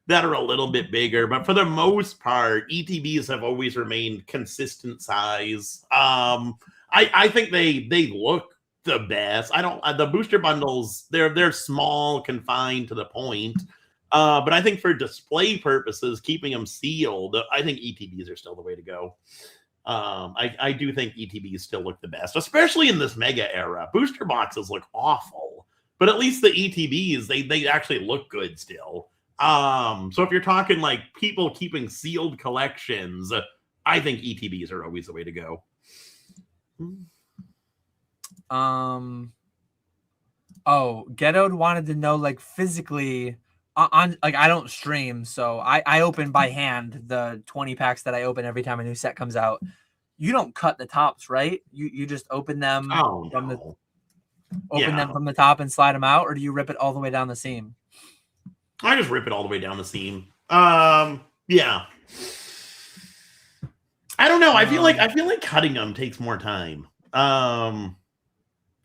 that are a little bit bigger, but for the most part, ETBs have always remained consistent size. I think they look the best. The booster bundles, they're small, confined to the point. But I think for display purposes, keeping them sealed, I think ETBs are still the way to go. I do think ETBs still look the best, especially in this mega era. Booster boxes look awful, but at least the ETBs, they actually look good still. So if you're talking like people keeping sealed collections, I think ETBs are always the way to go. Ghettoed wanted to know, like, physically on like, I don't stream, so I open by hand the 20 packs that I open every time a new set comes out. You don't cut the tops, right? You just open them them from the top and slide them out, or do you rip it all the way down the seam? I just rip it all the way down the seam. Yeah. I don't know. I feel like cutting them takes more time.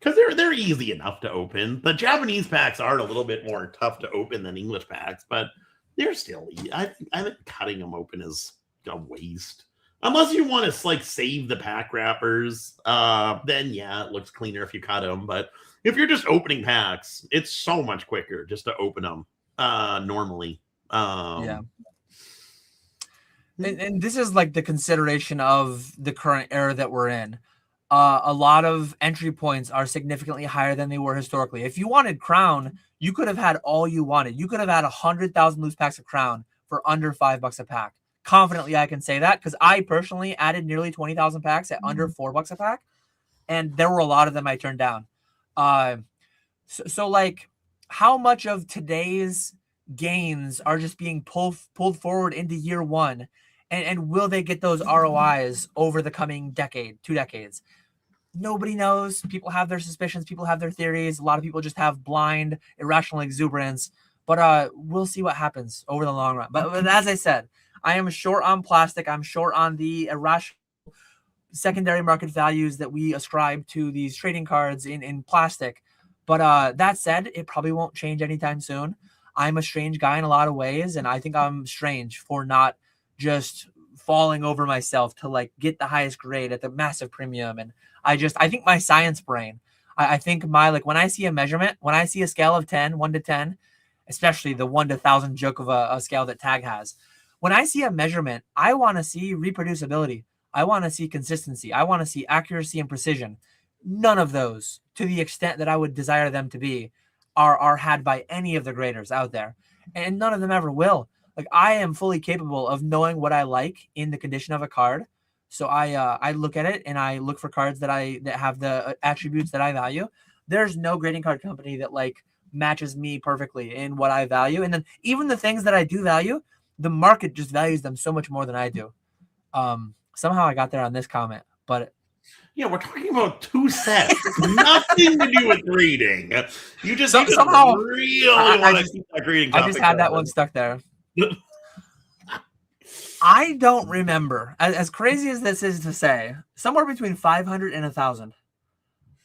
Because they're easy enough to open. The Japanese packs are a little bit more tough to open than English packs, but they're still easy. I think cutting them open is a waste. Unless you want to like save the pack wrappers, then yeah, it looks cleaner if you cut them. But if you're just opening packs, it's so much quicker just to open them normally. Yeah. And this is like the consideration of the current era that we're in. A lot of entry points are significantly higher than they were historically. If you wanted Crown, you could have had all you wanted. You could have had 100,000 loose packs of Crown for under $5 a pack. Confidently, I can say that because I personally added nearly 20,000 packs at under $4 a pack, and there were a lot of them I turned down. So like, how much of today's gains are just being pulled forward into year one, and will they get those ROIs over the coming decade, 2 decades? Nobody knows. People have their suspicions. People have their theories. A lot of people just have blind, irrational exuberance. But we'll see what happens over the long run. But as I said, I am short on plastic. I'm short on the irrational secondary market values that we ascribe to these trading cards in plastic. But that said, it probably won't change anytime soon. I'm a strange guy in a lot of ways, and I think I'm strange for not just falling over myself to like get the highest grade at the massive premium. And I think my science brain, I think my, like, when I see a measurement, when I see a scale of 10, 1 to 10, especially the 1 to 1,000 joke of a scale that Tag has, when I see a measurement, I want to see reproducibility. I want to see consistency. I want to see accuracy and precision. None of those, to the extent that I would desire them to be, are had by any of the graders out there. And none of them ever will. Like, I am fully capable of knowing what I like in the condition of a card. So I look at it and I look for cards that have the attributes that I value. There's no grading card company that like matches me perfectly in what I value. And then even the things that I do value, the market just values them so much more than I do. Somehow I got there on this comment, but yeah, we're talking about 2 sets. Nothing to do with grading. You just somehow really want to keep that grading. I just had that one stuck there. I don't remember, as crazy as this is to say, somewhere between 500 and 1,000.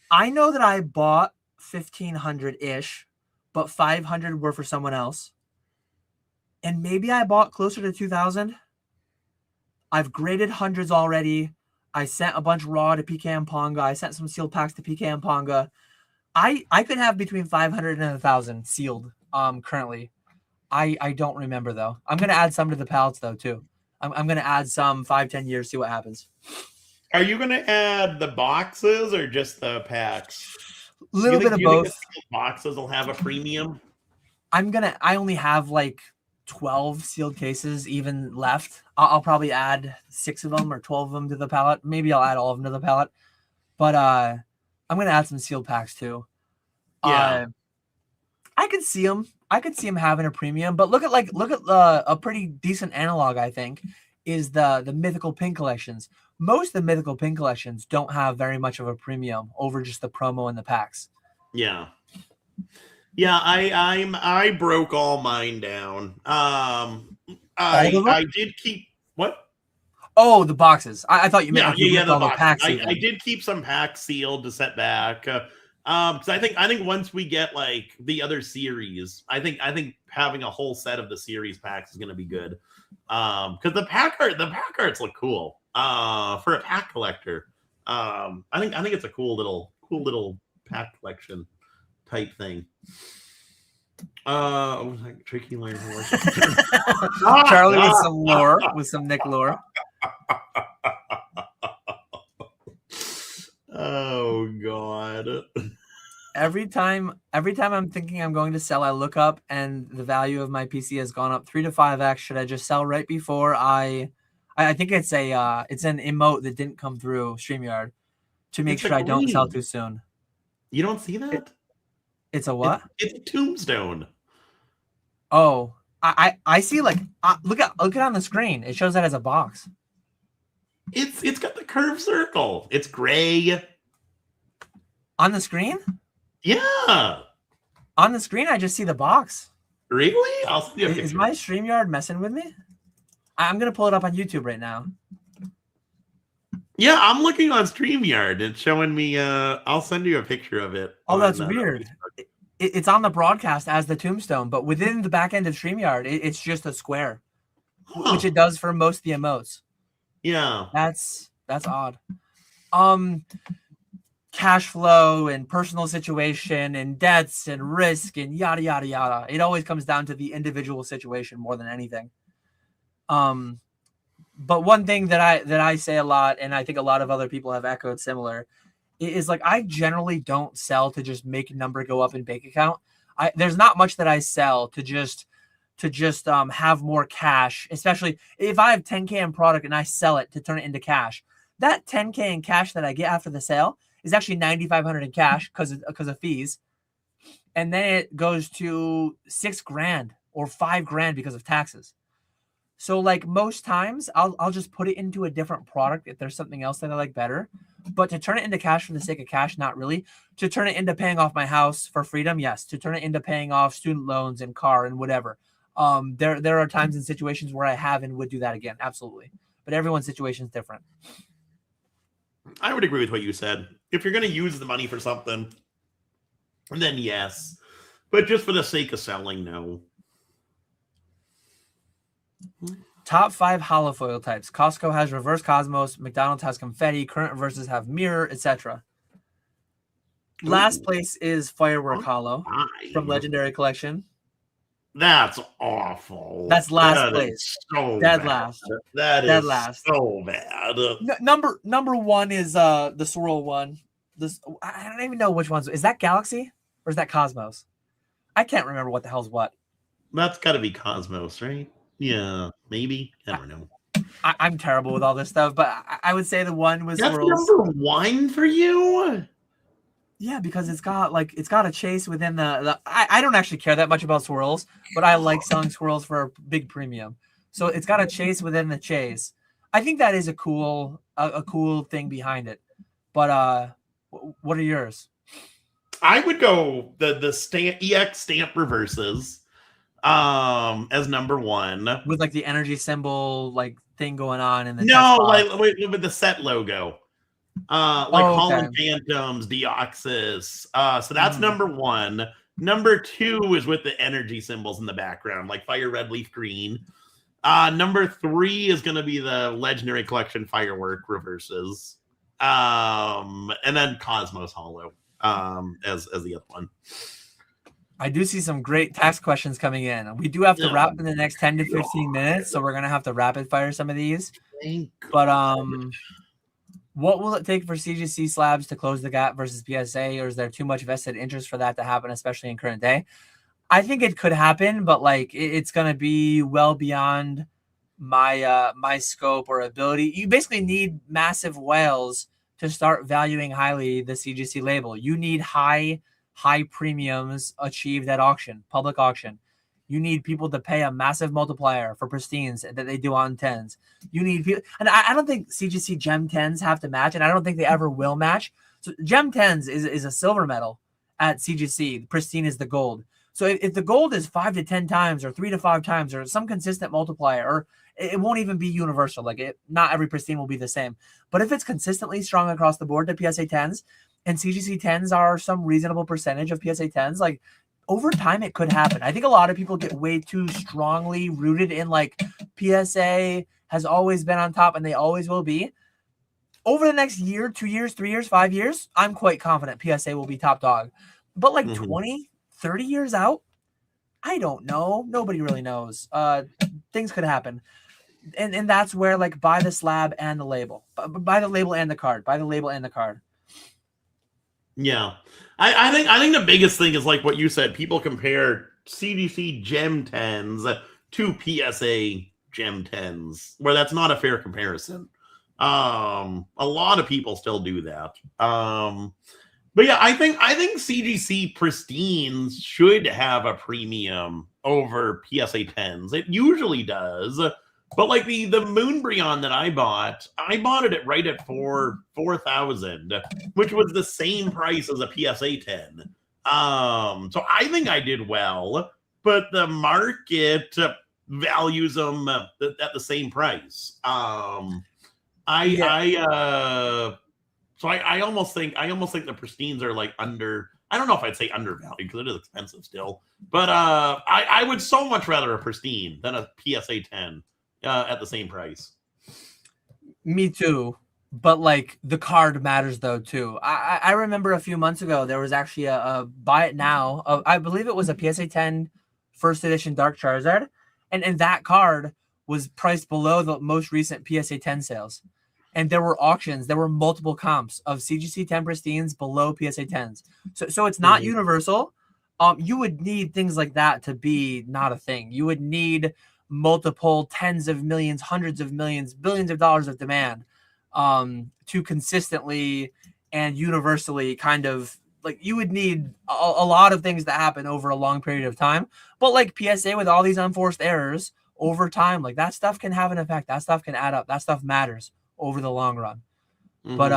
I know that I bought 1,500-ish, but 500 were for someone else. And maybe I bought closer to 2,000. I've graded hundreds already. I sent a bunch raw to PK and Ponga. I sent some sealed packs to PK and Ponga. I could have between 500 and 1,000 sealed currently. I don't remember, though. I'm going to add some to the pallets, though, too. I'm going to add some 5-10 years, see what happens. Are you going to add the boxes or just the packs? A little bit of both. Boxes will have a premium? I only have like 12 sealed cases even left. I'll probably add 6 of them or 12 of them to the pallet. Maybe I'll add all of them to the pallet. But I'm going to add some sealed packs, too. Yeah. I could see them. I could see him having a premium, but look at a pretty decent analog, I think, is the mythical pin collections. Most of the mythical pin collections don't have very much of a premium over just the promo and the packs. Yeah. Yeah, I broke all mine down. I did keep what? Oh, the boxes. I thought you meant the packs. I did keep some packs sealed to set back. Because I think once we get like the other series, I think having a whole set of the series packs is going to be good. Because the pack arts look cool. For a pack collector, I think it's a cool little pack collection type thing. Tricky Lane Horse. Charlie with some lore, with some Nick lore. Oh God. Every time I'm thinking I'm going to sell, I look up and the value of my PC has gone up 3 to 5x. Should I just sell right before I think it's an emote that didn't come through StreamYard to make sure I don't sell too soon. You don't see that? It's a what? It's a tombstone. Oh, I see. Like, look at on the screen. It shows that as a box. It's got the curved circle. It's gray. On the screen? Yeah. On the screen, I just see the box. Really? I'll see a picture. Is my StreamYard messing with me? I'm gonna pull it up on YouTube right now. Yeah, I'm looking on StreamYard. It's showing me. I'll send you a picture of it. Oh, that's weird. It's on the broadcast as the tombstone, but within the back end of StreamYard, it's just a square, which it does for most of the emotes. Yeah, that's odd. Cash flow and personal situation and debts and risk and yada yada yada. It always comes down to the individual situation more than anything. But one thing that I say a lot, and I think a lot of other people have echoed similar, is like I generally don't sell to just make a number go up in bank account. There's not much that I sell to just have more cash, especially if I have 10K in product and I sell it to turn it into cash. That 10K in cash that I get after the sale is actually 9,500 in cash because of fees, and then it goes to $6,000 or $5,000 because of taxes. So like most times I'll just put it into a different product if there's something else that I like better. But to turn it into cash for the sake of cash, not really. To turn it into paying off my house for freedom, yes. To turn it into paying off student loans and car and whatever. There are times and situations where I have and would do that again, absolutely. But everyone's situation is different. I would agree with what you said. If you're going to use the money for something, then yes. But just for the sake of selling, no. Top 5 holofoil types. Costco has reverse Cosmos. McDonald's has confetti. Current reverses have mirror, etc. Last place is Firework Holo from Legendary Collection. That's awful. That's last place. So dead bad. last. That dead is last. So bad. Number one is the swirl one. This I don't even know which one's. Is that Galaxy or is that Cosmos? I can't remember what the hell's what. That's got to be Cosmos, right? Yeah, maybe. I don't know. I'm terrible with all this stuff, but I would say the one was That's swirls. number 1 for you? Yeah, because it's got a chase within the I don't actually care that much about swirls, but I like selling swirls for a big premium. So it's got a chase within the chase. I think that is a cool thing behind it. But what are yours? I would go the stamp EX stamp reverses as number 1. With like the energy symbol like thing going on in the with the set logo. Holland Phantoms, Deoxys. So that's number 1. Number 2 is with the energy symbols in the background, like Fire Red, Leaf Green. Number 3 is going to be the Legendary Collection Firework reverses. And then Cosmos Holo as the other one. I do see some great tax questions coming in. We do have to wrap in the next 10 to 15 minutes, so we're going to have to rapid fire some of these. But what will it take for CGC slabs to close the gap versus PSA, or is there too much vested interest for that to happen, especially in current day? I think it could happen, but like it's going to be well beyond my scope or ability. You basically need massive whales to start valuing highly the CGC label. You need high premiums achieved at auction, public auction. You need people to pay a massive multiplier for pristines that they do on 10s. You need people, and I don't think CGC Gem 10s have to match, and I don't think they ever will match. So Gem 10s is a silver medal at CGC. Pristine is the gold. So if the gold is 5 to 10 times or 3 to 5 times or some consistent multiplier, or it won't even be universal. Like not every pristine will be the same. But if it's consistently strong across the board to PSA 10s, and CGC 10s are some reasonable percentage of PSA 10s, like over time it could happen. I think a lot of people get way too strongly rooted in like PSA has always been on top and they always will be. Over the next year, 2 years, 3 years, 5 years, I'm quite confident PSA will be top dog. But like 20, 30 years out, I don't know. Nobody really knows. Things could happen. And that's where like buy the slab and the label. Buy the label and the card. Buy the label and the card. Yeah. I think the biggest thing is like what you said. People compare CGC Gem 10s to PSA Gem 10s, where that's not a fair comparison. A lot of people still do that. But yeah, I think CGC Pristines should have a premium over PSA 10s. It usually does. But like the Moonbryon that I bought it right at 4,000, which was the same price as a PSA 10. So I think I did well, but the market values them at the same price. So I almost think the Pristines are like under. I don't know if I'd say undervalued because it is expensive still, but I would so much rather a Pristine than a PSA 10 at the same price. Me too, but like the card matters though too. I remember a few months ago there was actually a buy it now. I believe it was a PSA 10 first edition Dark Charizard, and that card was priced below the most recent PSA 10 sales. And there were auctions, there were multiple comps of CGC 10 pristines below PSA 10s. So it's not universal. You would need things like that to be not a thing. You would need multiple tens of millions, hundreds of millions, billions of dollars of demand to consistently and universally kind of like, you would need a lot of things to happen over a long period of time. But like PSA, with all these unforced errors over time, like that stuff can have an effect. That stuff can add up. That stuff matters over the long run. But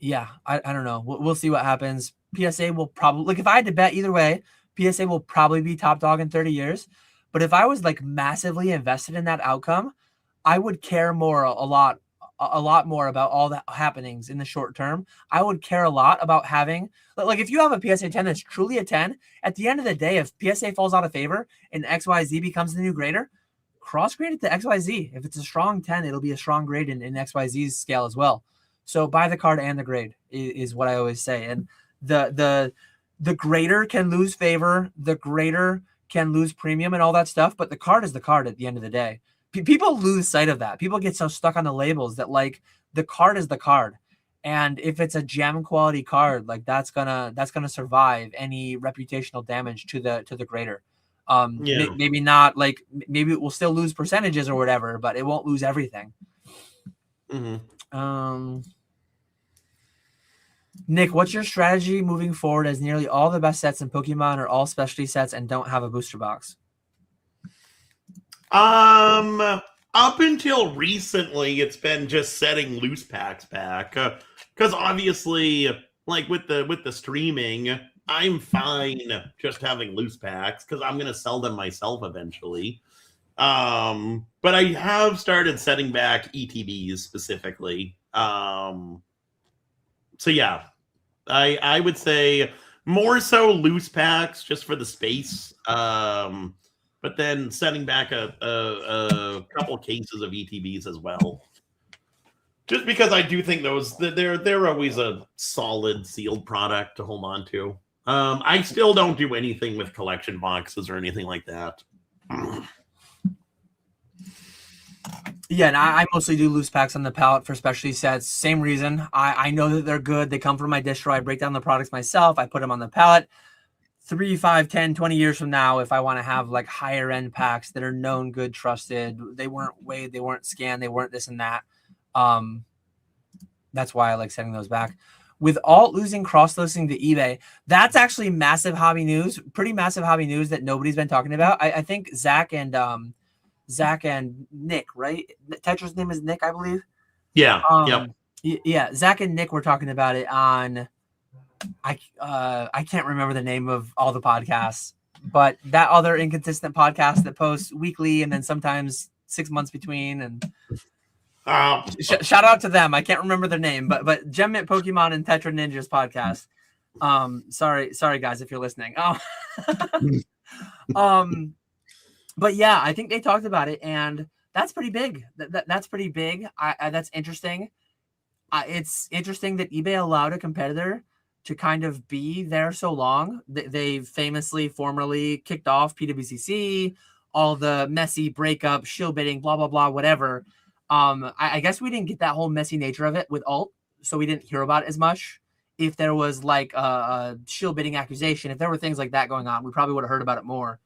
yeah, I don't know. We'll see what happens. PSA will probably, like, if I had to bet either way, PSA will probably be top dog in 30 years. But if I was like massively invested in that outcome, I would care more a lot more about all the happenings in the short term. I would care a lot about having, like, if you have a PSA 10 that's truly a 10, at the end of the day, if PSA falls out of favor and XYZ becomes the new grader, cross grade it to XYZ. If it's a strong 10, it'll be a strong grade in XYZ's scale as well. So buy the card and the grade is what I always say. And the grader can lose favor, the grader can lose premium and all that stuff, but the card is the card at the end of the day. People lose sight of that. People get so stuck on the labels that, like, the card is the card. And if it's a gem quality card, like, that's gonna survive any reputational damage to the grader. Maybe not, like, maybe it will still lose percentages or whatever, but it won't lose everything. Nick, what's your strategy moving forward as nearly all the best sets in Pokemon are all specialty sets and don't have a booster box? Up until recently, it's been just setting loose packs back, because obviously, like with the streaming, I'm fine just having loose packs because I'm gonna sell them myself eventually. But I have started setting back ETBs specifically. So yeah, I would say more so loose packs just for the space. But then setting back a couple cases of ETBs as well. Just because I do think they're always a solid sealed product to hold on to. I still don't do anything with collection boxes or anything like that. Yeah, and I mostly do loose packs on the palette for specialty sets. Same reason. I know that they're good. They come from my distro. I break down the products myself. I put them on the palette. 3, 5, 10, 20 years from now, if I want to have like higher end packs that are known, good, trusted, they weren't weighed, they weren't scanned, they weren't this and that. That's why I like setting those back. With alt losing cross-listing to eBay, that's actually massive hobby news, pretty massive hobby news that nobody's been talking about. I think Zach and Nick, right? Tetra's name is Nick, I believe. Yeah. Yep. Yeah. Zach and Nick were talking about it on, I can't remember the name of all the podcasts, but that other inconsistent podcast that posts weekly and then sometimes 6 months between. And shout out to them. I can't remember their name, but Gem Mint Pokemon and Tetra Ninjas podcast. Sorry guys if you're listening. But yeah, I think they talked about it, and that's pretty big. That's pretty big. That's interesting. It's interesting that eBay allowed a competitor to kind of be there so long. They famously, formerly kicked off PWCC, all the messy breakup, shill bidding, blah, blah, blah, whatever. I guess we didn't get that whole messy nature of it with alt, so we didn't hear about it as much. If there was like a shill bidding accusation, if there were things like that going on, we probably would have heard about it more.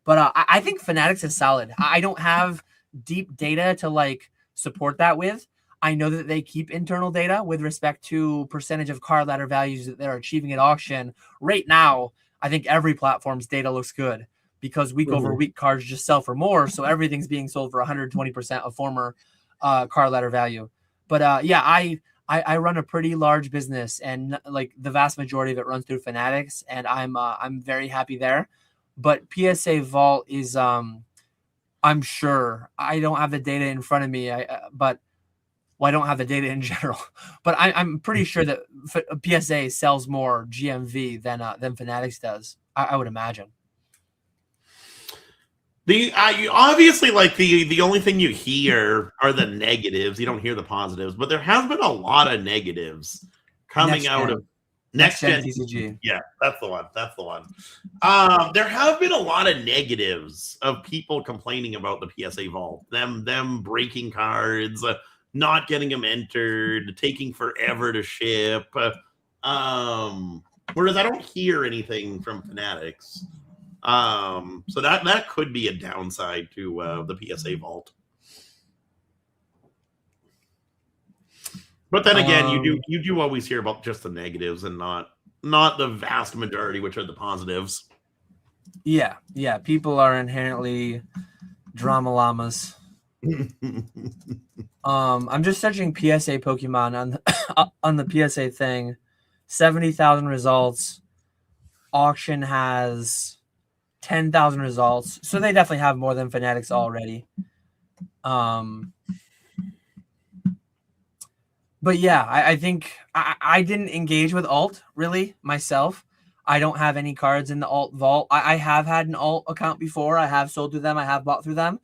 But I think Fanatics is solid. I don't have deep data to like support that with. I know that they keep internal data with respect to percentage of card ladder values that they're achieving at auction. Right now, I think every platform's data looks good because week over week cards just sell for more. So everything's being sold for 120% of former card ladder value. But yeah, I run a pretty large business, and like the vast majority of it runs through Fanatics, and I'm very happy there. But PSA Vault is, I'm sure, I don't have the data in front of me, well, I don't have the data in general, but I'm pretty sure that PSA sells more GMV than Fanatics does. I would imagine. Obviously, like the only thing you hear are the negatives. You don't hear the positives, but there has been a lot of negatives coming out of Next gen TCG. Yeah, that's the one. That's the one. There have been a lot of negatives of people complaining about the PSA Vault. Them breaking cards, not getting them entered, taking forever to ship. Whereas I don't hear anything from Fanatics. So that could be a downside to the PSA Vault. But then again, you do always hear about just the negatives and not the vast majority, which are the positives. Yeah. People are inherently drama llamas. I'm just searching PSA Pokemon on the PSA thing. 70,000 results. Auction has 10,000 results, so they definitely have more than Fanatics already. But yeah, I think I didn't engage with alt really myself. I don't have any cards in the alt vault. I have had an alt account before. I have sold through them. I have bought through them,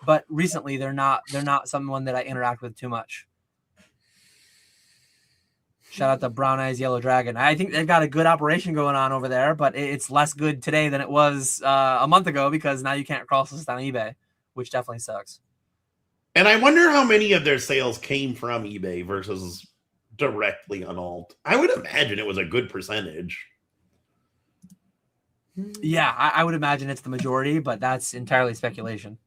but recently they're not someone that I interact with too much. Shout out to Brown Eyes Yellow Dragon. I think they've got a good operation going on over there, but it's less good today than it was a month ago because now you can't cross list on eBay, which definitely sucks. And I wonder how many of their sales came from eBay versus directly on alt. I would imagine it was a good percentage. Yeah, I would imagine it's the majority, but that's entirely speculation.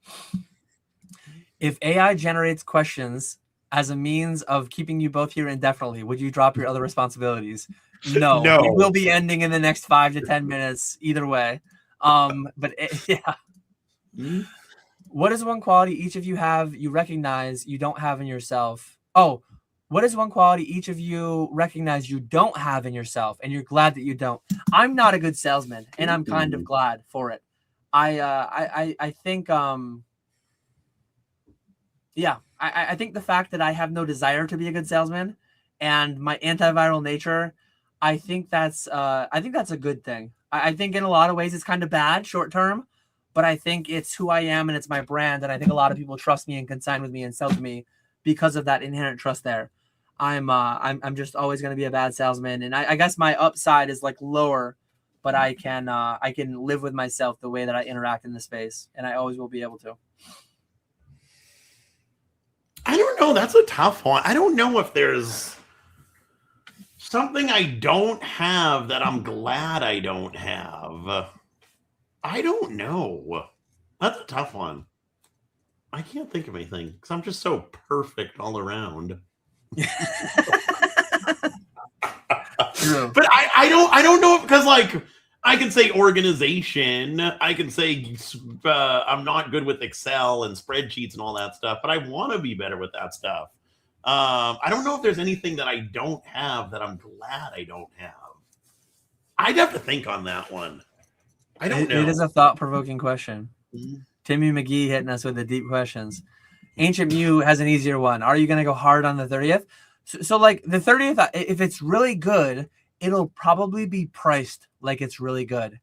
If AI generates questions as a means of keeping you both here indefinitely, would you drop your other responsibilities? No. We will be ending in the next 5 to 10 minutes either way. Yeah. What is one quality each of you have you recognize you don't have in yourself? Oh, what is one quality each of you recognize you don't have in yourself and you're glad that you don't? I'm not a good salesman, and I'm kind of glad for it. I think I think the fact that I have no desire to be a good salesman and my antiviral nature, I think that's a good thing. I think in a lot of ways it's kind of bad short term, but I think it's who I am and it's my brand, and I think a lot of people trust me and consign with me and sell to me because of that inherent trust there. I'm just always going to be a bad salesman, and I guess my upside is like lower, but I can live with myself the way that I interact in the space, and I always will be able to. I don't know. That's a tough one. I don't know if there's something I don't have that I'm glad I don't have. I don't know. That's a tough one. I can't think of anything because I'm just so perfect all around. True. But I don't know, because like I can say organization, I can say I'm not good with Excel and spreadsheets and all that stuff, but I want to be better with that stuff. I don't know if there's anything that I don't have that I'm glad I don't have. I'd have to think on that one. I don't know. It is a thought-provoking question. Mm-hmm. Timmy McGee hitting us with the deep questions. Ancient Mew has an easier one. Are you going to go hard on the 30th? So like the 30th, if it's really good, it'll probably be priced like it's really good.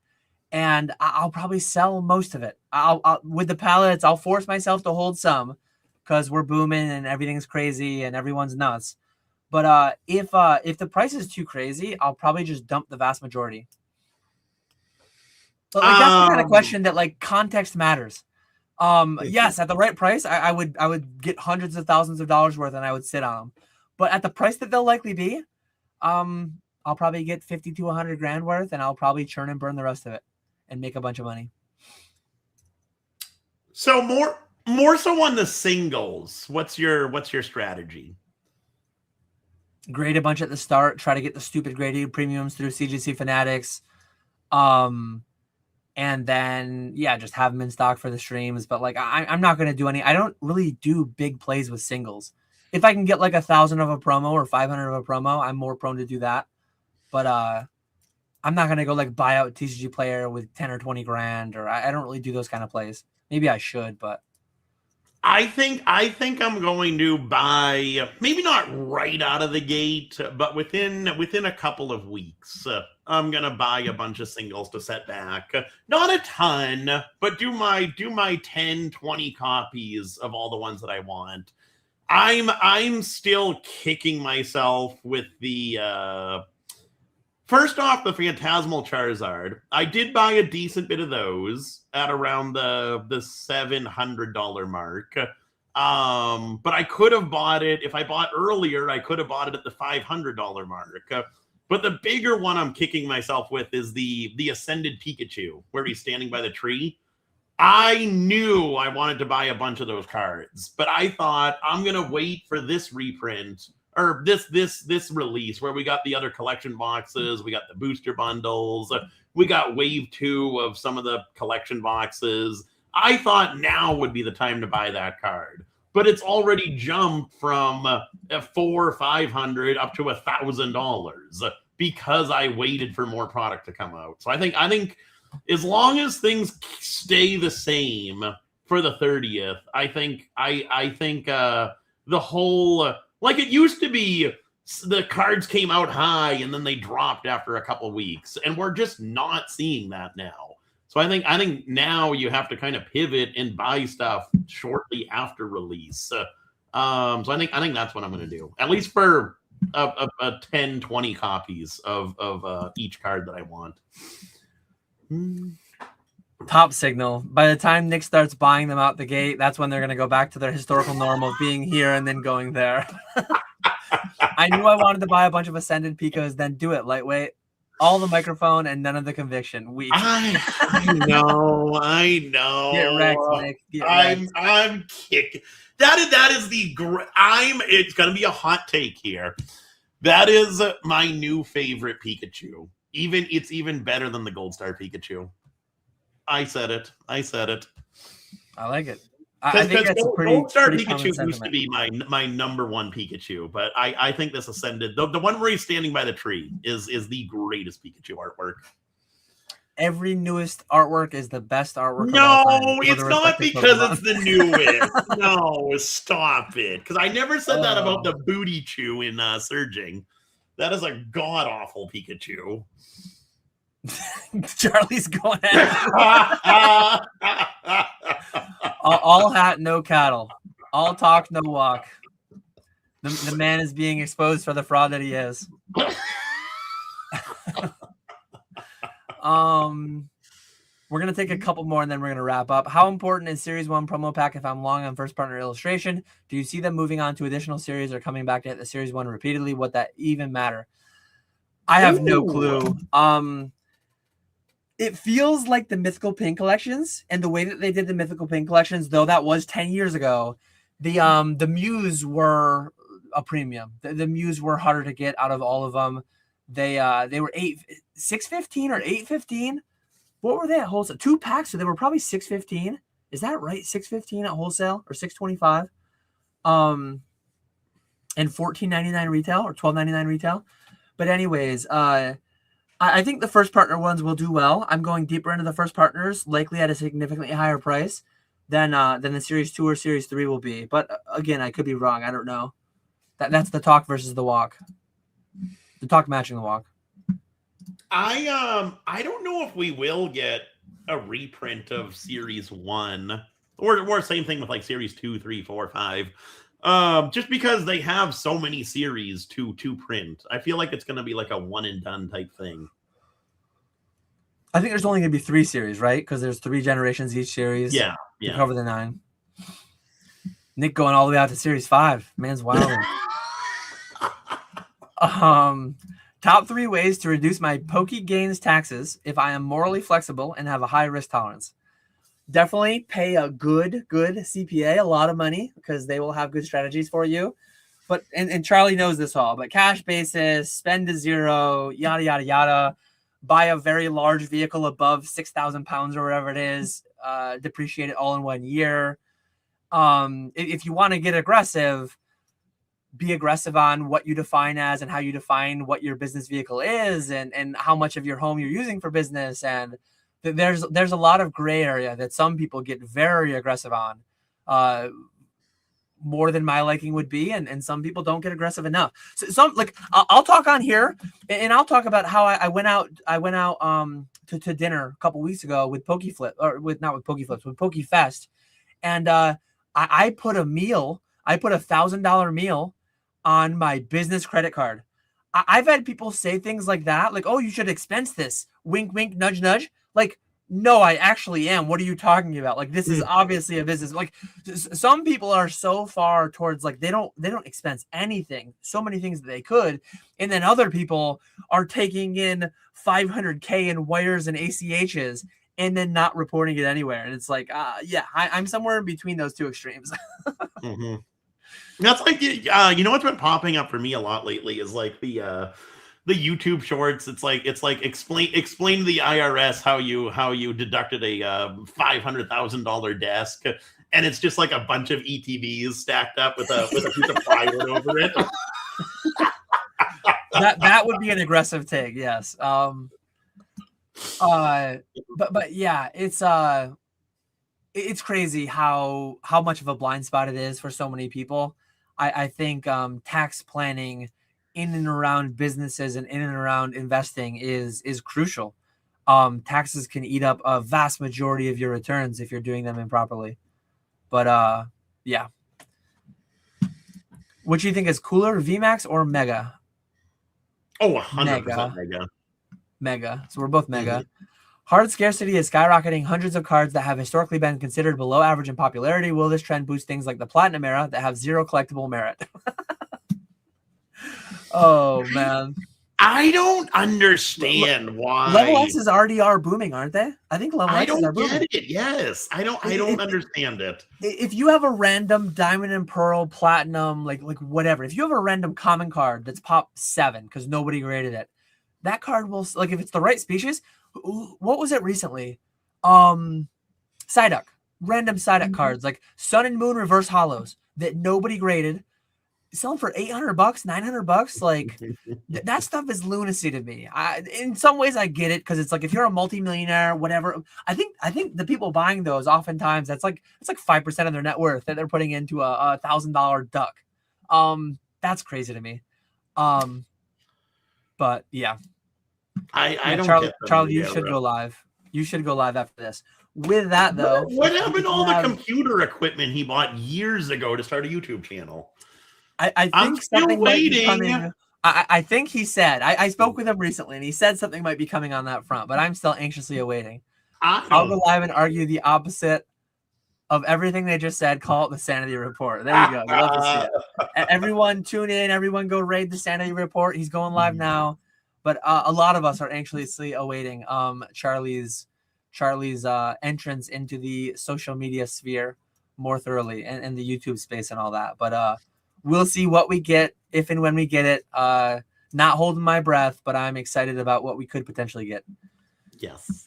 And I'll probably sell most of it. I'll with the pallets, I'll force myself to hold some because we're booming and everything's crazy and everyone's nuts. But if the price is too crazy, I'll probably just dump the vast majority. But like that's the kind of question that like context matters. Yes, at the right price, I would get hundreds of thousands of dollars worth and I would sit on them. But at the price that they'll likely be, I'll probably get 50 to 100 grand worth, and I'll probably churn and burn the rest of it and make a bunch of money. So more so on the singles. What's your strategy? Grade a bunch at the start, try to get the stupid graded premiums through CGC Fanatics. And then, yeah, just have them in stock for the streams. But like, I'm not going to do I don't really do big plays with singles. If I can get like 1,000 of a promo or 500 of a promo, I'm more prone to do that. But I'm not going to go like buy out TCG player with 10 or 20 grand, or I don't really do those kind of plays. Maybe I should, but I think I'm going to buy, maybe not right out of the gate, but within a couple of weeks, I'm gonna buy a bunch of singles to set back. Not a ton, but do my 10, 20 copies of all the ones that I want. I'm still kicking myself with the first off, the Phantasmal Charizard. I did buy a decent bit of those at around the $700 mark. But I could have bought it if I bought earlier. I could have bought it at the $500 mark. But the bigger one I'm kicking myself with is the Ascended Pikachu, where he's standing by the tree. I knew I wanted to buy a bunch of those cards, but I thought I'm gonna wait for this reprint or this release where we got the other collection boxes, we got the booster bundles, we got wave 2 of some of the collection boxes. I thought now would be the time to buy that card, but it's already jumped from $400 or $500 up to $1,000 because I waited for more product to come out. So I think as long as things stay the same for the 30th, I think the whole, like it used to be, the cards came out high and then they dropped after a couple weeks, and we're just not seeing that now. So I think now you have to kind of pivot and buy stuff shortly after release. So I think that's what I'm going to do, at least for a 10, 20 copies of each card that I want. Top signal. By the time Nick starts buying them out the gate, that's when they're going to go back to their historical norm of being here and then going there. I knew I wanted to buy a bunch of Ascended Picos, then do it lightweight. All the microphone and none of the conviction. I know. Get wrecked, Nick. Get wrecked. I'm kicking. That is the it's gonna be a hot take here. That is my new favorite Pikachu. It's even better than the Gold Star Pikachu. I said it. I like it. I think that's Gold, pretty. Gold Star pretty Pikachu used to be my number one Pikachu, but I think this Ascended, the one where he's standing by the tree, is the greatest Pikachu artwork. Every newest artwork is the best artwork. No, it's not because Pokemon. It's the newest. No, stop it. Because I never said that about the Booty Chew in Surging. That is a god awful Pikachu. Charlie's going at all hat, no cattle. All talk, no walk. The man is being exposed for the fraud that he is. We're going to take a couple more and then we're going to wrap up. How important is Series 1 promo pack if I'm long on first partner illustration? Do you see them moving on to additional series or coming back to hit the Series 1 repeatedly? Would that even matter? I have no clue. It feels like the Mythical Pin collections and the way that they did the Mythical Pin collections, though that was 10 years ago, the Mews were a premium. The Mews were harder to get out of all of them. They were $6.15 or $8.15. What were they at wholesale? 2 packs, so they were probably $6.15. Is that right? $6.15 at wholesale or $6.25? And $14.99 retail or $12.99 retail. But anyways, I think the first partner ones will do well. I'm going deeper into the first partners, likely at a significantly higher price than the Series 2 or Series 3 will be. But again, I could be wrong. I don't know. That's the talk versus the walk. The talk matching the walk. I don't know if we will get a reprint of Series 1 or same thing with like Series 2, 3, 4, 5. Just because they have so many series to print. I feel like it's going to be like a one and done type thing. I think there's only going to be 3 series, right? Because there's 3 generations each series. Yeah. To cover the 9. Nick going all the way out to Series 5. Man's wild. Top 3 ways to reduce my Pokegains taxes if I am morally flexible and have a high risk tolerance. Definitely pay a good CPA a lot of money because they will have good strategies for you. But and Charlie knows this all, but cash basis, spend to zero, yada yada yada. Buy a very large vehicle above 6,000 pounds or whatever it is. Depreciate it all in 1 year. If you want to get aggressive, be aggressive on what you define as and how you define what your business vehicle is and how much of your home you're using for business. And there's a lot of gray area that some people get very aggressive on, more than my liking would be. And some people don't get aggressive enough. So some, like, I'll talk on here and I'll talk about how I went out to dinner a couple weeks ago with Pokeflipz, with Pokefest. And I put a $1,000 meal on my business credit card. I've had people say things like that, like, "Oh, you should expense this." Wink, wink, nudge, nudge. Like, no, I actually am. What are you talking about? Like, this is obviously a business. Like, some people are so far towards like they don't expense anything. So many things that they could, and then other people are taking in 500K in wires and ACHs and then not reporting it anywhere. And it's like, yeah, I'm somewhere in between those two extremes. Mm-hmm. That's like, you know what's been popping up for me a lot lately is like the YouTube shorts. It's like explain to the IRS how you deducted a $500,000 desk, and it's just like a bunch of ETBs stacked up with a piece of plywood over it. That would be an aggressive take, yes. But yeah, it's crazy how much of a blind spot it is for so many people. I think tax planning in and around businesses and in and around investing is crucial. Taxes can eat up a vast majority of your returns if you're doing them improperly. But yeah. What do you think is cooler, VMAX or Mega? Oh, 100% Mega. Mega. So we're both Mega. Mm-hmm. Hard scarcity is skyrocketing. Hundreds of cards that have historically been considered below average in popularity. Will this trend boost things like the Platinum era that have zero collectible merit? Oh, man. I don't understand why. Level X's already are booming, aren't they? I think Level X's are booming. I don't get it. Yes. I don't understand it. If you have a random Diamond and Pearl, Platinum, like whatever, if you have a random common card that's pop 7 because nobody graded it, that card will, like, if it's the right species. What was it recently? Psyduck. Random Psyduck cards, like Sun and Moon reverse hollows that nobody graded. Selling for $800, $900. Like, that stuff is lunacy to me. In some ways, I get it because it's like if you're a multimillionaire, whatever. I think the people buying those oftentimes it's like 5% of their net worth that they're putting into a $1,000 duck. That's crazy to me. But yeah. I don't Charlie, you should go live. You should go live after this. With that, though, what happened to all the computer equipment he bought years ago to start a YouTube channel? I think something might be coming. I think he said I spoke with him recently, and he said something might be coming on that front. But I'm still anxiously awaiting. I'll go live and argue the opposite of everything they just said. Call it the Sanity Report. There you go. Love to see it. Everyone tune in. Everyone go raid the Sanity Report. He's going live now. But a lot of us are anxiously awaiting Charlie's entrance into the social media sphere more thoroughly and the YouTube space and all that. But we'll see what we get if and when we get it. Not holding my breath, but I'm excited about what we could potentially get. Yes.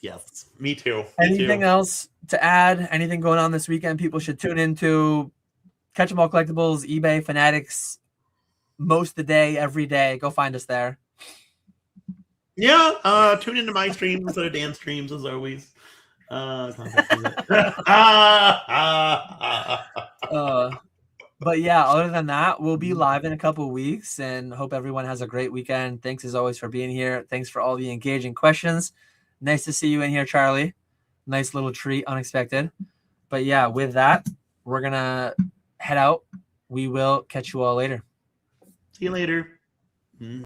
Me too. Anything else to add? Anything going on this weekend people should tune into? KetchumAllCollectibles, eBay, Fanatics, most of the day, every day. Go find us there. Yeah, tune into my streams instead of Dan's streams as always. But yeah, other than that, we'll be live in a couple of weeks and hope everyone has a great weekend. Thanks as always for being here. Thanks for all the engaging questions. Nice to see you in here, Charlie. Nice little treat, unexpected. But yeah, with that, we're going to head out. We will catch you all later. See you later.